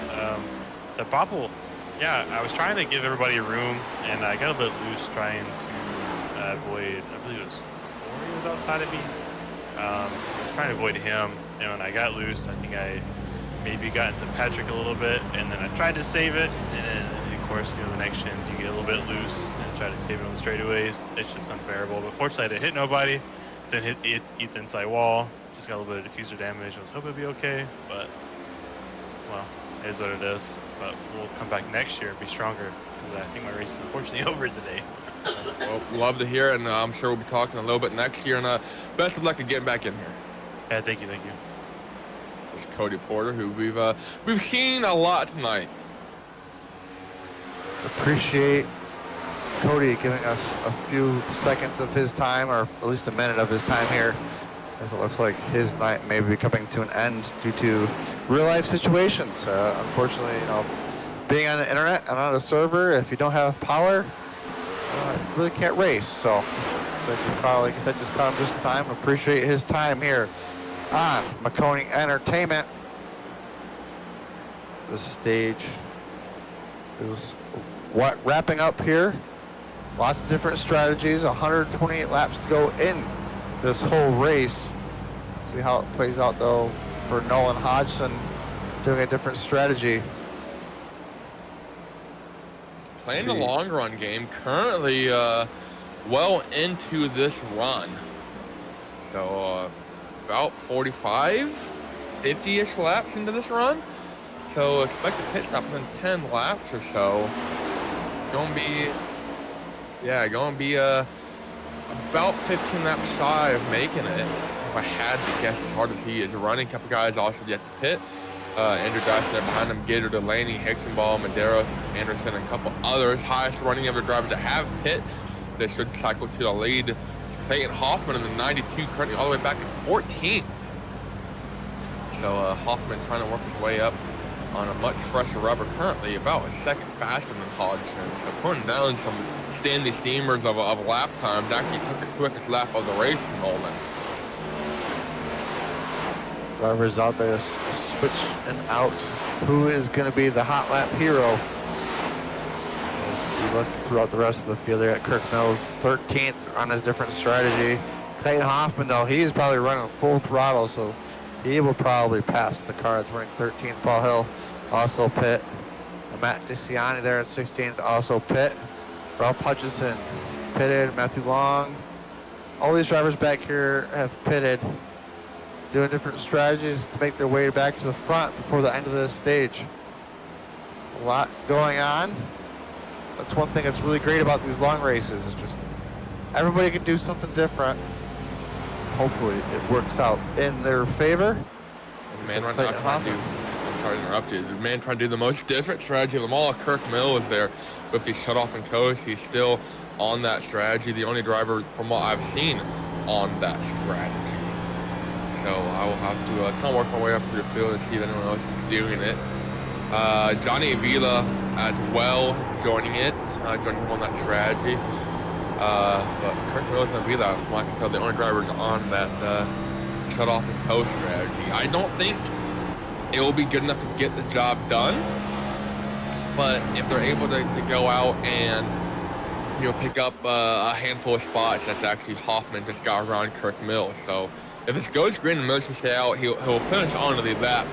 The bobble, yeah, I was trying to give everybody room, and I got a bit loose trying to avoid, I believe it was Corey was outside of me. I was trying to avoid him, and when I got loose, I think I maybe got into Patrick a little bit, and then I tried to save it, and then, of course, the next gens, you get a little bit loose and try to save it on the straightaways. It's just unbearable, but fortunately I didn't hit nobody, didn't hit Eat's inside wall, just got a little bit of diffuser damage. I was hoping it'd be okay, but, well, it is what it is. But we'll come back next year and be stronger, because I think my race is unfortunately over today. Well, love to hear it, and I'm sure we'll be talking a little bit next year, and best of luck to getting back in here. Yeah, thank you. There's Cody Porter, who we've seen a lot tonight. Appreciate Cody giving us a few seconds of his time, or at least a minute of his time here, as it looks like his night may be coming to an end due to real-life situations. Unfortunately, being on the internet and on a server, if you don't have power, you really can't race. So like your car, like you said, just caught him just in time. Appreciate his time here on Maconi Entertainment. The stage is wrapping up here. Lots of different strategies. 128 laps to go in this whole race. See how it plays out though for Nolan Hodgson, doing a different strategy. Playing the long run game, currently well into this run. So about 45, 50-ish laps into this run. So expect a pit stop within 10 laps or so. Gonna be about 15 laps shy of making it. If I had to guess as hard as he is running. A couple guys also yet to pit. Andrew Dyson there behind him, Gator, Delaney, Higginball, Madera, Anderson, and a couple others. Highest running ever drivers that have pit. They should cycle to the lead. Clayton Hoffman in the 92, currently all the way back at 14th. So Hoffman trying to work his way up on a much fresher rubber, currently about a second faster than Hodgson. So putting down some Stanley steamers of lap times. Actually took the quickest lap of the race from Nolan. Drivers out there switching out. Who is going to be the hot lap hero? As we look throughout the rest of the field, there at Kirk Mills, 13th on his different strategy. Clayton Hoffman, though, he's probably running full throttle, so he will probably pass the car that's running 13th. Paul Hill also pit. Matt DeCiani there at 16th, also pit. Ralph Hutchinson pitted. Matthew Long. All these drivers back here have pitted, doing different strategies to make their way back to the front before the end of this stage. A lot going on. That's one thing that's really great about these long races, is just everybody can do something different. Hopefully it works out in their favor. The man trying to interrupt you. The man trying to do the most different strategy of them all. Kirk Mill is there with the shutoff and coast. He's still on that strategy. The only driver from what I've seen on that strategy. So I will have to kind of work my way up through the field and see if anyone else is doing it. Johnny Avila as well joining him on that strategy. But Kirk Mills and Avila, from what I can tell, the only drivers on that shut off and coast strategy. I don't think it will be good enough to get the job done, but if they're able to go out and pick up a handful of spots, that's actually Hoffman just got around Kirk Mills. So if this goes green and Mills can stay out, he'll finish onto the lap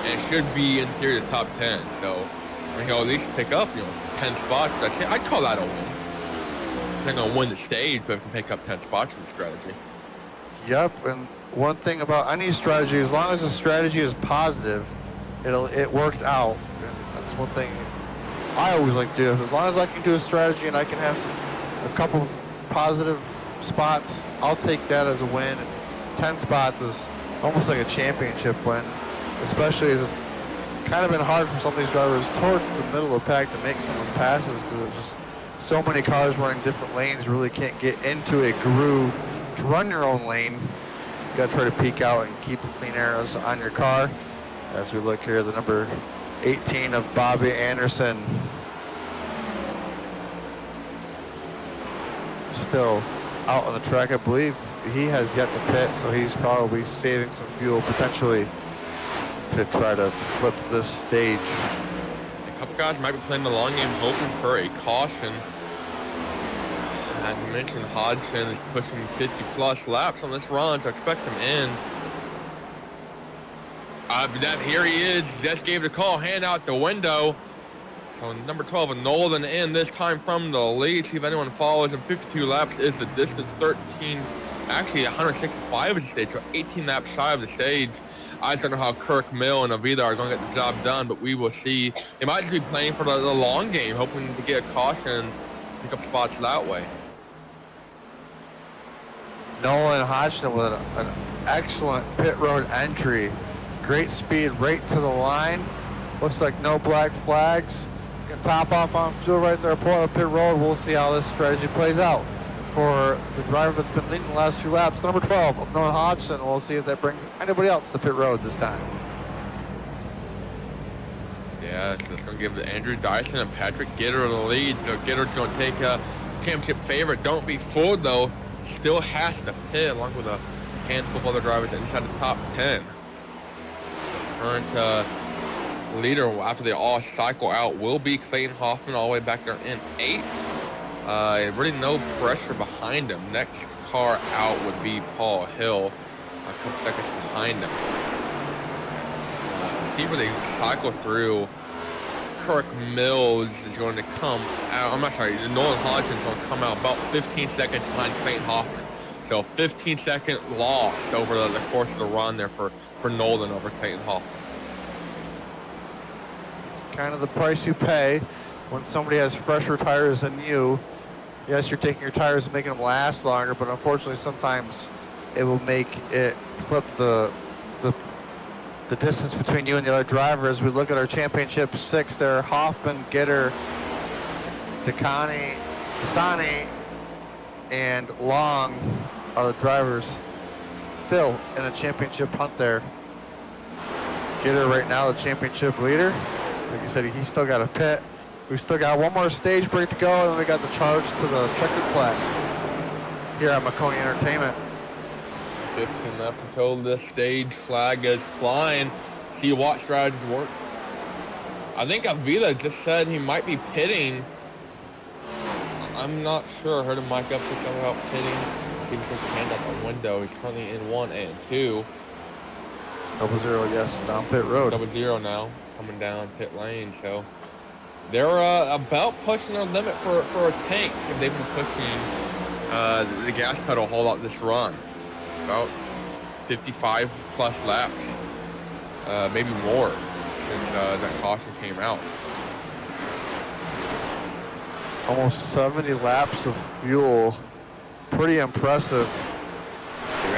and should be in theory the top 10. So he'll at least pick up 10 spots. I'd call that a win. He's not gonna win the stage, but if he can pick up 10 spots from the strategy. Yep, and one thing about any strategy, as long as the strategy is positive, it worked out. And that's one thing I always like to do. As long as I can do a strategy and I can have a couple positive spots, I'll take that as a win. And 10 spots is almost like a championship win, especially as it's kind of been hard for some of these drivers towards the middle of the pack to make some of those passes, because there's just so many cars running different lanes. You really can't get into a groove to run your own lane. You got to try to peek out and keep the clean arrows on your car. As we look here, the number 18 of Bobby Anderson still out on the track. I believe he has yet to pit, so he's probably saving some fuel potentially to try to flip this stage. A couple guys might be playing the long game, hoping for a caution. As you mentioned, Hodgson is pushing 50+ laps on this run, so expect him in. Here he is, just gave the call, hand out the window. So number 12 of Nolan in, this time from the lead. See if anyone follows him. 52 laps is the distance, 165 of the stage, so 18 laps shy of the stage. I don't know how Kirk Mill and Avila are going to get the job done, but we will see. They might just be playing for the long game, hoping to get a caution, pick up spots that way. Nolan Hodgson with an excellent pit road entry. Great speed right to the line. Looks like no black flags. Can top off on fuel right there, pull out a pit road. We'll see how this strategy plays out for the driver that's been leading the last few laps. Number 12, Nolan Hodgson. We'll see if that brings anybody else to pit road this time. Yeah, it's just going to give Andrew Dyson and Patrick Gitter the lead. So Gitter's going to take a championship favorite. Don't be fooled, though. still has to pit along with a handful of other drivers inside the top 10. The current leader after they all cycle out will be Clayton Hoffman all the way back there in 8th. Really no pressure behind him. Next car out would be Paul Hill, a couple seconds behind him. See where they cycle through. Kirk Mills is going to come out. I'm not sorry. Nolan Hodgson's going to come out about 15 seconds behind Clayton Hoffman. So 15-second loss over the course of the run there for Nolan over Clayton Hoffman. It's kind of the price you pay when somebody has fresher tires than you. Yes, you're taking your tires and making them last longer, but unfortunately sometimes it will make it flip the distance between you and the other driver. As we look at our championship 6 there, Hoffman, Gitter, Dasani, and Long are the drivers still in the championship hunt there. Gitter right now the championship leader. Like you said, he's still got a pit. We've still got one more stage break to go, and then we got the charge to the checkered flag here at Maconi Entertainment. 15 left until the stage flag is flying. See what strategies work. I think Avila just said he might be pitting. I'm not sure. I heard him mic up to talk about pitting. He put his hand out the window. He's currently in 1 and 2. 0, yes, down pit road. 0 now, coming down pit lane. So they're about pushing their limit for a tank. They've been pushing the gas pedal a whole lot this run. About 55 plus laps, maybe more, since that caution came out. Almost 70 laps of fuel. Pretty impressive.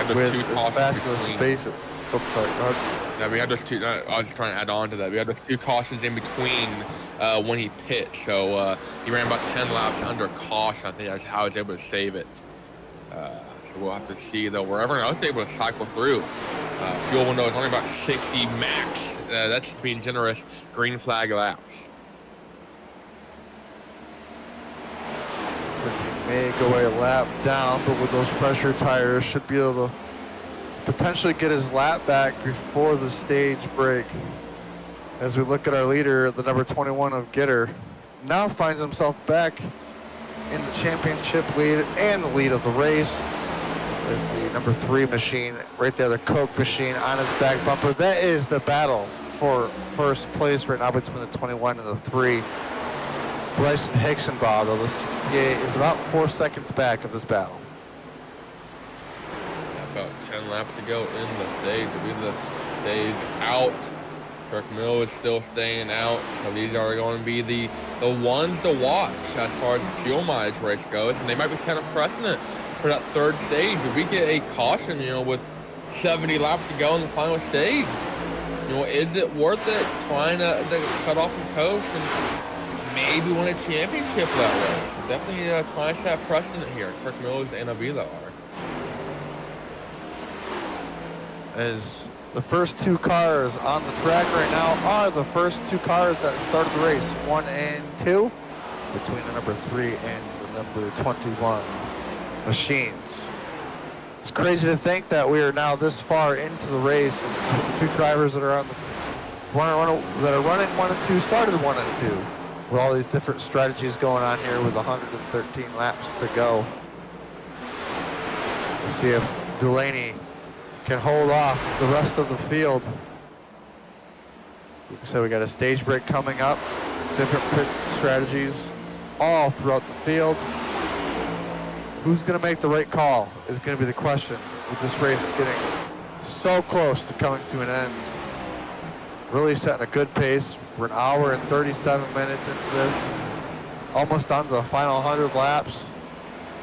With as fast as the space. Oh, sorry, go ahead. Yeah, we had those two. I was trying to add on to that. We had those 2 cautions in between when he pit. So he ran about 10 laps under caution. I think that's how he was able to save it. So we'll have to see though. Where everyone else is able to cycle through. Fuel window is only about 60 max. That's being generous. Green flag laps. He may go a lap down, but with those pressure tires, should be able to potentially get his lap back before the stage break. As we look at our leader, the number 21 of Gitter, now finds himself back in the championship lead and the lead of the race. Is the number 3 machine right there, the Coke machine on his back bumper. That is the battle for first place right now between the 21 and the 3. Bryson Hixenbaugh, though, the 68 is about 4 seconds back of this battle. About 10 laps to go in the stage. To be the stage out. Kirk Mill is still staying out. So these are going to be the ones to watch as far as the fuel mileage race goes. And they might be setting a precedent for that 3rd stage. If we get a caution, with 70 laps to go in the final stage, is it worth it trying to cut off the coast and maybe win a championship that way? Definitely trying to set precedent here. Kirk Mills and Avila are. As the first 2 cars on the track right now are the first 2 cars that started the race, 1 and 2, between the number 3 and the number 21 machines. It's crazy to think that we are now this far into the race, and the 2 drivers that are on that are running 1 and 2 started 1 and 2, with all these different strategies going on here with 113 laps to go. Let's see if Delaney can hold off the rest of the field. Like I said, we got a stage break coming up, different pit strategies all throughout the field. Who's going to make the right call is going to be the question, with this race getting so close to coming to an end. Really setting a good pace. We're an hour and 37 minutes into this, almost on to the final 100 laps.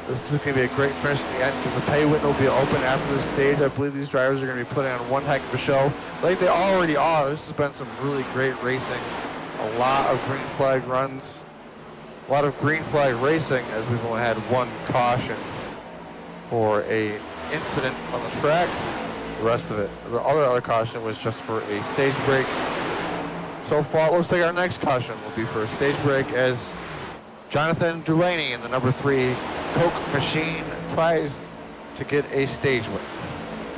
This is going to be a great finish at the end because the pay window will be open after this stage. I believe these drivers are going to be putting on one heck of a show, like they already are. This has been some really great racing. A lot of green flag runs, a lot of green flag racing, as we've only had 1 caution for a incident on the track. The rest of it, the other caution was just for a stage break. So far, it looks like our next caution will be for a stage break as Jonathan Delaney in the number 3 Coke machine tries to get a stage win.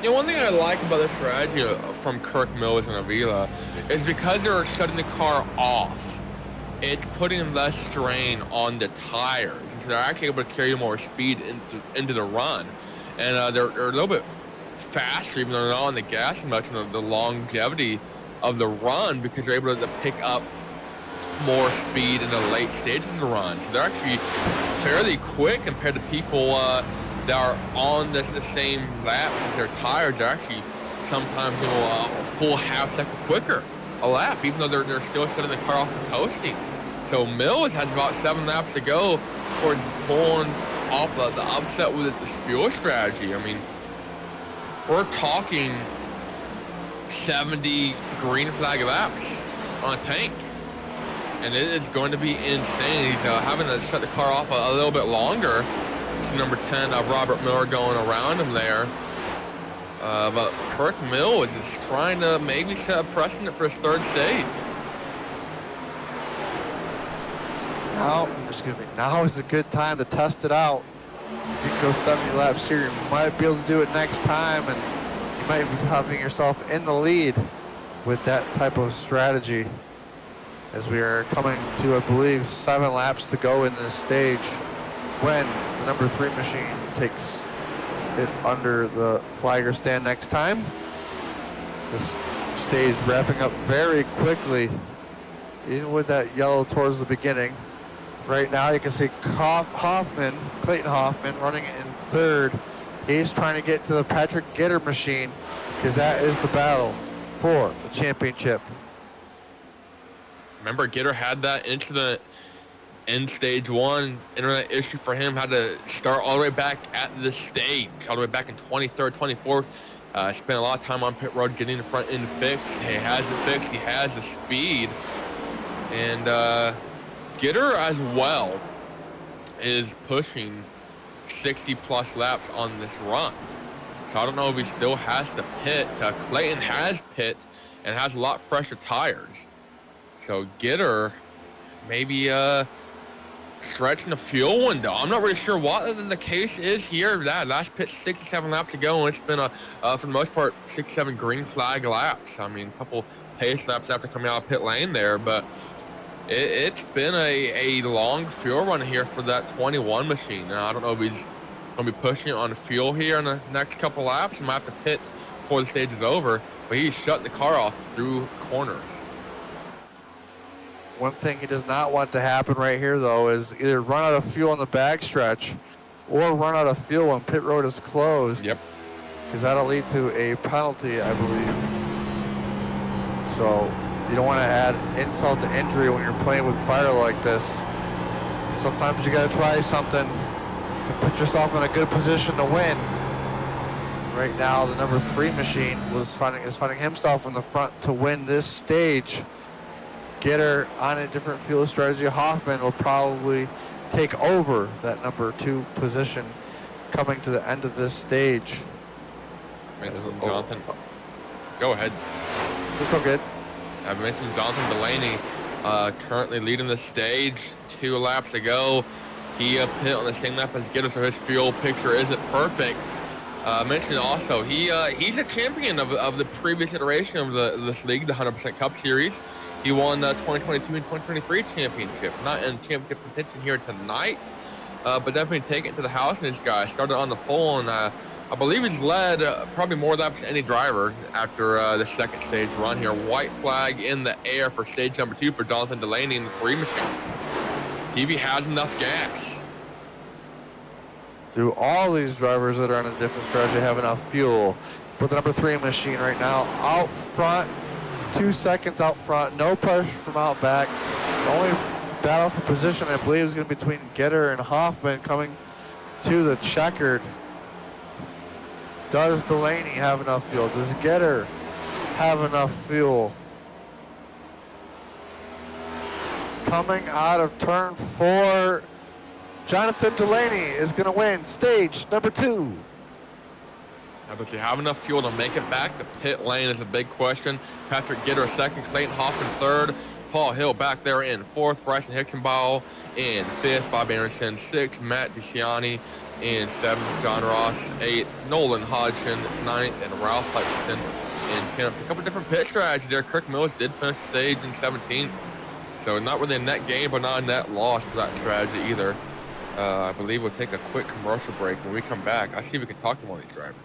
You know, one thing I like about this strategy from Kirk Mills and Avila is because they're shutting the car off, it's putting less strain on the tires. So they're actually able to carry more speed into the run. And they're a little bit faster, even though they're not on the gas much, in the longevity of the run, because they're able to pick up more speed in the late stages of the run. So they're actually fairly quick compared to people that are on the same lap as their tires. They're actually sometimes a full half-second quicker a lap, even though they're still shutting the car off and coasting. So Mills has about 7 laps to go towards pulling off the upset with the fuel strategy. I mean, we're talking 70 green flag laps on a tank, and it is going to be insane. He's having to shut the car off a little bit longer. Number 10, Robert Miller, going around him there. But Kirk Mills is trying to maybe set a precedent for his 3rd stage. Now is a good time to test it out. If you can go 70 laps here, you might be able to do it next time, and you might be having yourself in the lead with that type of strategy. As we are coming to, I believe, 7 laps to go in this stage, when the number 3 machine takes it under the flagger stand next time. This stage wrapping up very quickly, even with that yellow towards the beginning. Right now you can see Clayton Hoffman running in 3rd. He's trying to get to the Patrick Gitter machine, because that is the battle for the championship. Remember, Gitter had that incident in stage 1, internet issue for him, had to start all the way back at the stage, all the way back in 23rd, 24th. Spent a lot of time on pit road getting the front end fixed. He has it fixed, he has the speed. And Gitter as well is pushing 60 plus laps on this run. So I don't know if he still has to pit. Clayton has pit and has a lot fresher tires. So Gitter maybe stretching the fuel window. I'm not really sure what the case is here. That last pit, 67 laps to go, and it's been for the most part 67 green flag laps. I mean, a couple pace laps after coming out of pit lane there, but it's been a long fuel run here for that 21 machine. Now, I don't know if he's going to be pushing it on fuel here in the next couple laps. He might have to pit before the stage is over, but he's shutting the car off through corners. One thing he does not want to happen right here, though, is either run out of fuel on the backstretch or run out of fuel when pit road is closed. Yep. Because that'll lead to a penalty, I believe. So you don't want to add insult to injury when you're playing with fire like this. Sometimes you got to try something to put yourself in a good position to win. Right now, the number 3 machine is finding himself in the front to win this stage. Gitter on a different fuel strategy. Hoffman will probably take over that number 2 position coming to the end of this stage. Jonathan, go ahead. It's all good. I mentioned Jonathan Delaney currently leading the stage. 2 laps to go. He pit on the same lap as Gitter, so his fuel picture isn't perfect. Mentioned also, he's a champion of the previous iteration of this league, the 100% Cup Series. He won the 2022 and 2023 championship. Not in championship contention here tonight, but definitely take it to the house. And this guy started on the pole, and I believe he's led probably more laps than any driver after the 2nd stage run here. White flag in the air for stage number 2 for Jonathan Delaney in the 3 machine. TV has enough gas. Do all these drivers that are on a different strategy have enough fuel? But the number 3 machine right now out front, 2 seconds out front, no pressure from out back. The only battle for position, I believe, is going to be between Gitter and Hoffman coming to the checkered. Does Delaney have enough fuel? Does Gitter have enough fuel? Coming out of turn 4, Jonathan Delaney is going to win stage number 2. Now, does he have enough fuel to make it back? The pit lane is a big question. Patrick Gitter 2nd, Clayton Hoffman 3rd, Paul Hill back there in 4th, Bryson Hicksenball in 5th, Bob Anderson 6th, Matt DeCiani in 7th, John Ross 8th, Nolan Hodgson 9th, and Ralph Hutchinson in 10th. A couple different pit strategies there. Kirk Mills did finish the stage in 17th, so not really a net gain, but not a net loss for that strategy either. I believe we'll take a quick commercial break. When we come back, I'll see if we can talk to one of these drivers.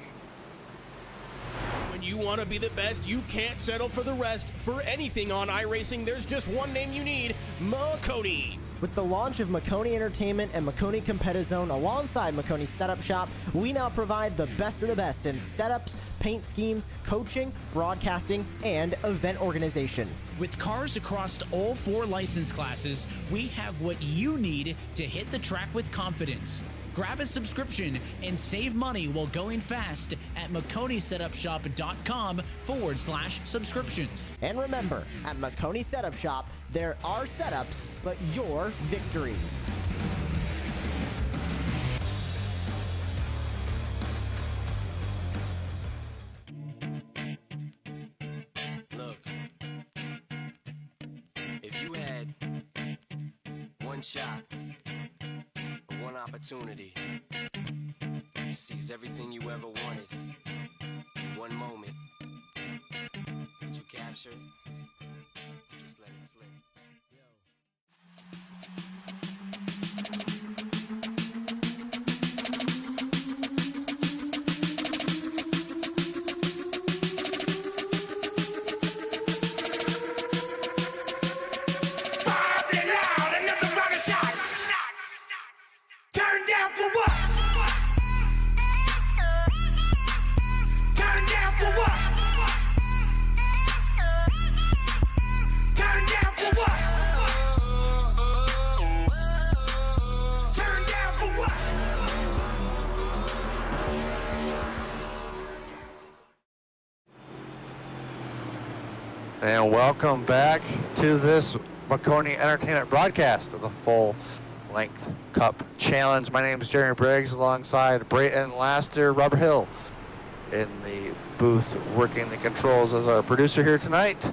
When you want to be the best, you can't settle for the rest. For anything on iRacing, there's just one name you need, Maconi. With the launch of Maconi Entertainment and Maconi Competizone alongside Maconi Setup Shop, we now provide the best of the best in setups, paint schemes, coaching, broadcasting, and event organization. With cars across all 4 license classes, we have what you need to hit the track with confidence. Grab a subscription and save money while going fast at MaconiSetupShop.com/subscriptions. And remember, at Maconi Setup Shop, there are setups, but your victories. Look, if you had one shot, one opportunity to seize everything you ever wanted in one moment, would you capture it? Or just let it slip? And welcome back to this Maconi Entertainment broadcast of the full-length Cup Challenge. My name is Jeremy Briggs alongside Brayton Laster, Robert Hill in the booth working the controls as our producer here tonight.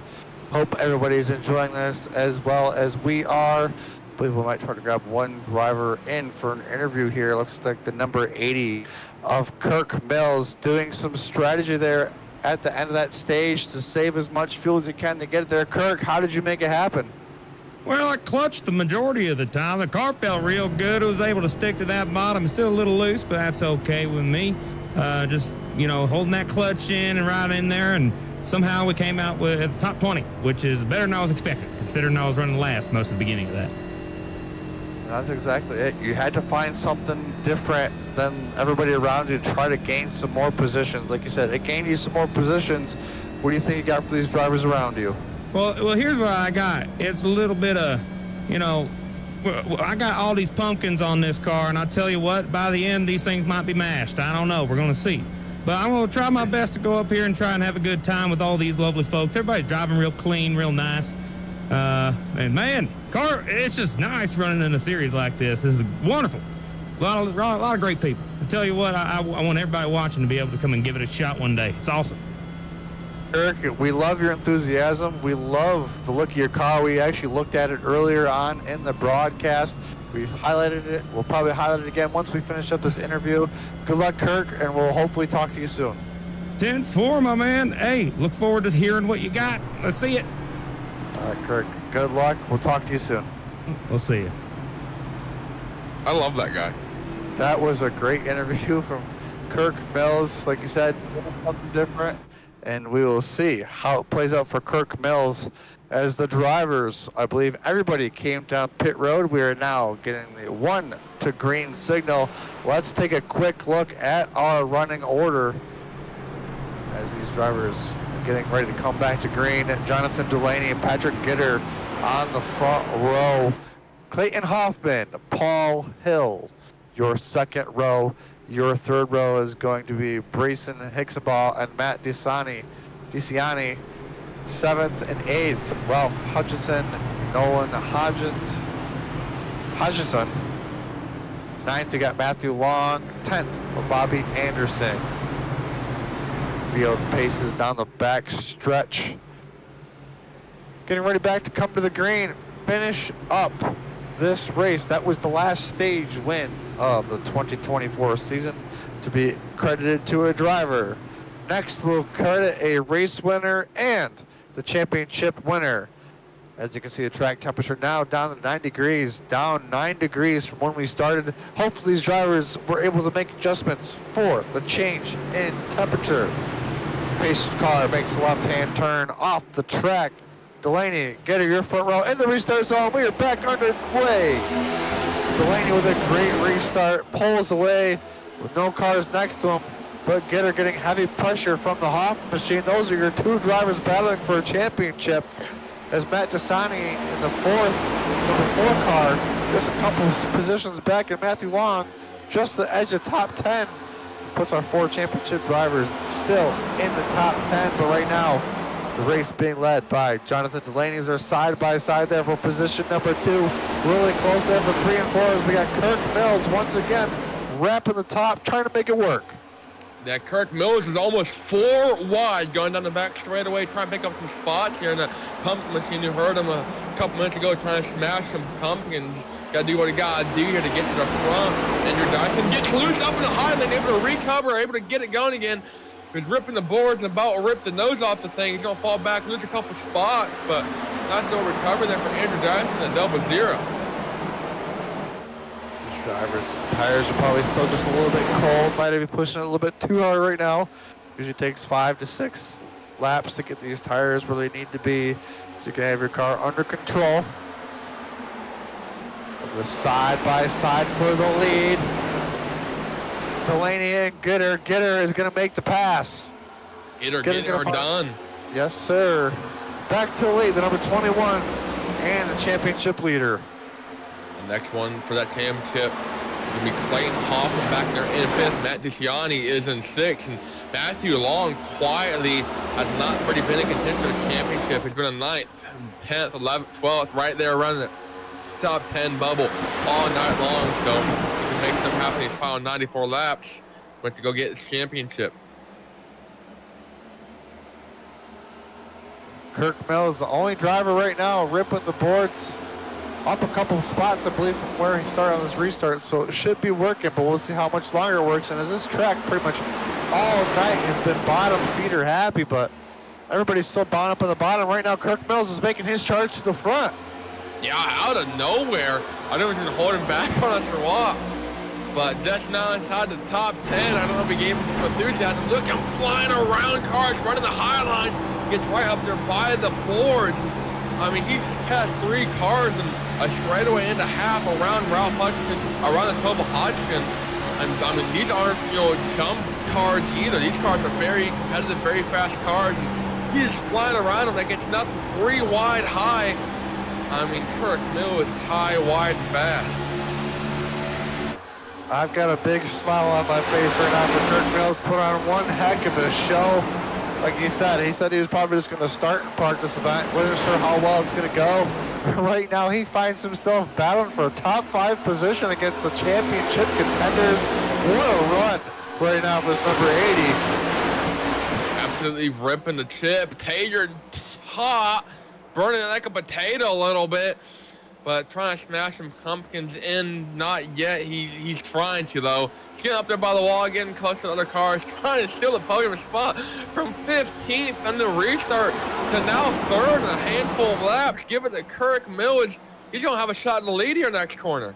Hope everybody's enjoying this as well as we are. I believe we might try to grab one driver in for an interview here. Looks like the number 80 of Kirk Mills doing some strategy there at the end of that stage to save as much fuel as you can to get it there. Kirk, how did you make it happen? Well, I clutched the majority of the time. The car felt real good. I was able to stick to that bottom. It's still a little loose, but that's okay with me. Just, holding that clutch in and right in there, and somehow we came out with top 20, which is better than I was expecting, considering I was running last most of the beginning of that. That's exactly it. You had to find something different than everybody around you to try to gain some more positions. Like you said, it gained you some more positions. What do you think you got for these drivers around you? Well, here's what I got. It's a little bit of, I got all these pumpkins on this car, and I tell you what, by the end, these things might be mashed. I don't know. We're going to see. But I'm going to try my best to go up here and try and have a good time with all these lovely folks. Everybody's driving real clean, real nice. And man, it's just nice running in a series like this. This is wonderful. A lot of great people. I tell you what, I want everybody watching to be able to come and give it a shot one day. It's awesome. Eric, we love your enthusiasm. We love the look of your car. We actually looked at it earlier on in the broadcast. We've highlighted it. We'll probably highlight it again once we finish up this interview. Good luck, Kirk, and we'll hopefully talk to you soon. 10-4, my man. Hey, look forward to hearing what you got. Let's see it. All right, Kirk, good luck. We'll talk to you soon. We'll see you. I love that guy. That was a great interview from Kirk Mills. Like you said, something different. And we will see how it plays out for Kirk Mills as the drivers. I believe everybody came down pit road. We are now getting the 1 to green signal. Let's take a quick look at our running order as these drivers are getting ready to come back to green. Jonathan Delaney and Patrick Gitter on the front row. Clayton Hoffman, Paul Hill, your second row. Your third row is going to be Brayson Hicksaball and Matt DeCiani, 7th and 8th. Ralph Hutchinson, Nolan Hodgson. 9th, you got Matthew Long. 10th, Bobby Anderson. Field paces down the back stretch. Getting ready back to come to the green. Finish up this race. That was the last stage win of the 2024 season to be credited to a driver. Next, we'll credit a race winner and the championship winner. As you can see, the track temperature now down to 9 degrees, down 9 degrees from when we started. Hopefully these drivers were able to make adjustments for the change in temperature. Pace car makes a left-hand turn off the track. Delaney, get her your front row in the restart zone. We are back underway. Delaney with a great restart, pulls away with no cars next to him, but Getter getting heavy pressure from the Hoffman machine. Those are your two drivers battling for a championship. As Matt Dasani in the number 4 car, just a couple of positions back, and Matthew Long just the edge of top 10. Puts our 4 championship drivers still in the top 10, but right now the race being led by Jonathan Delaney. They're side by side there for position number 2. Really close there for 3 and 4 as we got Kirk Mills once again wrapping the top, trying to make it work. That Kirk Mills is almost 4 wide going down the back straightaway, trying to pick up some spots here in the pump machine. You heard him a couple minutes ago trying to smash some pumpkins. Got to do what he got to do here to get to the front. And your Dyson gets loose up in the highland, able to recover, able to get it going again. He's ripping the boards and about to rip the nose off the thing. He's going to fall back, lose a couple spots, but nice little recovery there from Andrew Dyson at 0-0. Drivers' tires are probably still just a little bit cold. Might be pushing it a little bit too hard right now. Usually takes 5 to 6 laps to get these tires where they need to be, so you can have your car under control. The side by side for the lead. Delaney and Gitter. Gitter is going to make the pass. Gitter done. Yes, sir. Back to the lead, the number 21 and the championship leader. Next one for that championship is going to be Clayton Hoffman back there in 5th. Matt DeCiani is in 6th. And Matthew Long quietly has not really been in contention for the championship. He's been in 9th, 10th, 11th, 12th, right there around the top 10 bubble all night long. So he can make something happen. He's final 94 laps. Went to go get his championship. Kirk Mills, the only driver right now ripping the boards up a couple of spots, I believe, from where he started on this restart, so it should be working, but we'll see how much longer it works. And as this track pretty much all night has been bottom feeder happy, but everybody's still bound up on the bottom. Right now, Kirk Mills is making his charge to the front. Yeah, out of nowhere. I don't know if he's holding back on us or what, but just now inside the top 10, I don't know if he gave him some enthusiasm. Look, I'm flying around cars, running the high line, gets right up there by the board. I mean, he just passed 3 cars and a straightaway and a half around Ralph Hutchinson, around the Toba Hodgkin. And I mean, these aren't, jump cars either. These cars are very competitive, very fast cars. And he's just flying around them like it's nothing. 3 wide high. I mean, Kirk Mills is high, wide, fast. I've got a big smile on my face right now for Kirk Mills. Put on one heck of a show. Like he said he was probably just going to start and park this event. Wasn't sure how well it's going to go. Right now, he finds himself battling for a top 5 position against the championship contenders. What a run right now for this number 80. Absolutely ripping the chip. Tater hot, burning it like a potato a little bit, but trying to smash some pumpkins in. Not yet. He's trying to, though. Getting up there by the wall, getting close to other cars, trying to steal the podium spot from 15th on the restart to now 3rd in a handful of laps. Give it to Kirk Mills. He's going to have a shot in the lead here next corner.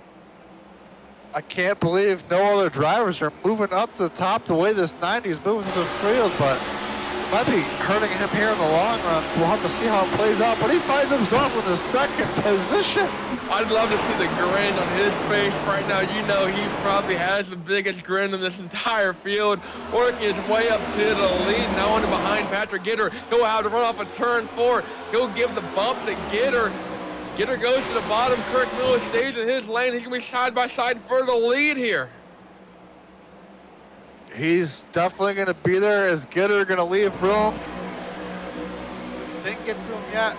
I can't believe no other drivers are moving up to the top the way this 90 is moving through the field, but it might be hurting him here in the long run, so we'll have to see how it plays out. But he finds himself in the 2nd position. I'd love to see the grin on his face right now. You know he probably has the biggest grin in this entire field, working his way up to the lead. Now on behind Patrick Gitter. He'll have to run off a turn 4. He'll give the bump to Gitter. Gitter goes to the bottom. Kirk Mills stays in his lane. He's going to be side by side for the lead here. He's definitely going to be there as Gitter going to leave room. Didn't get to him yet.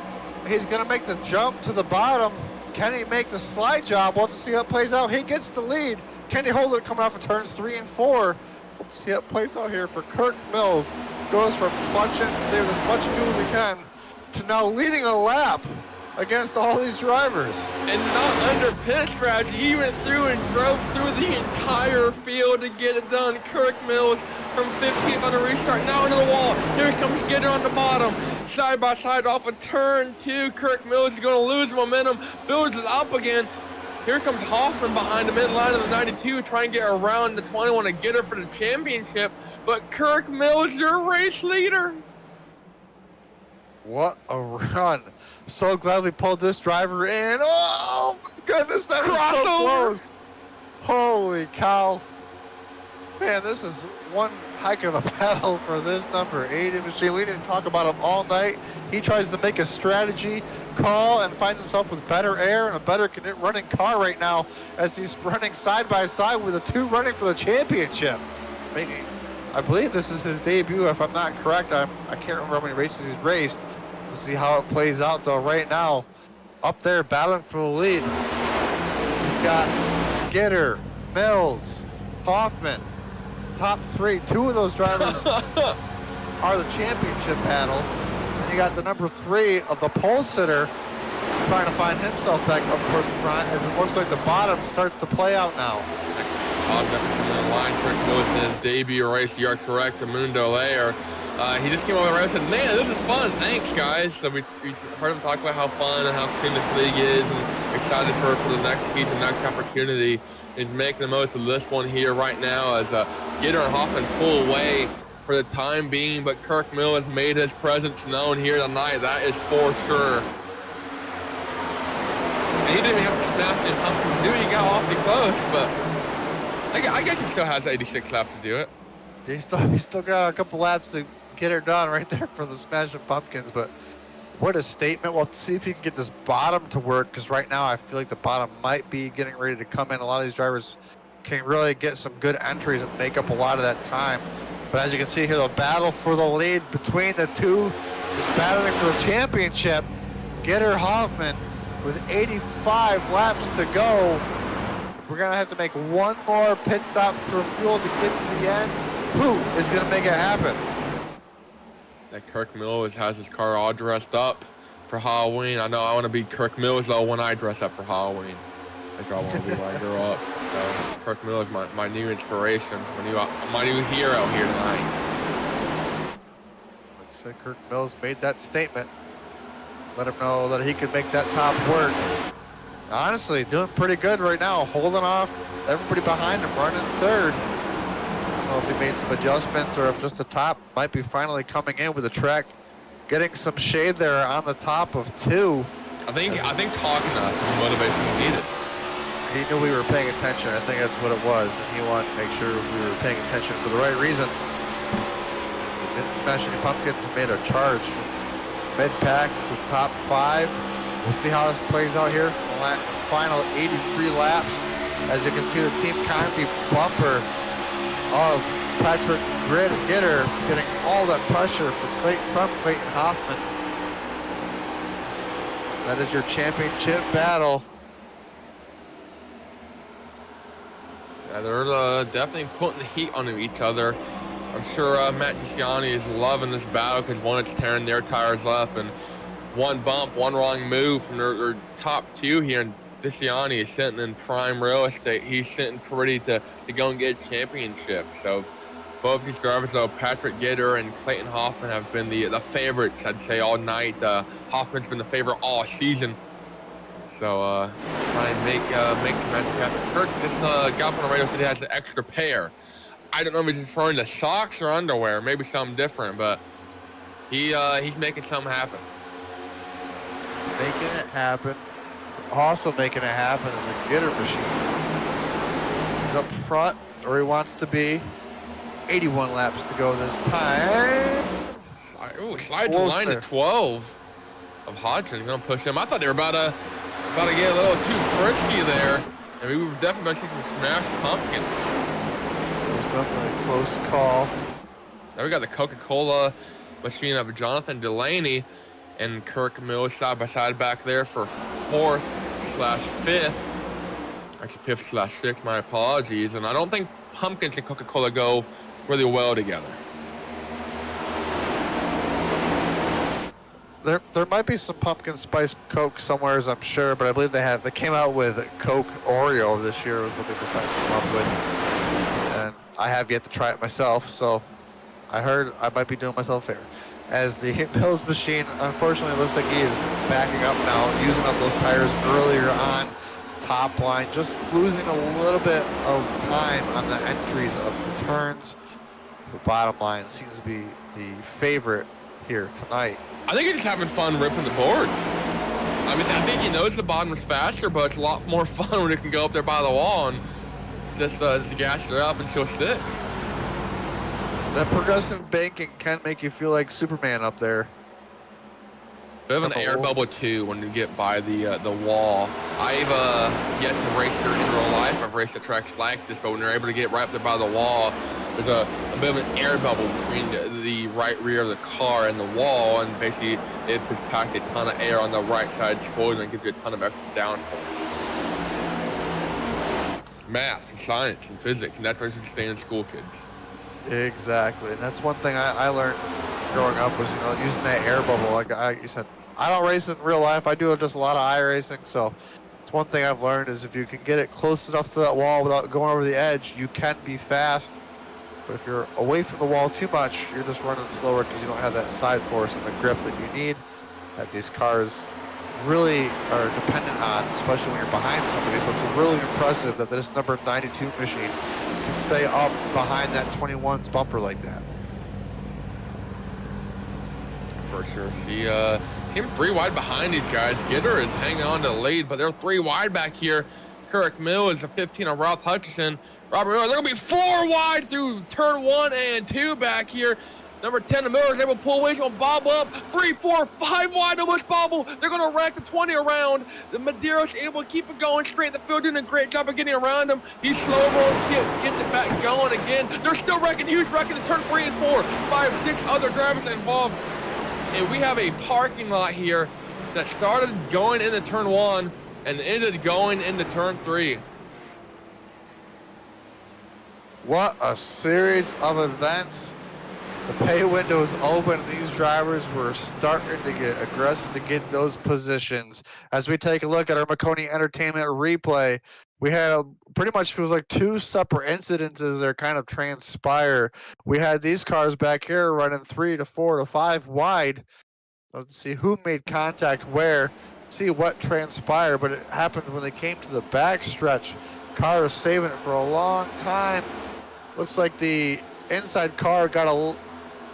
He's going to make the jump to the bottom. Can he make the slide job? We'll have to see how it plays out. He gets the lead. Can he hold it coming off of turns 3 and 4? We'll see how it plays out here for Kirk Mills. Goes from clutching, saving as much fuel as he can, to now leading a lap against all these drivers. And not under pit strategy. He went through and drove through the entire field to get it done. Kirk Mills from 15th on the restart, now into the wall. Here comes Gitter on the bottom. Side by side off of turn 2. Kirk Mills is going to lose momentum. Builds it up again. Here comes Hoffman behind him in line of the 92, trying to get around the 21 to get her for the championship. But Kirk Mills, your race leader. What a run. So glad we pulled this driver in. Oh, my goodness, that was so close. Holy cow. Man, this is one heck of a battle for this number 80 machine. We didn't talk about him all night. He tries to make a strategy call and finds himself with better air and a better running car right now as he's running side by side with the 2 running for the championship. I believe this is his debut, if I'm not correct. I can't remember how many races he's raced to see how it plays out, though. Right now, up there battling for the lead. We've got Gitter, Mills, Hoffman, top 3. 2 of those drivers are the championship battle. And you got the number 3 of the pole sitter trying to find himself back up towards the front as it looks like the bottom starts to play out now. The line Kirk Mills in his debut race, you are correct, to Mundo Lair. He just came over the race and said, man, this is fun, thanks guys. So we heard him talk about how fun and how soon this league is and excited for the next season, next opportunity. He's making the most of this one here right now as Gitter and Hoffman pull away for the time being, but Kirk Mills has made his presence known here tonight, that is for sure. And he didn't even have to smash his pumpkin. He knew he got awfully close, but I guess he still has 86 laps to do it. He's still got a couple laps to get her done right there for the Smashing Pumpkins, but what a statement. We'll see if he can get this bottom to work, because right now I feel like the bottom might be getting ready to come in. A lot of these drivers can really get some good entries and make up a lot of that time. But as you can see here, the battle for the lead between the 2 battling for the championship. Gitter, Hoffman with 85 laps to go. We're going to have to make one more pit stop for fuel to get to the end. Who is going to make it happen? That Kirk Mills has his car all dressed up for Halloween. I know I want to be Kirk Mills, though, when I dress up for Halloween. That's what I want to be when I grow up. So Kirk Mills is my new inspiration, my new hero here tonight. Like I said, Kirk Mills made that statement. Let him know that he could make that top work. Honestly, doing pretty good right now, holding off everybody behind him, running 3rd. I don't know if he made some adjustments or if just the top might be finally coming in with the track, getting some shade there on the top of 2. I think talking to us is the motivation we needed. He knew we were paying attention. I think that's what it was, and he wanted to make sure we were paying attention for the right reasons. So he didn't smash any pumpkins and made a charge from mid-pack to the top 5. We'll see how this plays out here. Final 83 laps. As you can see, the Team Conti bumper of Patrick Gitter getting all that pressure from Clayton Hoffman. That is your championship battle. Yeah, they're definitely putting the heat on each other. I'm sure Matt Giussiani is loving this battle because one, it's tearing their tires up, and one bump, one wrong move from their top 2 here, and Giussiani is sitting in prime real estate. He's sitting pretty to go and get a championship. So both these drivers, though, Patrick Gitter and Clayton Hoffman, have been the favorites, I'd say, all night. Hoffman's been the favorite all season. So try and make the match happen. Kirk just got up on the radio, said he has an extra pair. I don't know if he's referring to socks or underwear, maybe something different, but he's making something happen. Making it happen. Also making it happen is a Gitter machine. He's up front where he wants to be. 81 laps to go this time. Ooh, slide the line to 12 of Hodgson. Gonna push him. I thought they were about to get a little too frisky there. And we were definitely going to see some smashed pumpkins. It was definitely a close call. Now we got the Coca-Cola machine of Jonathan Delaney and Kirk Mills side by side back there for 4th/5th. Actually 5th/6th, my apologies. And I don't think pumpkins and Coca-Cola go really well together. There might be some pumpkin spice Coke somewhere, I'm sure, but I believe they came out with Coke Oreo this year was what they decided to come up with, and I have yet to try it myself. So I heard I might be doing myself a favor. As the Mills machine, unfortunately, looks like he is backing up now, using up those tires earlier on top line, just losing a little bit of time on the entries of the turns. The bottom line seems to be the favorite here tonight. I think he's just having fun ripping the board. I mean, I think he knows the bottom is faster, but it's a lot more fun when it can go up there by the wall and just gas it up and she'll stick. That progressive banking can make you feel like Superman up there. Bit of an air bubble too when you get by the wall. I've yet to race her in real life. I've raced at tracks like this, but when you're able to get right up there by the wall, there's a bit of an air bubble between the right rear of the car and the wall, and basically it just packs a ton of air on the right side exposure and gives you a ton of extra downforce. Math and science and physics, and that's what you stay in school, kids. Exactly, and that's one thing I learned growing up was, using that air bubble. Like you said, I don't race in real life. I do just a lot of iRacing, so it's one thing I've learned is if you can get it close enough to that wall without going over the edge, you can be fast. But if you're away from the wall too much, you're just running slower because you don't have that side force and the grip that you need that these cars really are dependent on, especially when you're behind somebody. So it's really impressive that this number 92 machine can stay up behind that 21's bumper like that. For sure. Him 3 wide behind these guys. Gitter is hanging on to the lead, but they're 3 wide back here. Kirk Mill is a 15 on Ralph Hutchison. Robert Miller, they're going to be 4 wide through turn 1 and 2 back here. Number 10, the Miller is able to pull away. He's going to bobble up. 3, 4, 5 wide, almost bobble. They're going to rack the 20 around. The Madeiros able to keep it going straight in the field, doing a great job of getting around him. He's slow rolling, gets it back going again. They're still wrecking, huge wrecking in turn 3 and 4. 5, 6 other drivers involved. And we have a parking lot here that started going into turn 1 and ended going into turn 3. What a series of events. The pay window's open. These drivers were starting to get aggressive to get those positions. As we take a look at our Maconi Entertainment replay, we had pretty much feels like 2 separate incidences that kind of transpire. We had these cars back here running 3 to 4 to 5 wide. Let's see who made contact where, see what transpired, but it happened when they came to the back stretch. Car was saving it for a long time. Looks like the inside car got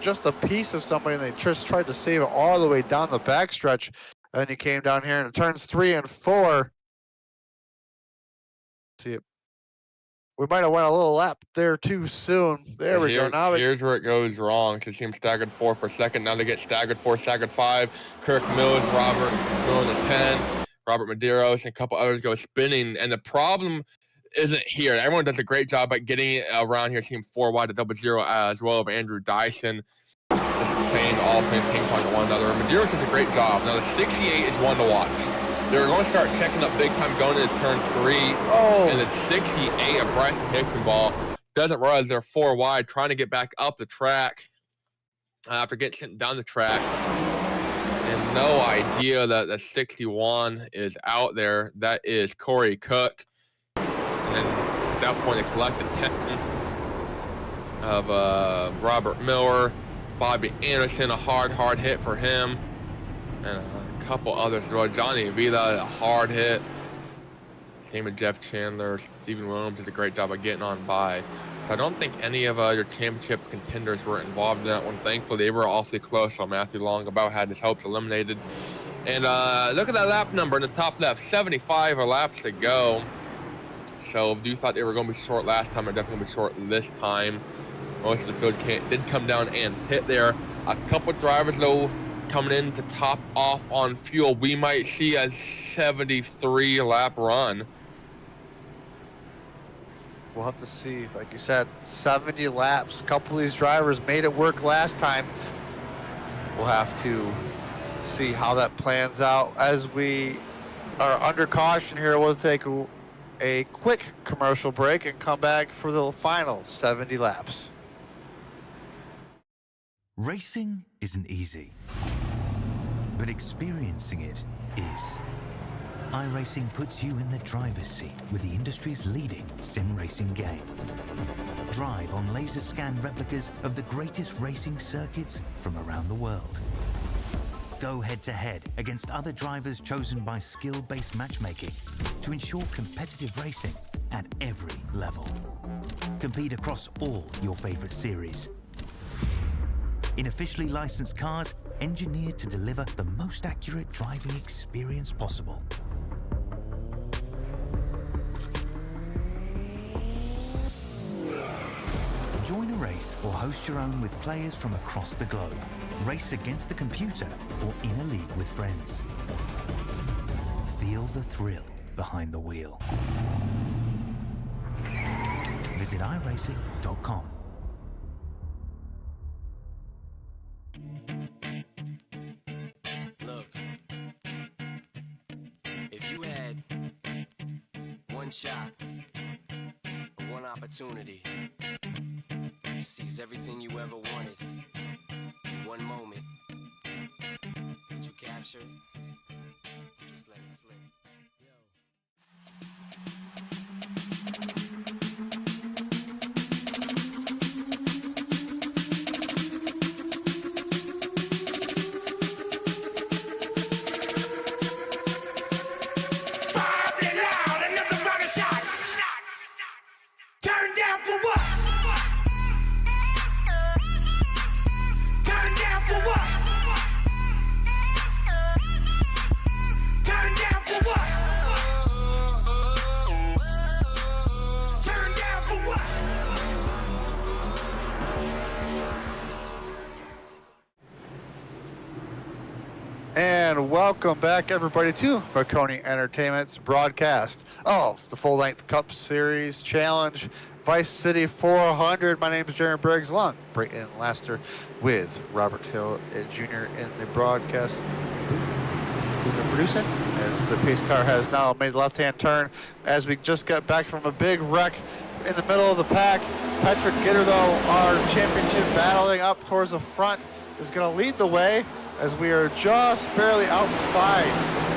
just a piece of somebody, and they just tried to save it all the way down the backstretch. And then he came down here and turns 3 and 4. See it. We might have went a little lap there too soon. There we go. Now here's where it goes wrong. To see him staggered 4 for a second. Now they get staggered 4, staggered 5. Kirk Mills, Robert Mills at 10. Robert Madeiros and a couple others go spinning. And the problem isn't here. Everyone does a great job at getting it around here. Team 4 wide to 00 as well of Andrew Dyson. Playing all playing ping pong to one another. Madeiros does a great job. Now the 68 is one to watch. They're going to start checking up big time going into turn 3. And the 68 of Bryson Hickson ball doesn't realize they're 4 wide, trying to get back up the track after getting sent down the track. And no idea that the 61 is out there. That is Corey Cook. And at that point, they collected 10 of Robert Miller, Bobby Anderson, a hard hit for him, and a couple others as well. Johnny Avila, a hard hit. Same with Jeff Chandler. Stephen Williams did a great job of getting on by. So I don't think any of your championship contenders were involved in that one. Thankfully, they were awfully close. So Matthew Long about had his hopes eliminated. And look at that lap number in the top left, 75 laps to go. So if you thought they were going to be short last time, they're definitely going to be short this time. Most of the field did come down and hit there. A couple drivers, though, coming in to top off on fuel. We might see a 73-lap run. We'll have to see. Like you said, 70 laps. A couple of these drivers made it work last time. We'll have to see how that plans out. As we are under caution here, we'll take a quick commercial break and come back for the final 70 laps. Racing isn't easy, but experiencing it is. iRacing puts you in the driver's seat with the industry's leading sim racing game. Drive on laser scan replicas of the greatest racing circuits from around the world. Go head-to-head against other drivers chosen by skill-based matchmaking to ensure competitive racing at every level. Compete across all your favorite series. In officially licensed cars, engineered to deliver the most accurate driving experience possible. Join a race or host your own with players from across the globe. Race against the computer or in a league with friends. Feel the thrill behind the wheel. Visit iRacing.com. Look, if you had one shot, one opportunity to seize everything you ever wanted in one moment, would you capture it? Or just let it slip? Turn down for what? Turn down for what? Turn down for what? Turn down for what? And welcome back, everybody, to Maconi Entertainment's broadcast of the full-length Cup Series Challenge Vice City 400. My name is Jeremy Briggs, along Brayton Laster with Robert Hill Jr. in the broadcast booth. Doing the producing as the pace car has now made the left-hand turn as we just got back from a big wreck in the middle of the pack. Patrick Gitter, though, our championship battling up towards the front, is going to lead the way as we are just barely outside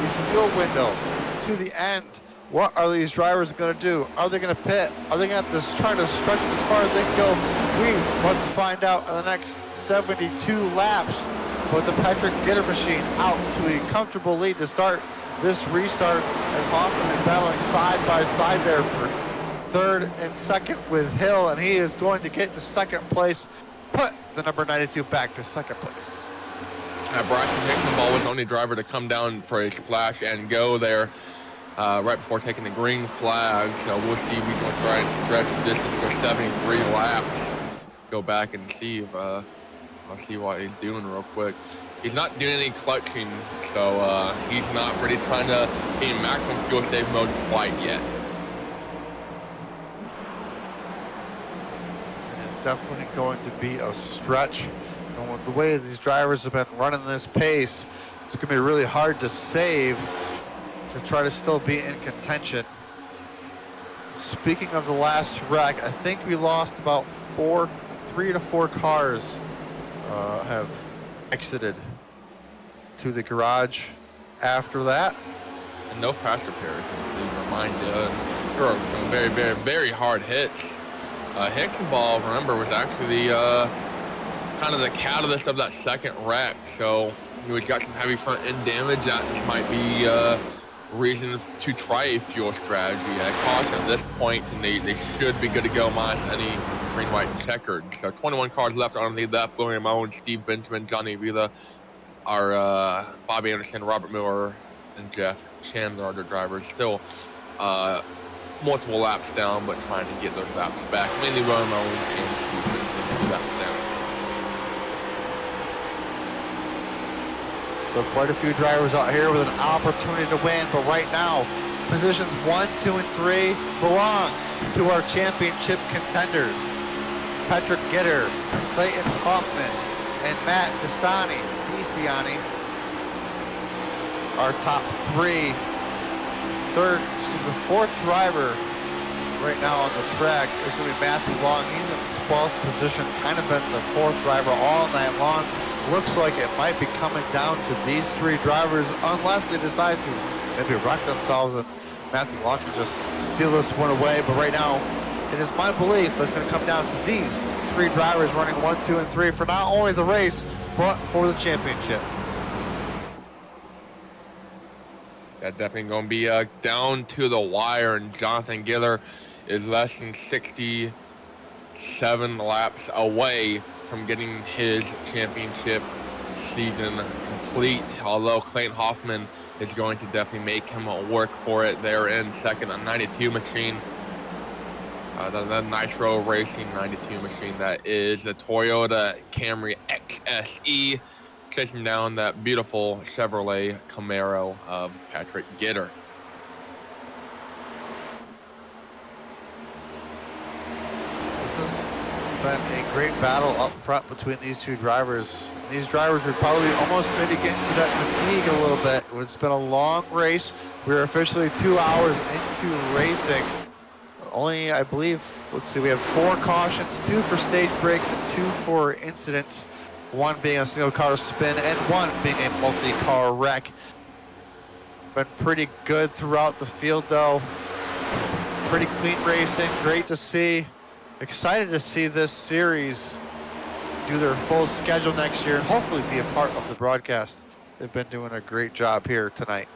the fuel window to the end. What are these drivers going to do? Are they going to pit? Are they going to have to try to stretch it as far as they can go? We want to find out in the next 72 laps. But the Patrick Gitter machine out to a comfortable lead to start this restart as Hoffman is battling side by side there for third and second with Hill, and he is going to get to second place, put the number 92 back to second place. Bryson Hickenball was the only driver to come down for a splash and go there right before taking the green flag. So we'll see if we can try and stretch the distance for 73 laps. Go back and see if I'll see what he's doing real quick. He's not doing any clutching, so he's not really trying to be in maximum fuel save mode quite yet. It is definitely going to be a stretch. And with the way these drivers have been running this pace, it's going to be really hard to save to try to still be in contention. Speaking of the last wreck, I think we lost about 3 to 4 cars have exited to the garage after that. And no crash repairs. Please remind you, there are some very, very, very hard hits. Hickenball, remember, was actually kind of the catalyst of that second wreck. So he got some heavy front end damage. That might be reason to try a fuel strategy. I caution at this point, and they should be good to go minus any green, white, and checkered. So 21 cars left on the left. William Moen, Steve Benjamin, Johnny Vila, our Bobby Anderson, Robert Miller, and Jeff Chandler are their drivers. Still multiple laps down, but trying to get those laps back. Mainly William Moen and Steve Benjamin laps down. So quite a few drivers out here with an opportunity to win, but right now, positions 1, 2, and 3 belong to our championship contenders. Patrick Gitter, Clayton Hoffman, and Matt DeCiani, our top 3. The fourth driver right now on the track is going to be Matthew Long. He's in 12th position, kind of been the 4th driver all night long. looks like it might be coming down to these three drivers unless they decide to maybe wreck themselves and Matthew Long can just steal this one away. But right now, it is my belief that it's going to come down to these three drivers running 1, 2, and 3 for not only the race, but for the championship. That's definitely going to be down to the wire, and Jonathan Giller is less than 67 laps away from getting his championship season complete, although Clayton Hoffman is going to definitely make him work for it there in second. A 92 machine, the Nitro Racing 92 machine that is the Toyota Camry XSE, chasing down that beautiful Chevrolet Camaro of Patrick Gitter. This has been a great battle up front between these two drivers. These drivers would probably almost maybe get into that fatigue a little bit. It's been a long race. We're officially 2 hours into racing. Only, I believe, let's see, we have 4 cautions, 2 for stage breaks and 2 for incidents. 1 being a single car spin and 1 being a multi-car wreck. Been pretty good throughout the field though. Pretty clean racing, great to see. Excited to see this series do their full schedule next year and hopefully be a part of the broadcast. They've been doing a great job here tonight.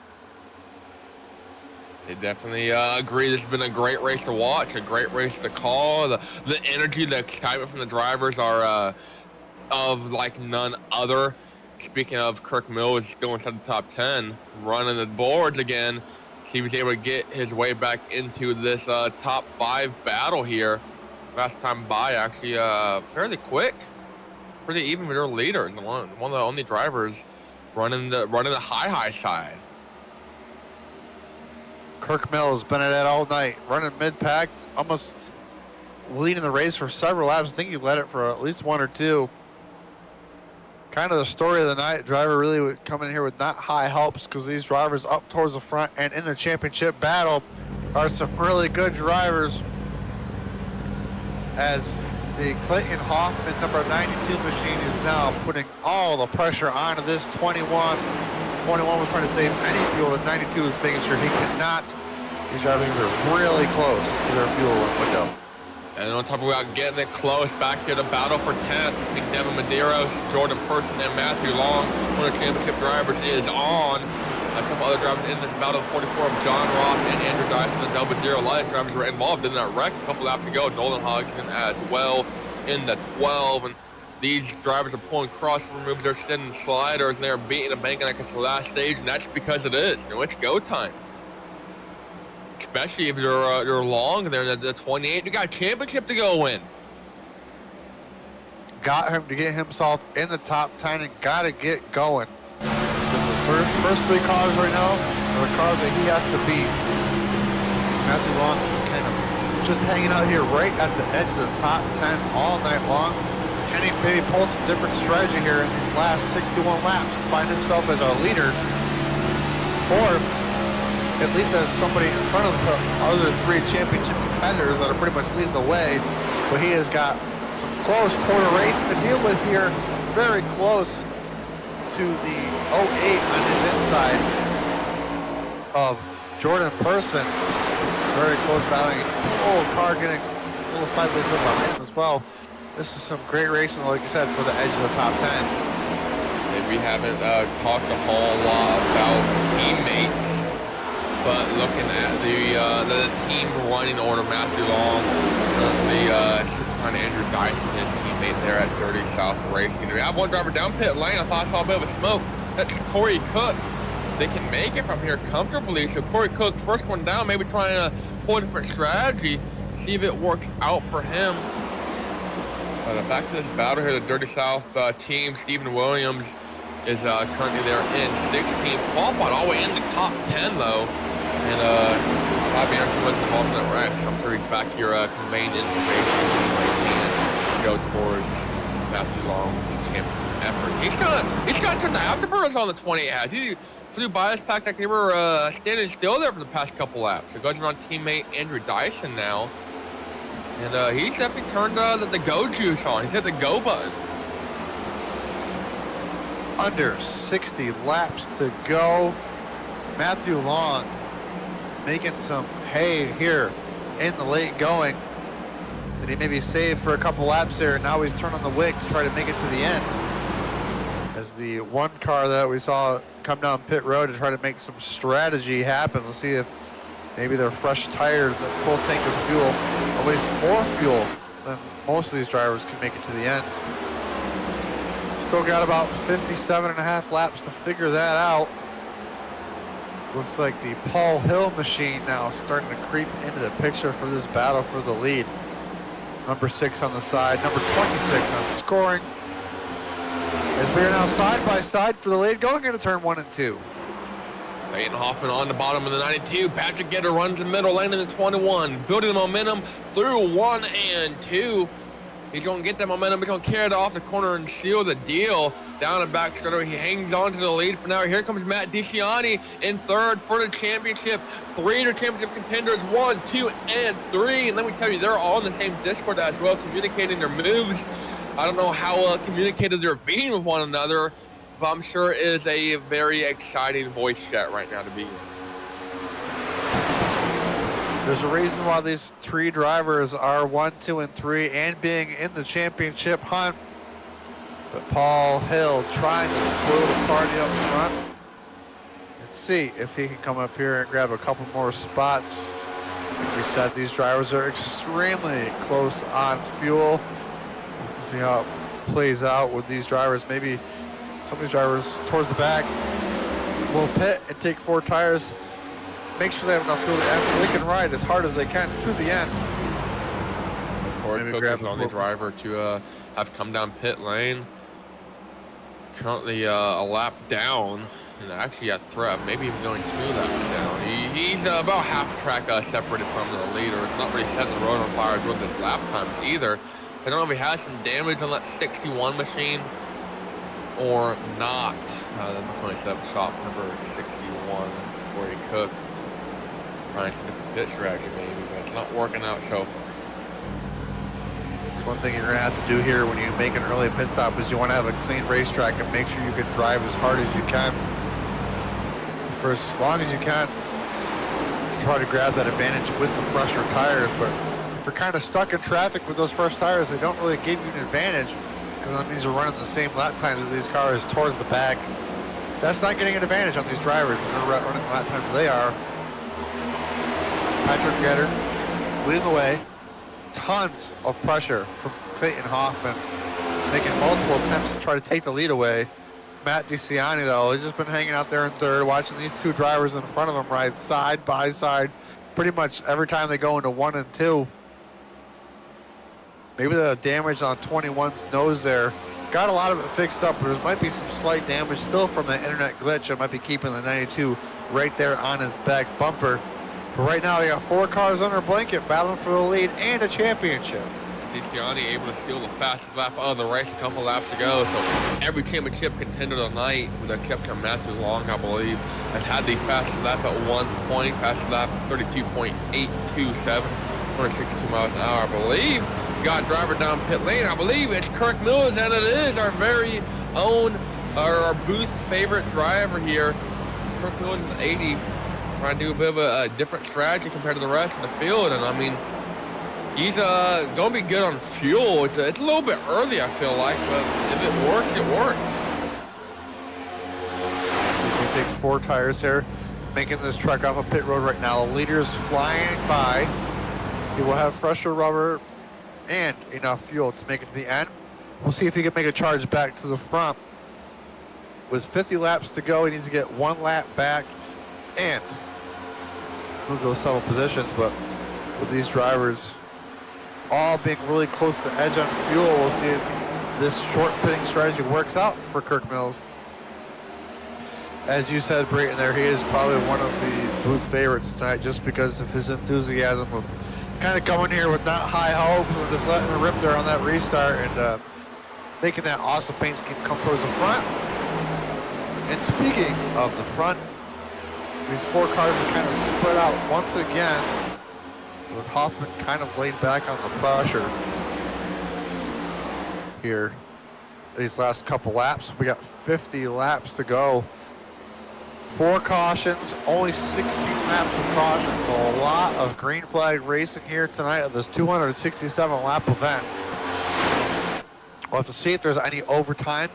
They definitely agree. This has been a great race to watch, a great race to call. The energy, the excitement from the drivers are of like none other. Speaking of, Kirk Mills still inside the top 10, running the boards again. He was able to get his way back into this top 5 battle here. Last time by, actually, fairly quick. Pretty even with their leaders. One of the only drivers running the high side. Kirk Mills been at it all night, running mid-pack, almost leading the race for several laps. I think he led it for at least 1 or 2. Kind of the story of the night. Driver really would come in here with not high helps because these drivers up towards the front and in the championship battle are some really good drivers. As the Clayton Hoffman number 92 machine is now putting all the pressure onto this 21. 21 was trying to save any fuel, and 92 is making sure he cannot. These drivers are really close to their fuel window. And on top of that, getting it close back here, the battle for 10th between Devin Medeiros, Jordan Person, and Matthew Long. One of the championship drivers is on. A couple other drivers in this battle, 44 of John Ross and Andrew Dyson, the double zero light drivers were involved in that wreck a couple laps ago. Nolan Hodgson as well in the 12. And these drivers are pulling cross to remove their extended sliders, and they're beating the bank like it's the last stage, and that's because it is. You know, it's go time. Especially if you're long there in the 28, you got a championship to go win. Got him to get himself in the top 10 and got to get going. The first 3 cars right now are the cars that he has to beat. Matthew Long's kind of just hanging out here right at the edge of the top 10 all night long. Can he maybe pull some different strategy here in these last 61 laps to find himself as our leader? Or at least as somebody in front of the other 3 championship competitors that are pretty much leading the way. But he has got some close quarter racing to deal with here. Very close to the 08 on his inside of Jordan Person. Very close battling. Oh, car getting a little sideways up behind him as well. This is some great racing, like you said, for the edge of the top 10. And we haven't talked a whole lot about teammates, but looking at the team running order, Matthew Long, kind of Andrew Dyson, his teammate there at 30 South Racing. We have one driver down pit lane. I thought I saw a bit of a smoke. That's Corey Cook. They can make it from here comfortably. So Corey Cook, first one down, maybe trying to pull a different strategy, see if it works out for him. Back to this battle here, the Dirty South team. Stephen Williams is currently there in 16th. Qualified all the way in the top 10 though. And Bobby Anderson was involved in that wreck. I'm sure he's back here conveying information and go towards Matthew Long's championship effort. He's got some afterburners on the 28 has. He flew by his pack like they were standing still there for the past couple laps. So goes around teammate Andrew Dyson now. And he's definitely turned the go juice on. He's hit the go button. under 60 laps to go. Matthew Long making some hay here in the late going. Did he maybe save for a couple laps there? Now he's turning the wick to try to make it to the end. As the one car that we saw come down pit road to try to make some strategy happen. Let's see if maybe their fresh tires and full tank of fuel, at least more fuel than most of these drivers can make it to the end. Still got about 57.5 laps to figure that out. Looks like the Paul Hill machine now starting to creep into the picture for this battle for the lead. Number 6 on the side, number 26 on scoring. As we are now side by side for the lead, going into turn 1 and 2. Peyton Hoffman on the bottom of the 92. Patrick Gitter runs the middle lane in the 21, building the momentum through 1 and 2. He's going to get that momentum. He's going to carry it off the corner and seal the deal. Down and back starter. He hangs on to the lead for now. Here comes Matt DiCiani in third for the championship. 3 to championship contenders, 1, 2, and 3. And let me tell you, they're all in the same Discord as well, communicating their moves. I don't know how communicated they're being with one another, but I'm sure it is a very exciting voice chat right now to be in. There's a reason why these 3 drivers are 1, 2, and 3 and being in the championship hunt. But Paul Hill trying to spoil the party up front. Let's see if he can come up here and grab a couple more spots. Like we said, these drivers are extremely close on fuel. Let's see how it plays out with these drivers. Maybe some of these drivers towards the back will pit and take 4 tires. Make sure they have enough fuel to end so they can ride as hard as they can to the end. Ford focuses on the driver to have come down pit lane. Currently a lap down, and actually at threat, maybe even going 2 laps down. He's about half the track separated from the leader. It's not really setting the road on fire with his lap times either. I don't know if he has some damage on that 61 machine or not. The Maconi shop number 61, Corey Cook. Trying to pit strategy maybe, but it's not working out so far. It's one thing you're going to have to do here when you make an early pit stop is you want to have a clean racetrack and make sure you can drive as hard as you can for as long as you can to try to grab that advantage with the fresher tires. But if you're kind of stuck in traffic with those fresh tires, they don't really give you an advantage because that means you're running the same lap times as these cars towards the back. That's not getting an advantage on these drivers when they're running the lap times they are. Patrick Gitter leading the way. Tons of pressure from Clayton Hoffman, making multiple attempts to try to take the lead away. Matt DiCiani, though, has just been hanging out there in third, watching these 2 drivers in front of him ride side by side pretty much every time they go into 1 and 2. Maybe the damage on 21's nose there got a lot of it fixed up, but there might be some slight damage still from the internet glitch that might be keeping the 92 right there on his back bumper. But right now, we got 4 cars under a blanket battling for the lead and a championship. DiCiani able to steal the fastest lap of the race a couple laps ago. So every championship contender tonight, with except Matthew Long, I believe, has had the fastest lap at 1 point, fastest lap 32.827, 162 miles an hour, I believe. Got driver down pit lane. I believe it's Kirk Mills, and it is our very own, our booth favorite driver here. Kirk Mills is 80. Trying to do a bit of a different strategy compared to the rest of the field, and I mean, he's gonna be good on fuel. It's a little bit early, I feel like, but if it works, it works. He takes 4 tires here, making this truck off a pit road right now. The leader's flying by. He will have fresher rubber and enough fuel to make it to the end. We'll see if he can make a charge back to the front. With 50 laps to go, he needs to get 1 lap back and move those several positions. But with these drivers all being really close to the edge on fuel, we'll see if this short pitting strategy works out for Kirk Mills. As you said, Brayton, there, he is probably one of the booth favorites tonight just because of his enthusiasm of kind of coming here with not high hopes and just letting it rip there on that restart and making that awesome paint scheme come towards the front. And speaking of the front, these 4 cars are kind of spread out once again. So with Hoffman kind of laid back on the pressure here these last couple laps. We got 50 laps to go. 4 cautions, only 16 laps of caution, so a lot of green flag racing here tonight at this 267 lap event. We'll have to see if there's any overtime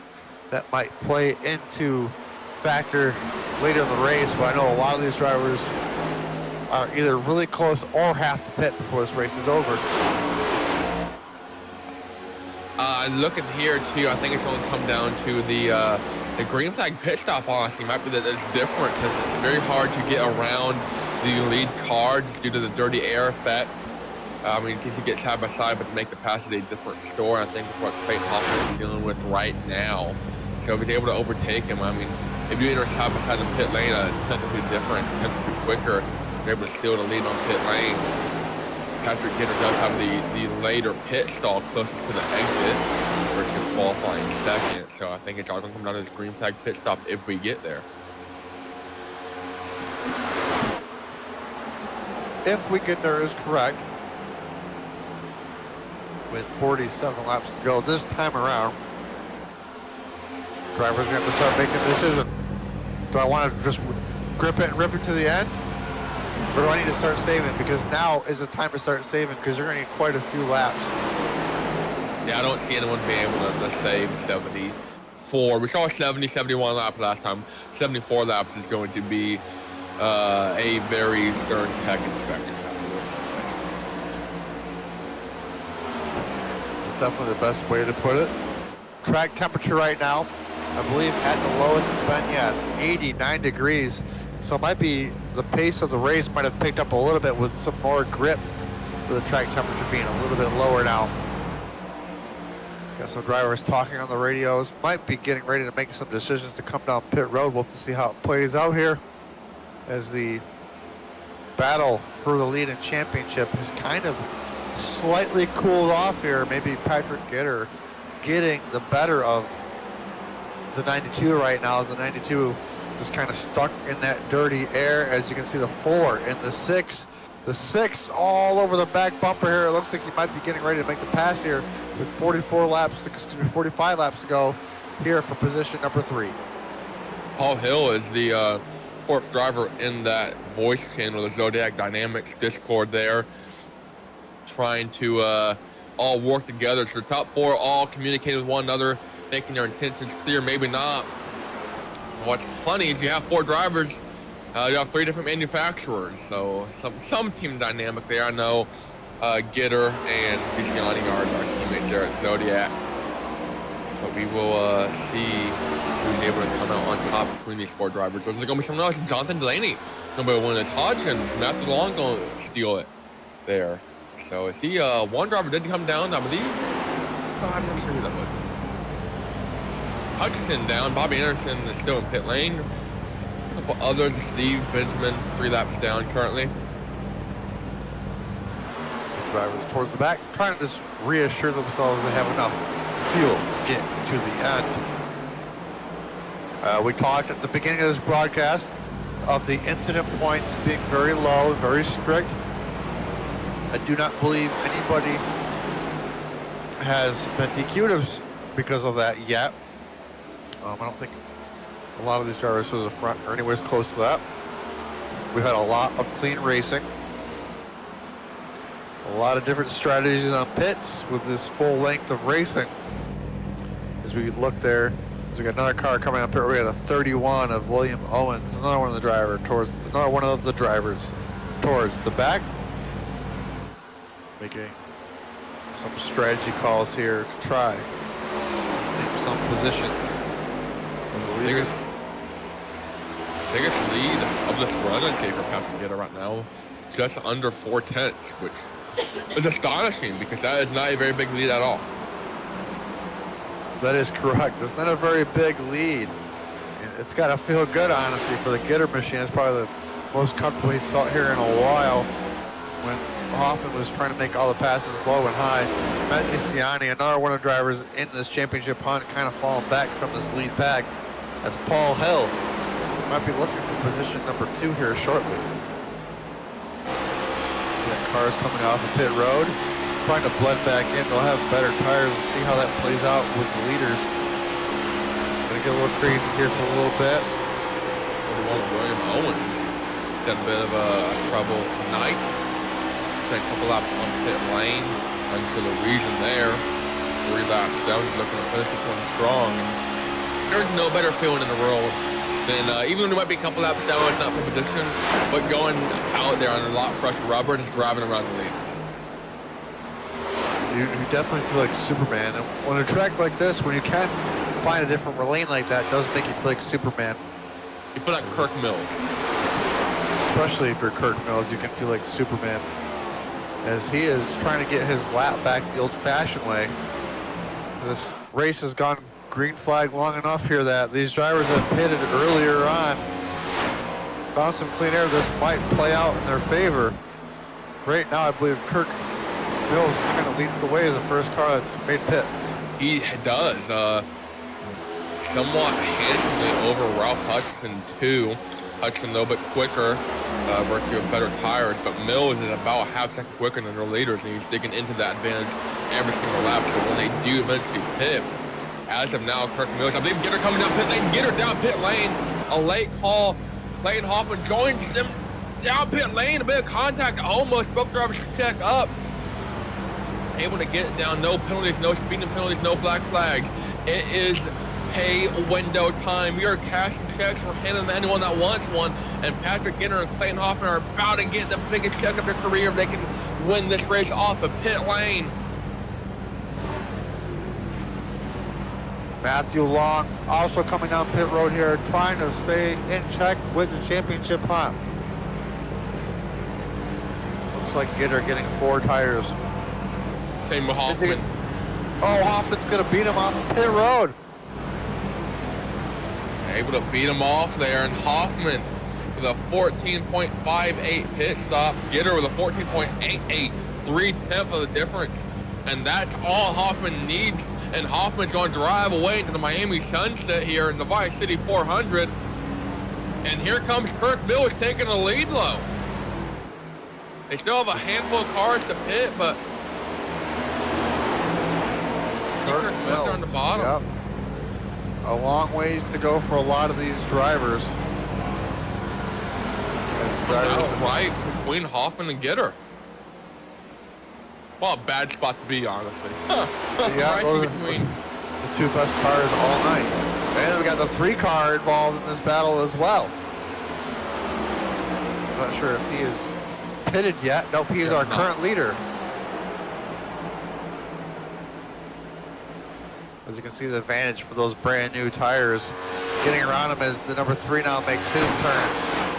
that might play into factor later in the race, but I know a lot of these drivers are either really close or have to pit before this race is over. Looking here too, I think it's going to come down to the green flag pit stop. Honestly, might be that it's different because it's very hard to get around the lead cars due to the dirty air effect. I mean, in case you get side by side, but to make the pass is a different story. I think that's what Clayton Hoffman is dealing with right now. So if he's able to overtake him, I mean, if you enter side by side in the pit lane, it's technically different, technically quicker. You're able to steal the lead on pit lane. Patrick Gitter does have the later pit stall closest to the exit, where he can qualify in second. So I think it's all going to come down to this green flag pit stop if we get there. If we get there is correct. With 47 laps to go this time around, drivers are going to start making a decision. Do I want to just grip it and rip it to the end? Or do I need to start saving? Because now is the time to start saving because you're going to need quite a few laps. Yeah, I don't see anyone being able to save 74. We saw 70, 71 laps last time. 74 laps is going to be a very stern tech inspection. It's definitely the best way to put it. Track temperature right now, I believe at the lowest it's been, yes, 89 degrees. So it might be the pace of the race might have picked up a little bit with some more grip with the track temperature being a little bit lower now. Got some drivers talking on the radios, might be getting ready to make some decisions to come down pit road. We'll have to see how it plays out here as the battle for the lead and championship has kind of slightly cooled off here. Maybe Patrick Gitter getting the better of the 92 right now, as the 92 just kind of stuck in that dirty air. As you can see, the 4 and the 6. The 6 all over the back bumper here. It looks like he might be getting ready to make the pass here with 45 laps to go here for position number 3. Paul Hill is the 4th driver in that voice channel, the Zodiac Dynamics Discord there, trying to all work together. So the top 4 all communicating with one another, making their intentions clear, maybe not. What's funny is you have 4 drivers, you have 3 different manufacturers, so some team dynamic there. I know Gitter and Viciani are our teammates there at Zodiac, but we will see who's able to come out on top between these 4 drivers. There's going to be someone else, Jonathan Delaney, going to be winning the Hodgson. Matthew Long going to steal it there. So I see one driver did come down, I believe. I'm not sure who that was. Hutchinson down, Bobby Anderson is still in pit lane. A couple others, Steve Benjamin, 3 laps down currently. Drivers towards the back, trying to just reassure themselves they have enough fuel to get to the end. We talked at the beginning of this broadcast of the incident points being very low, very strict. I do not believe anybody has been DQ'd because of that yet. I don't think a lot of these drivers to the front or anywhere close to that. We've had a lot of clean racing. A lot of different strategies on pits with this full length of racing. As we look there, as we got another car coming up here, we got a 31 of William Owens, another one of the drivers towards the back. Making some strategy calls here to try in some positions. Biggest lead of this run, I'd say, for Patrick Gitter right now, just under 4/10, which is astonishing because that is not a very big lead at all. That is correct. It's not a very big lead. It's got to feel good, honestly, for the Gitter machine. It's probably the most comfortable he's felt here in a while when Hoffman was trying to make all the passes low and high. Matt Isiani, another one of the drivers in this championship hunt, kind of falling back from this lead pack. That's Paul Hill. Might be looking for position number 2 here shortly. Cars coming off the pit road, trying to blend back in. They'll have better tires. We'll see how that plays out with the leaders get a little crazy here for a little bit. William Owens got a bit of trouble tonight. Spent a couple laps on pit lane until the region there. 3 laps down, looking to finish this one strong. And there's no better feeling in the world than, even though there might be a couple laps down, it's not for position, but going out there on a lot fresher rubber and just driving around the lead. You definitely feel like Superman. And on a track like this, when you can find a different lane like that, it does make you feel like Superman. You feel like Kirk Mills. Especially if you're Kirk Mills, you can feel like Superman. As he is trying to get his lap back the old-fashioned way. This race has gone green flag long enough here that these drivers have pitted earlier on. Found some clean air. This might play out in their favor. Right now, I believe Kirk Mills kind of leads the way as the first car that's made pits. He does. Somewhat handsomely over Ralph Hutchinson, too. Hutchinson a little bit quicker, virtue of better tires, but Mills is about half second quicker than their leaders, and he's digging into that advantage every single lap. So when they do eventually pit, as of now, Kirk Mills, I believe Gitter coming down pit lane, Gitter down pit lane, a late call. Clayton Hoffman joins them down pit lane, a bit of contact, almost both drivers check up. Able to get it down, no penalties, no speeding penalties, no black flags. It is pay window time. We are cashing checks. We're handing them to anyone that wants one. And Patrick Gitter and Clayton Hoffman are about to get the biggest check of their career if they can win this race off of pit lane. Matthew Long also coming down pit road here, trying to stay in check with the championship hunt. Looks like Gitter getting 4 tires. Same with Hoffman. Oh, Hoffman's gonna beat him off the pit road. Able to beat him off there, and Hoffman with a 14.58 pit stop. Gitter with a 14.88, 3/10 of the difference. And that's all Hoffman needs. And Hoffman's going to drive away into the Miami sunset here in the Vice City 400. And here comes Kirk Mills taking the lead low. They still have a handful of cars to pit, but Kirk Mills on the bottom. Yep. A long ways to go for a lot of these drivers. Right between Hoffman and Gitter. Well, a bad spot to be, honestly. Yeah, right those between are the 2 best cars all night. And we got the 3 car involved in this battle as well. I'm not sure if he is pitted yet. Nope, he is our current leader. As you can see, the advantage for those brand new tires. Getting around him as the number 3 now makes his turn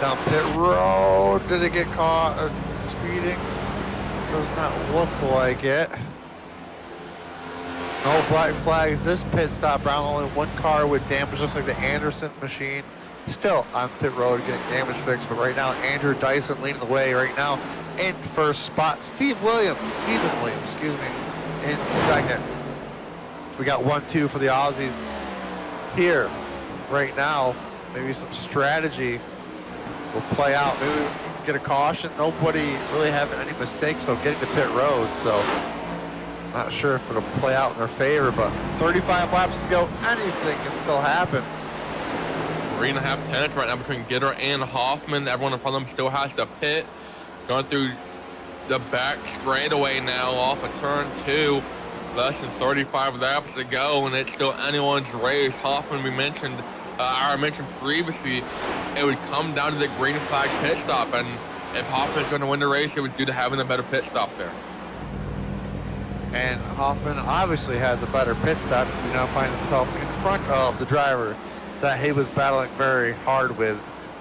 down pit road. Did it get caught speeding? Does not look like it. No black flags. This pit stop round, only 1 car with damage. Looks like the Anderson machine. Still on pit road getting damage fixed, but right now Andrew Dyson leading the way right now in first spot. Stephen Williams, excuse me, in second. We got 1-2 for the Aussies here right now. Maybe some strategy will play out. Maybe we get a caution. Nobody really having any mistakes, so getting to pit road. So not sure if it'll play out in their favor, but 35 laps to go. Anything can still happen. 3.5 tenths right now between Gitter and Hoffman. Everyone in front of them still has to pit. Going through the back straightaway now off of turn 2. Less than 35 laps to go, and it's still anyone's race. Hoffman, I mentioned previously, it would come down to the green flag pit stop, and if Hoffman's going to win the race, it was due to having a better pit stop there. And Hoffman obviously had the better pit stop because he now finds himself in front of the driver that he was battling very hard with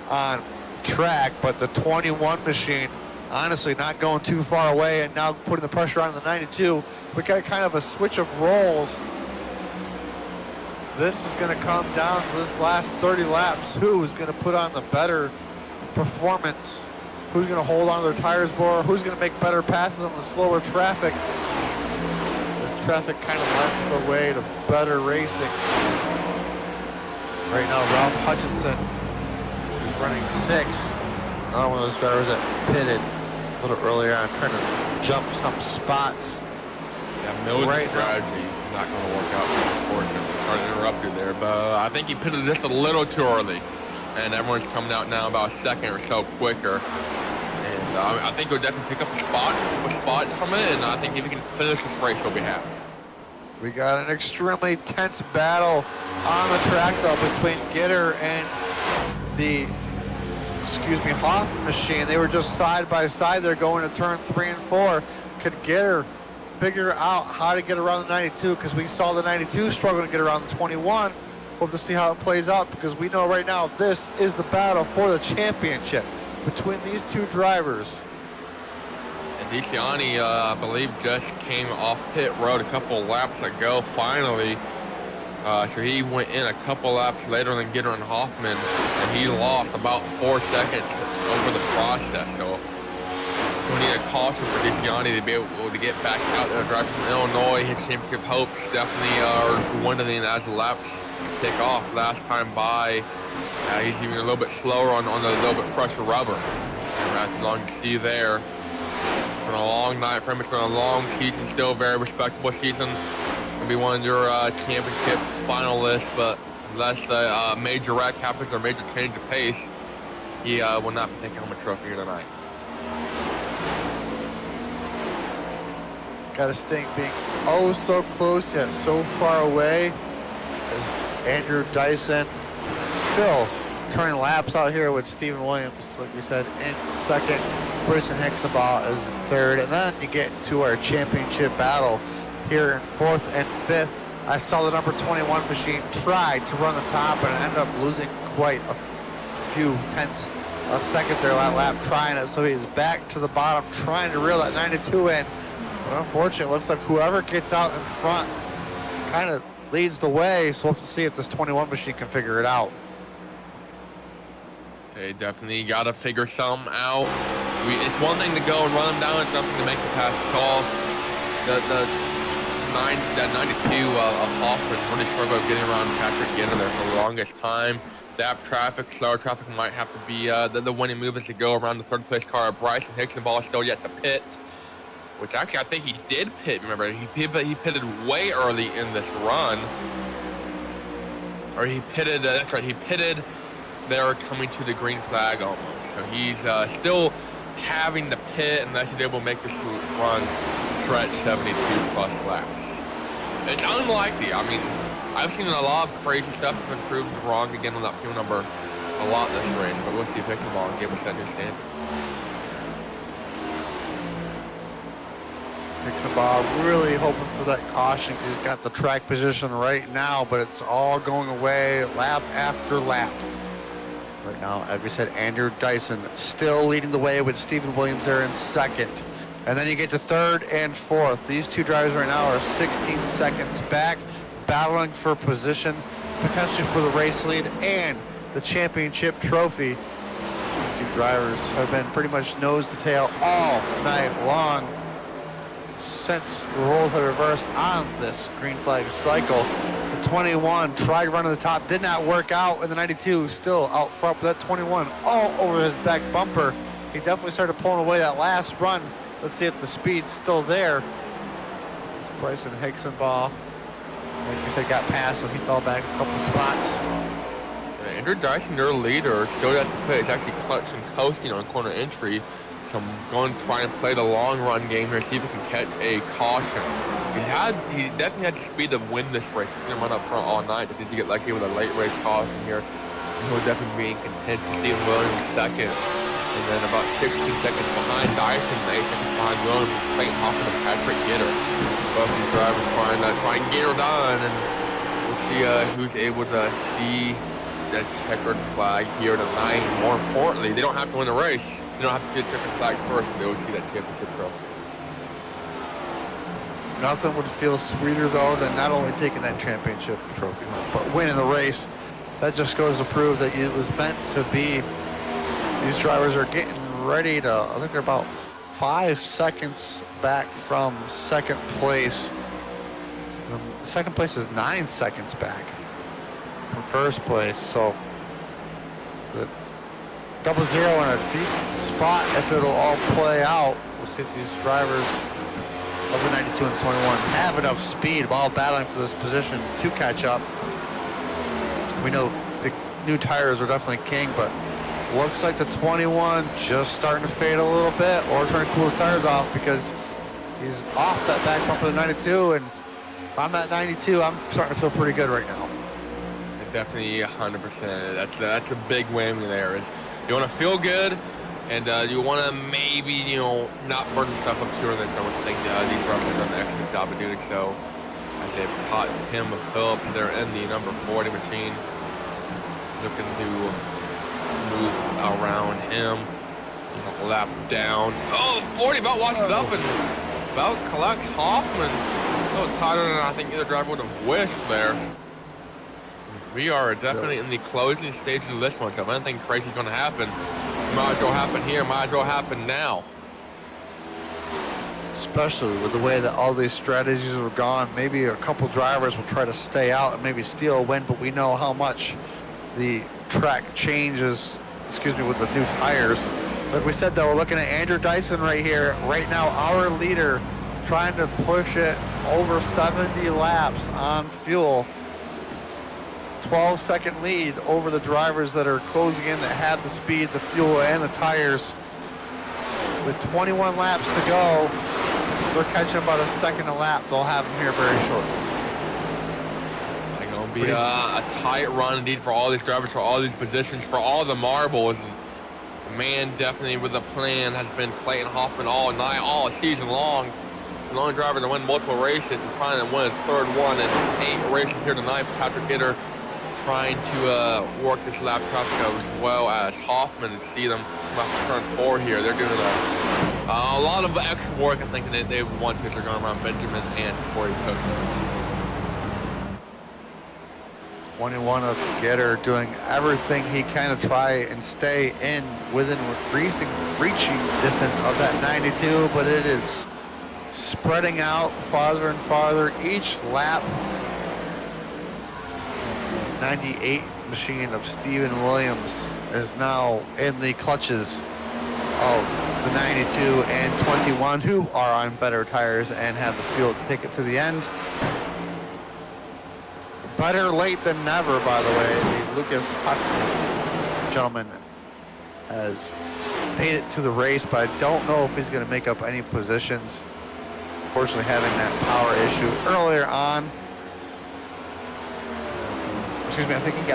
on track, but the 21 machine honestly not going too far away and now putting the pressure on the 92. We got kind of a switch of roles. This is going to come down to this last 30 laps. Who is going to put on the better performance? Who's going to hold on to their tires more? Who's going to make better passes on the slower traffic? This traffic kind of lends the way to better racing. Right now, Ralph Hutchinson is running 6. Another one of those drivers that pitted a little earlier on, trying to jump some spots. Yeah, Mills' strategy not going to work out, unfortunately. Sorry to interrupt you there, but I think he pitted just a little too early. And everyone's coming out now about a second or so quicker. And I think he'll definitely pick up a spot from it, and I think if he can finish this race, he'll be happy. We got an extremely tense battle on the track, though, between Gitter and the, Hoffman machine. They were just side by side. They're going to turn 3 and 4. Could Gitter figure out how to get around the 92? Because we saw the 92 struggling to get around the 21. Hope to see how it plays out, because we know right now this is the battle for the championship between these two drivers. And DeCiani, I believe, just came off pit road a couple laps ago, finally. So he went in a couple laps later than Gitter and Hoffman, and he lost about 4 seconds over the process. So we need a caution for DeCiani to be able to get back out there, drive from Illinois. His championship hopes definitely are dwindling as the laps take off. Last time by, he's even a little bit slower on the little bit fresher rubber. And that's as long as you see there. It's been a long night for him. It's been a long season, still a very respectable season. Gonna be one of your championship finalists, but unless a major wreck happens or major change of pace, he will not be taking home a trophy here tonight. Got this thing being oh so close yet so far away. As Andrew Dyson still turning laps out here with Stephen Williams, like we said, in second. Bryson Hixenbaugh is third. And then you get to our championship battle here in fourth and fifth. I saw the number 21 machine try to run the top and ended up losing quite a few tenths a second there that lap trying it. So he's back to the bottom trying to reel that 92 in. But unfortunately, it looks like whoever gets out in front kind of leads the way. So we'll have to see if this 21 machine can figure it out. They definitely got to figure something out. It's one thing to go and run them down. It's nothing to make the pass call. That 92 of Hoffman really struggled getting around Patrick Gitter there for the longest time. That traffic, slower traffic, might have to be the winning move as to go around the third place car. Bryson Hixenbaugh is still yet to pit, which actually I think he did pit. Remember, he pitted way early in this run. Or he pitted, that's right, he pitted there coming to the green flag almost. So he's still having to pit unless he's able to make this run stretch 72 plus laps. It's unlikely. I mean, I've seen a lot of crazy stuff that's been proven wrong again on that fuel number a lot this race, but we'll see if Hixenbaugh and give us that new standard. Hixenbaugh really hoping for that caution because he's got the track position right now, but it's all going away lap after lap. Right now, as we said, Andrew Dyson still leading the way with Stephen Williams there in second. And then you get to third and fourth. These two drivers right now are 16 seconds back, battling for position, potentially for the race lead and the championship trophy. These two drivers have been pretty much nose to tail all night long since the roles have reversed on this green flag cycle. The 21 tried running the top, did not work out, and the 92 still out front with that 21 all over his back bumper. He definitely started pulling away that last run. Let's see if the speed's still there. It's Bryson Hixenbaugh. Like you said, got past, so he fell back a couple spots. Andrew Dyson, their leader, still at the pit. He's actually clutch and coasting on corner entry. So I'm going to try and play the long run game here, see if he can catch a caution. He definitely had the speed to win this race. He's going to run up front all night, but did you get lucky with a late race caution here? He'll definitely be in contention. Stephen Williams second. And then about 16 seconds behind Dyson, 8 seconds behind Williams, Clayton Hoffman and Patrick Gitter. Both these drivers trying to get her done, and we'll see who's able to see that checkered flag here tonight. More importantly, they don't have to win the race. They don't have to see the checkered flag first, but they will see that championship trophy. Nothing would feel sweeter, though, than not only taking that championship trophy home, but winning the race. That just goes to prove that it was meant to be. These drivers are getting ready to, I think they're about 5 seconds back from second place. Second place is 9 seconds back from first place. So the 0-0 in a decent spot if it'll all play out. We'll see if these drivers of the 92 and 21 have enough speed while battling for this position to catch up. We know the new tires are definitely king, but looks like the 21 just starting to fade a little bit, or trying to cool his tires off because he's off that back bump of the 92, and if I'm at 92, I'm starting to feel pretty good right now. Definitely 100%. That's a big whammy there. You want to feel good, and you want to maybe, you know, not burn yourself up sooner than someone think these drivers have done an excellent job of doing so. As they've caught Tim Phillips, they're in the number 40 machine, looking to move around him. Lap down. Oh, 40 about washes up and about collects Hoffman. A little tighter than I think either driver would have wished there. We are definitely in the closing stages of this one, so if anything crazy is going to happen, might as well happen here, might as well happen now. Especially with the way that all these strategies are gone, maybe a couple drivers will try to stay out and maybe steal a win, but we know how much the track changes, with the new tires. Like we said, though, we're looking at Andrew Dyson right here. Right now, our leader trying to push it over 70 laps on fuel. 12-second lead over the drivers that are closing in, that have the speed, the fuel, and the tires. With 21 laps to go, they're catching about a second a lap. They'll have them here very shortly. It's going to be a tight run indeed for all these drivers, for all these positions, for all the marbles. The man definitely with a plan has been Clayton Hoffman all night, all season long. The only driver to win multiple races and trying to win his third one in 8 races here tonight. Patrick Gitter trying to work this lap traffic as well as Hoffman, and see them come out turn 4 here. They're doing a lot of extra work, I think, they would want to. They're going around Benjamin and Corey Cook. 21 of Gitter doing everything he can to try and stay within reaching distance of that 92, but it is spreading out farther and farther each lap. 98 machine of Steven Williams is now in the clutches of the 92 and 21, who are on better tires and have the fuel to take it to the end. Better late than never, by the way. The Lucas Hudson gentleman has made it to the race, but I don't know if he's going to make up any positions. Unfortunately, having that power issue earlier on. I think he got